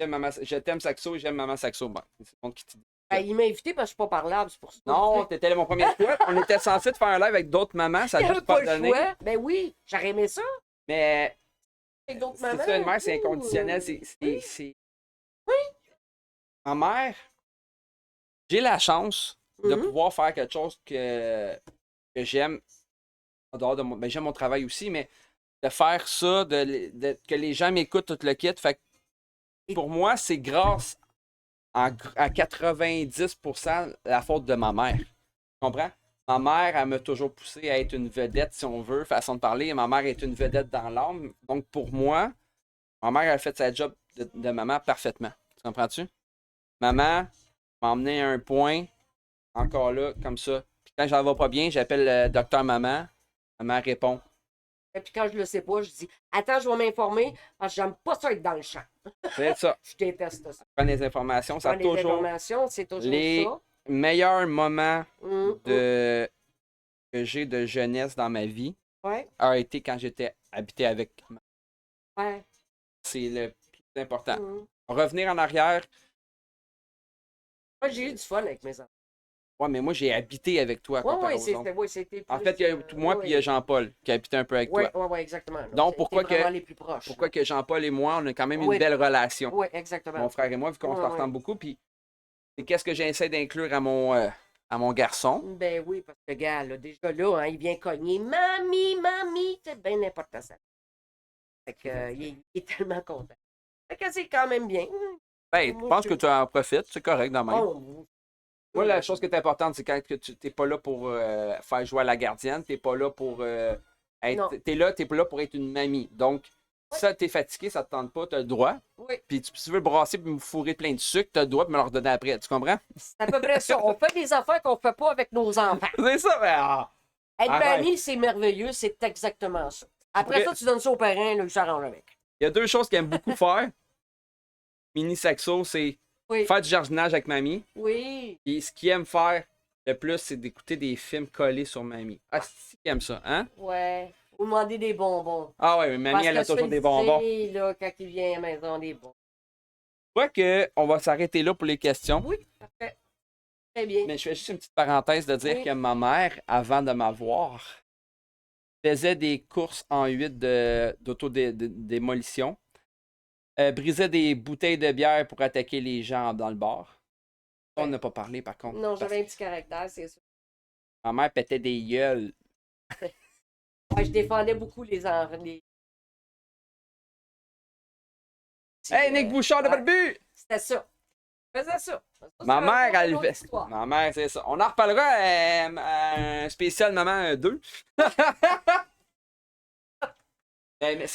B: Je t'aime Saxo et j'aime Maman Saxo. Bon, c'est le monde qui te dit.
F: Ben, il m'a invité parce que je suis pas parlable, c'est pour ça.
B: Non, t'étais mon premier choix. On était censé te faire un live avec d'autres mamans, ça
F: il
B: a
F: n'y
B: juste
F: avait
B: pas
F: pas le
B: donné.
F: choix. Ben oui, j'aurais aimé ça.
B: Mais
F: Avec d'autres
B: c'est
F: mamans.
B: ça, une mère, c'est
F: ouh,
B: inconditionnel.
F: oui.
B: Oui. Ma mère, j'ai la chance de
F: Mhm.
B: pouvoir faire quelque chose que j'aime. En dehors de ben, j'aime mon travail aussi, mais de faire ça, que les gens m'écoutent tout le kit. Fait que pour moi, c'est grâce à 90% la faute de ma mère. Tu comprends? Ma mère, elle m'a toujours poussé à être une vedette, si on veut, façon de parler. Ma mère est une vedette dans l'âme. Donc, pour moi, ma mère a fait sa job de maman parfaitement. Tu comprends-tu? Maman m'a emmené à un point, encore là, comme ça. Puis quand j'en vais pas bien, j'appelle le docteur maman. Maman répond.
F: Et puis quand je le sais pas, je dis attends, je vais m'informer parce que j'aime pas ça être dans le champ.
B: C'est ça.
F: Je déteste ça.
B: Prends des informations. Ça a
F: Prendre des
B: toujours
F: informations, c'est toujours
B: les
F: ça.
B: meilleurs moments
F: Mhm.
B: que j'ai de jeunesse dans ma vie
F: Ouais,
B: a été quand j'étais habité avec ma.
F: ouais.
B: C'est le plus important.
F: Mhm.
B: Revenir en arrière.
F: Moi, j'ai eu du fun avec mes enfants.
B: Ouais, mais moi, j'ai habité avec toi.
F: Oui,
B: comparé
F: oui,
B: aux autres.
F: c'était
B: En
F: plus,
B: fait, il y a moi
F: ouais,
B: puis il y a Jean-Paul qui habitait un peu avec
F: ouais,
B: toi.
F: ouais, ouais, exactement.
B: Donc, pourquoi
F: vraiment
B: que-
F: les plus proches.
B: Pourquoi que Jean-Paul et moi, on a quand même une
F: Oui.
B: belle relation.
F: Oui, exactement.
B: Mon frère et moi, vu qu'on se
F: Ouais,
B: ressemble
F: ouais.
B: beaucoup. Puis, c'est qu'est-ce que j'essaie d'inclure à mon garçon.
F: Ben oui, parce que, gars, là, déjà là, hein, il vient cogner. Mamie, mamie, c'est bien n'importe ça. Fait que, il est tellement content. Fait que c'est quand même bien.
B: Ben, je pense que tu en profites. C'est correct dans même.
F: Oh,
B: Moi, la chose qui est importante, c'est quand que tu n'es pas là pour faire jouer à la gardienne. Tu n'es pas là pour
F: Non.
B: être. T'es pas là pour être une mamie. Donc, ça, t'es fatigué, ça te tente pas, tu as le droit.
F: oui,
B: Puis, si tu veux le brasser et me fourrer plein de sucre, tu as le droit de me le redonner après. Tu comprends?
F: c'est à peu près ça. On fait des affaires qu'on ne fait pas avec nos enfants.
B: C'est ça, ben, ah.
F: Être
B: Arrête.
F: mamie, c'est merveilleux, c'est exactement ça. Après ça, tu donnes ça aux parents, là, ils s'arrangent avec.
B: Il y a deux choses qu'il aime beaucoup faire. Mini Saxo, c'est
F: Oui,
B: faire du jardinage avec mamie.
F: oui.
B: Et ce qu'il aime faire le plus, c'est d'écouter des films collés sur mamie. Ah, c'est qu'il aime ça, hein?
F: Ouais. Vous demandez des bonbons.
B: Ah ouais, mais mamie,
F: Parce
B: elle a
F: que ça,
B: toujours
F: il
B: des bonbons.
F: dit, là, quand il vient à la maison, des bonbons.
B: Je crois qu'on va s'arrêter là pour les questions.
F: Oui, parfait. Très bien.
B: Mais je fais juste une petite parenthèse de dire
F: Oui.
B: que ma mère, avant de m'avoir, faisait des courses en 8 d'autodémolition. Brisait des bouteilles de bière pour attaquer les gens dans le bar. On n'a pas parlé, par contre.
F: Non,
B: parce
F: j'avais un
B: que
F: petit caractère, c'est sûr.
B: ma mère pétait des gueules.
F: Ouais, je défendais beaucoup les enfants.
B: Hey, Nick Bouchard de
F: ouais.
B: Barbu!
F: C'était ça. Je faisais ça. Ça,
B: Ma
F: c'est
B: mère,
F: une
B: elle
F: autre
B: fait.
F: histoire.
B: Ma mère, c'est ça. On en reparlera un spécial Maman 2. Mais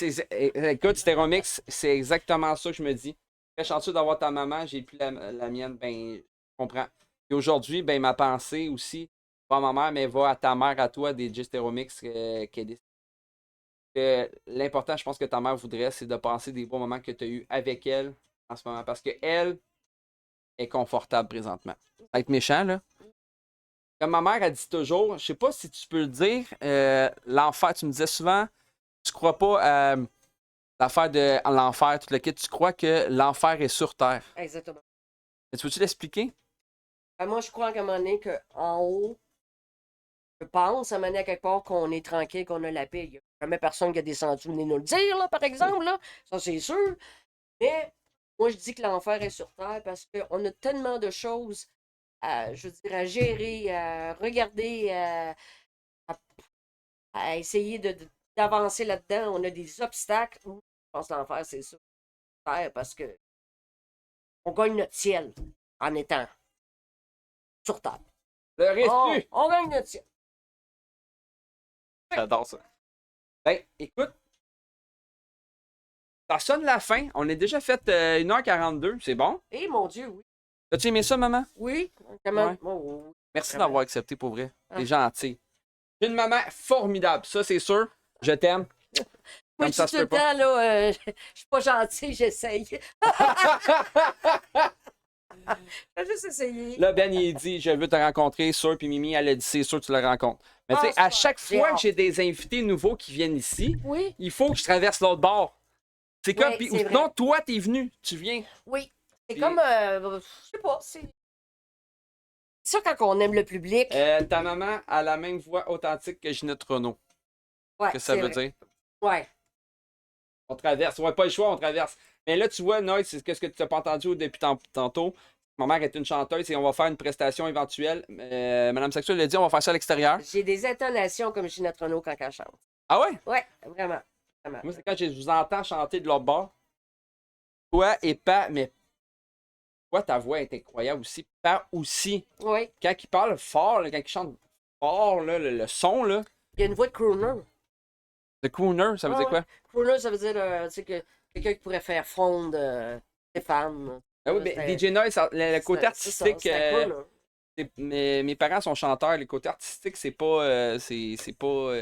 B: écoute, Stéromix, c'est exactement ça que je me dis. Très chanceux d'avoir ta maman, j'ai plus la mienne, ben, je comprends. Et aujourd'hui, ben, ma pensée aussi, pas à ma mère, mais va à ta mère, à toi, des Stéromix qui est décédée. L'important, je pense que ta mère voudrait, c'est de penser des bons moments que tu as eus avec elle, en ce moment. Parce qu'elle est confortable présentement. Être méchant, là. Comme ma mère a dit toujours, je sais pas si tu peux le dire, l'enfer, tu me disais souvent, tu crois pas à l'affaire de l'enfer, tout le kit, tu crois que l'enfer est sur Terre.
F: Exactement.
B: Mais tu veux-tu l'expliquer?
F: Moi, je crois qu'à un moment donné, qu'en haut, je pense à un moment donné, à quelque part, qu'on est tranquille, qu'on a la paix. Il n'y a jamais personne qui a descendu venir nous le dire, là, par exemple. Là. Ça, c'est sûr. Mais moi, je dis que l'enfer est sur Terre parce qu'on a tellement de choses je veux dire, à gérer, à regarder, à essayer d'avancer là-dedans. On a des obstacles. Je pense que l'enfer, c'est ça. Parce que on gagne notre ciel en étant sur Terre.
B: Le reste
F: On gagne notre ciel.
B: J'adore ça. Ben, écoute, ça sonne la fin. On est déjà fait 1h42. C'est bon?
F: Eh, mon Dieu, oui.
B: As-tu aimé ça, maman?
F: Oui, comment?
B: Ouais.
F: Oh,
B: Merci
F: vraiment.
B: d'avoir accepté, pour vrai.
F: Ah.
B: T'es gentil. J'ai une maman formidable, ça, c'est sûr. Je t'aime.
F: Moi,
B: Comme ça
F: je dis
B: se
F: tout
B: peut
F: le
B: pas.
F: temps, là, je suis pas gentil, j'essaye. J'ai juste essayé.
B: Là, Ben, il dit, je veux te rencontrer, sûr. Puis Mimi, elle a dit, c'est sûr, tu le rencontres. Mais tu sais,
F: Ah,
B: à
F: super.
B: chaque
F: J'ai
B: fois
F: hâte.
B: que j'ai des invités nouveaux qui viennent ici,
F: Oui,
B: il faut que je traverse l'autre bord. C'est comme,
F: Ouais,
B: puis
F: c'est
B: sinon,
F: vrai.
B: toi, t'es venu, tu viens.
F: oui. C'est
B: Puis-
F: comme, je sais pas, c'est ça quand on aime le public.
B: Ta maman a la même voix authentique que Ginette Renault.
F: Ouais,
B: Qu'est-ce que ça
F: c'est
B: veut
F: vrai.
B: dire?
F: Ouais.
B: On traverse. Ouais, pas le choix, on traverse. Mais là, tu vois, Noy, c'est ce que tu n'as pas entendu depuis tantôt. Ma mère est une chanteuse et on va faire une prestation éventuelle. Madame Sexuel l'a dit, on va faire ça à l'extérieur.
F: J'ai des intonations comme Ginette Renault quand elle chante.
B: Ah ouais?
F: Ouais, vraiment. Vraiment.
B: Moi, c'est quand je vous entends chanter de l'autre bord. Toi et Pat, mais toi, ta voix est incroyable aussi. Pat aussi.
F: Oui.
B: Quand il parle fort, là, quand il chante fort, là, le son, là,
F: Il y a une voix de crooner.
B: de crooner, ça veut
F: Ah
B: dire
F: ouais.
B: quoi?
F: Crooner, ça veut dire tu sais, que quelqu'un qui pourrait faire fondre Stéphane.
B: Ah oui, mais DJ Noise, le côté artistique. Mes parents sont chanteurs. Le côté artistique, c'est pas. c'est pas.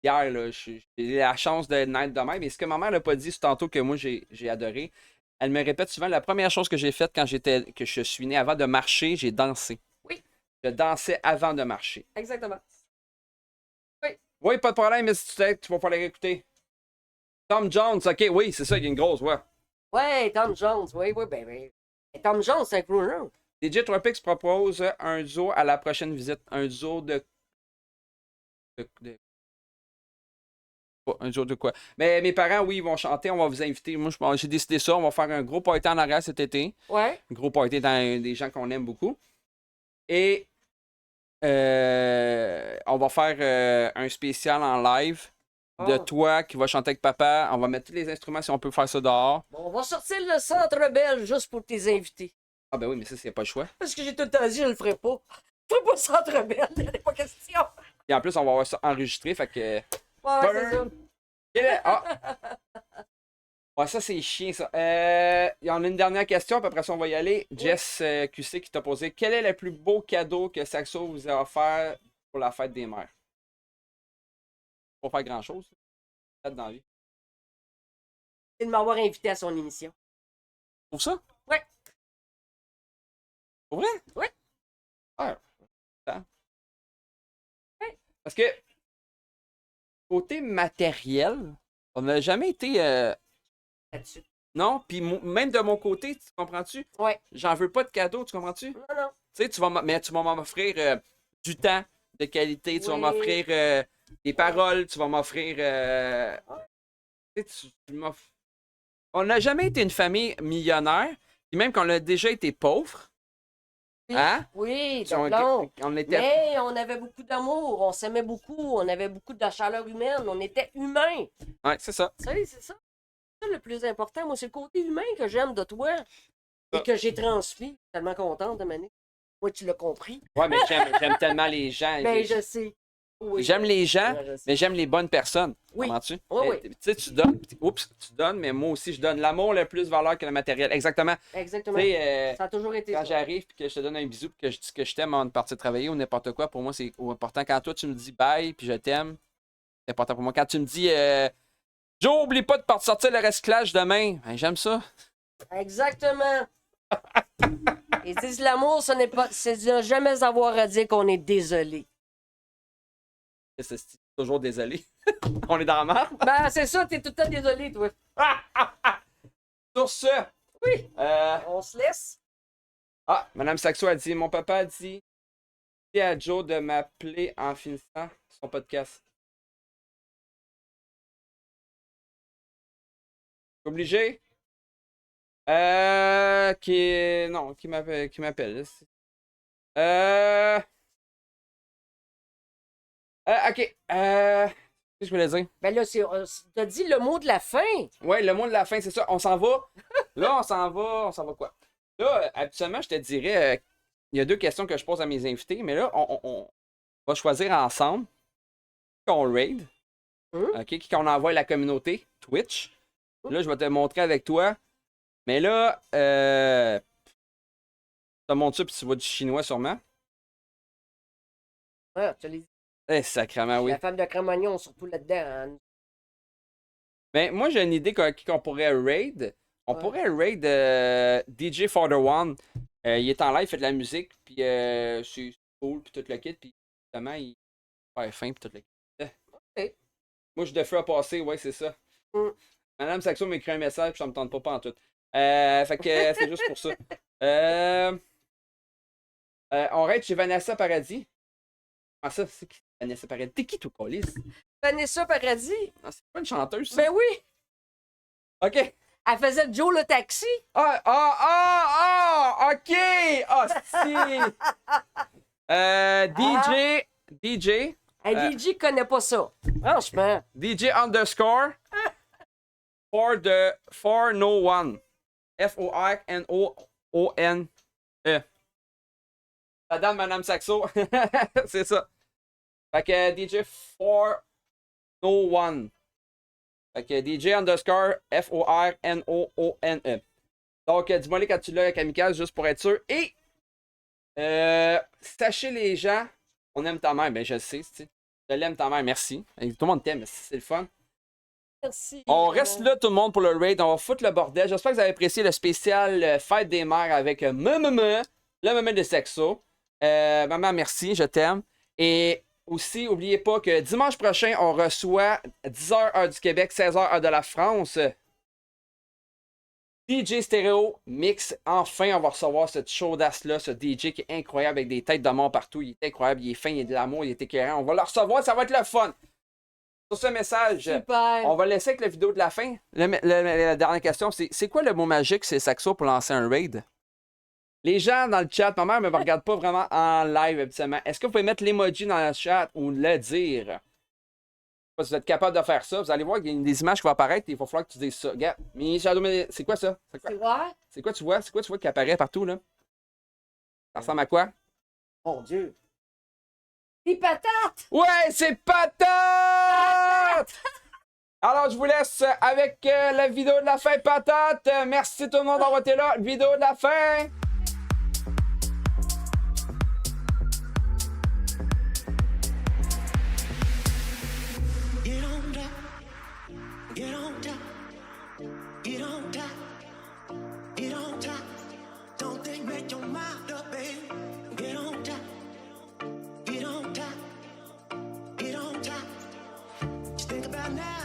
B: Hier, là, j'ai la chance de naître de même. Et ce que ma mère n'a pas dit c'est tantôt que moi j'ai adoré, elle me répète souvent la première chose que j'ai faite quand que je suis né avant de marcher, j'ai dansé.
F: Oui.
B: Je dansais avant de marcher.
F: Exactement.
B: Oui, pas de problème, mais si tu vas falloir écouter. Tom Jones, ok, oui, c'est ça, il y a une grosse voix.
F: Ouais, Tom Jones, oui, ben. Et Tom Jones, c'est un crooner.
B: DJ Tropics propose un duo à la prochaine visite. Un duo de un duo de quoi? Mais mes parents, oui, ils vont chanter, on va vous inviter. Moi, j'ai décidé ça. On va faire un gros party en arrière cet été.
F: Ouais.
B: Un gros party dans des gens qu'on aime beaucoup. Et on va faire un spécial en live de
F: Oh.
B: toi qui va chanter avec papa. On va mettre tous les instruments si on peut faire ça dehors.
F: Bon, on va sortir le Centre Bell juste pour tes invités.
B: Ah ben oui, mais ça, c'est pas le choix.
F: Parce que j'ai tout le temps dit, je le ferai pas. Je ferai pas le Centre Bell, il n'y a pas question.
B: Et en plus, on va avoir ça enregistré, fait que...
F: Ouais, c'est ça.
B: Ah! Ouais, ça, c'est chiant, ça. Il y en a une dernière question, puis après ça, on va y aller. Jess QC qui t'a posé, quel est le plus beau cadeau que Saxo vous a offert pour la fête des mères? Pas faire grand-chose. Peut-être dans la vie.
F: C'est de m'avoir invité à son émission.
B: Pour ça?
F: Ouais.
B: Pour vrai?
F: Ouais.
B: Ah. Ça.
F: Ouais.
B: Parce que, côté matériel, on n'a jamais été...
F: Là-dessus.
B: Non, puis même de mon côté, tu comprends-tu?
F: Ouais.
B: J'en veux pas de cadeau, tu comprends-tu?
F: Non, non.
B: Tu sais, mais tu vas m'offrir du temps de qualité, tu vas
F: Oui.
B: m'offrir des paroles, tu vas m'offrir... tu sais, tu m'offres... On n'a jamais été une famille millionnaire, puis même qu'on a déjà été pauvres. Hein?
F: Oui,
B: On,
F: donc,
B: on était...
F: mais on avait beaucoup d'amour, on s'aimait beaucoup, on avait beaucoup de chaleur humaine, on était humains.
B: Ouais, c'est ça.
F: Tu sais, c'est ça. C'est ça le plus important. Moi, c'est le côté humain que j'aime de toi
B: Ah.
F: et que j'ai transmis. Je suis tellement contente de Mané. Moi, tu l'as compris.
B: Ouais, mais j'aime tellement les gens.
F: Ben, je sais. Oui.
B: J'aime les gens,
F: Ouais, je sais.
B: mais j'aime les bonnes personnes.
F: Oui.
B: Comprends-tu?
F: Oui, oui.
B: Tu sais, tu donnes. Oups, tu donnes, mais moi aussi, je donne. L'amour a plus de valeur que le matériel. Exactement.
F: Exactement.
B: Tu sais,
F: Ça a toujours été
B: quand
F: ça.
B: j'arrive et que je te donne un bisou et que je dis que je t'aime avant de partir travailler ou n'importe quoi, pour moi, c'est important. Quand toi, tu me dis bye puis je t'aime, c'est important pour moi. Quand tu me dis Joe, oublie pas de sortir le recyclage demain, ben, j'aime ça.
F: Exactement. Ils disent l'amour, ce n'est pas. C'est de ne jamais avoir à dire qu'on est désolé.
B: C'est toujours désolé. On est dans la merde.
F: Ben, c'est ça, t'es tout le temps désolé, toi.
B: Sur ce,
F: Oui. On se laisse.
B: ah, Madame Saxo a dit, mon papa a dit, dis à Joe de m'appeler en finissant son podcast. Obligé? Qui m'appelle. Ok. Qu'est-ce que je voulais dire?
F: Ben là, t'as dit le mot de la fin.
B: Ouais, le mot de la fin, c'est ça. On s'en va. Là, on s'en va quoi? Là, habituellement, je te dirais, il y a 2 questions que je pose à mes invités, mais là, on va choisir ensemble qu'on raid, ok, qui qu'on envoie à la communauté Twitch. Là, je vais te montrer avec toi. Mais là, ça monte ça, puis tu vois du chinois sûrement.
F: Ouais, tu l'as dit.
B: Eh, sacrément, oui.
F: La femme de Cramagnon, surtout là-dedans. Hein.
B: Ben, moi, j'ai une idée qu'on pourrait raid. On pourrait raid DJ For The One. Il est en live, il fait de la musique, puis c'est cool, puis tout le kit, puis justement, il fait fin, puis tout le kit.
F: Ok.
B: Moi, je devrais passer, ouais, c'est ça. Madame Saxo m'écrit un message, puis ça me tente pas en tout. Fait que c'est juste pour ça. On raid chez Vanessa Paradis. Ah, ça, c'est qui Vanessa Paradis? T'es qui, toi, Colis?
F: Vanessa Paradis.
B: Ah, c'est pas une chanteuse, ça?
F: Ben oui.
B: Ok.
F: Elle faisait Joe le taxi.
B: Ok! Ah, si! DJ.
F: Un DJ connaît pas ça. Franchement.
B: DJ underscore for no one. FORNOONE. Madame Saxo. C'est ça. Fait que DJ for no one. Fait que DJ underscore FORNOONE. Donc, dis-moi quand tu l'as, Kamikaze, juste pour être sûr. Et sachez les gens, on aime ta mère. Ben, je le sais, tu sais. Je l'aime ta mère, merci. Tout le monde t'aime, c'est le fun.
F: Merci.
B: On reste là, tout le monde, pour le raid. On va foutre le bordel. J'espère que vous avez apprécié le spécial Fête des mères avec le maman de Sexo. Maman, merci, je t'aime. Et aussi, n'oubliez pas que dimanche prochain, on reçoit 10h heure du Québec, 16h heure de la France. DJ Stéréo Mix. Enfin, on va recevoir cette chaudasse-là, ce DJ qui est incroyable avec des têtes de mort partout. Il est incroyable, il est fin, il est de l'amour, il est écœurant. On va le recevoir, ça va être le fun. Sur ce message,
F: Super.
B: on va laisser avec la vidéo de la fin. La dernière question, c'est quoi le mot magique chez Saxo pour lancer un raid? Les gens dans le chat, ma mère ne me regarde pas vraiment en live habituellement. Est-ce que vous pouvez mettre l'emoji dans le chat ou le dire? Si vous êtes capable de faire ça, vous allez voir qu'il y a des images qui vont apparaître et il va falloir que tu dises ça. Regarde, mais c'est quoi ça? C'est quoi? C'est quoi tu vois? C'est quoi tu vois qui apparaît partout là? Ça ressemble à quoi?
F: Mon Dieu. Des patates!
B: Ouais, c'est patate! Alors, je vous laisse avec la vidéo de la fin patate. Merci tout le monde d'avoir été là. Vidéo de la fin!
L: Think about now.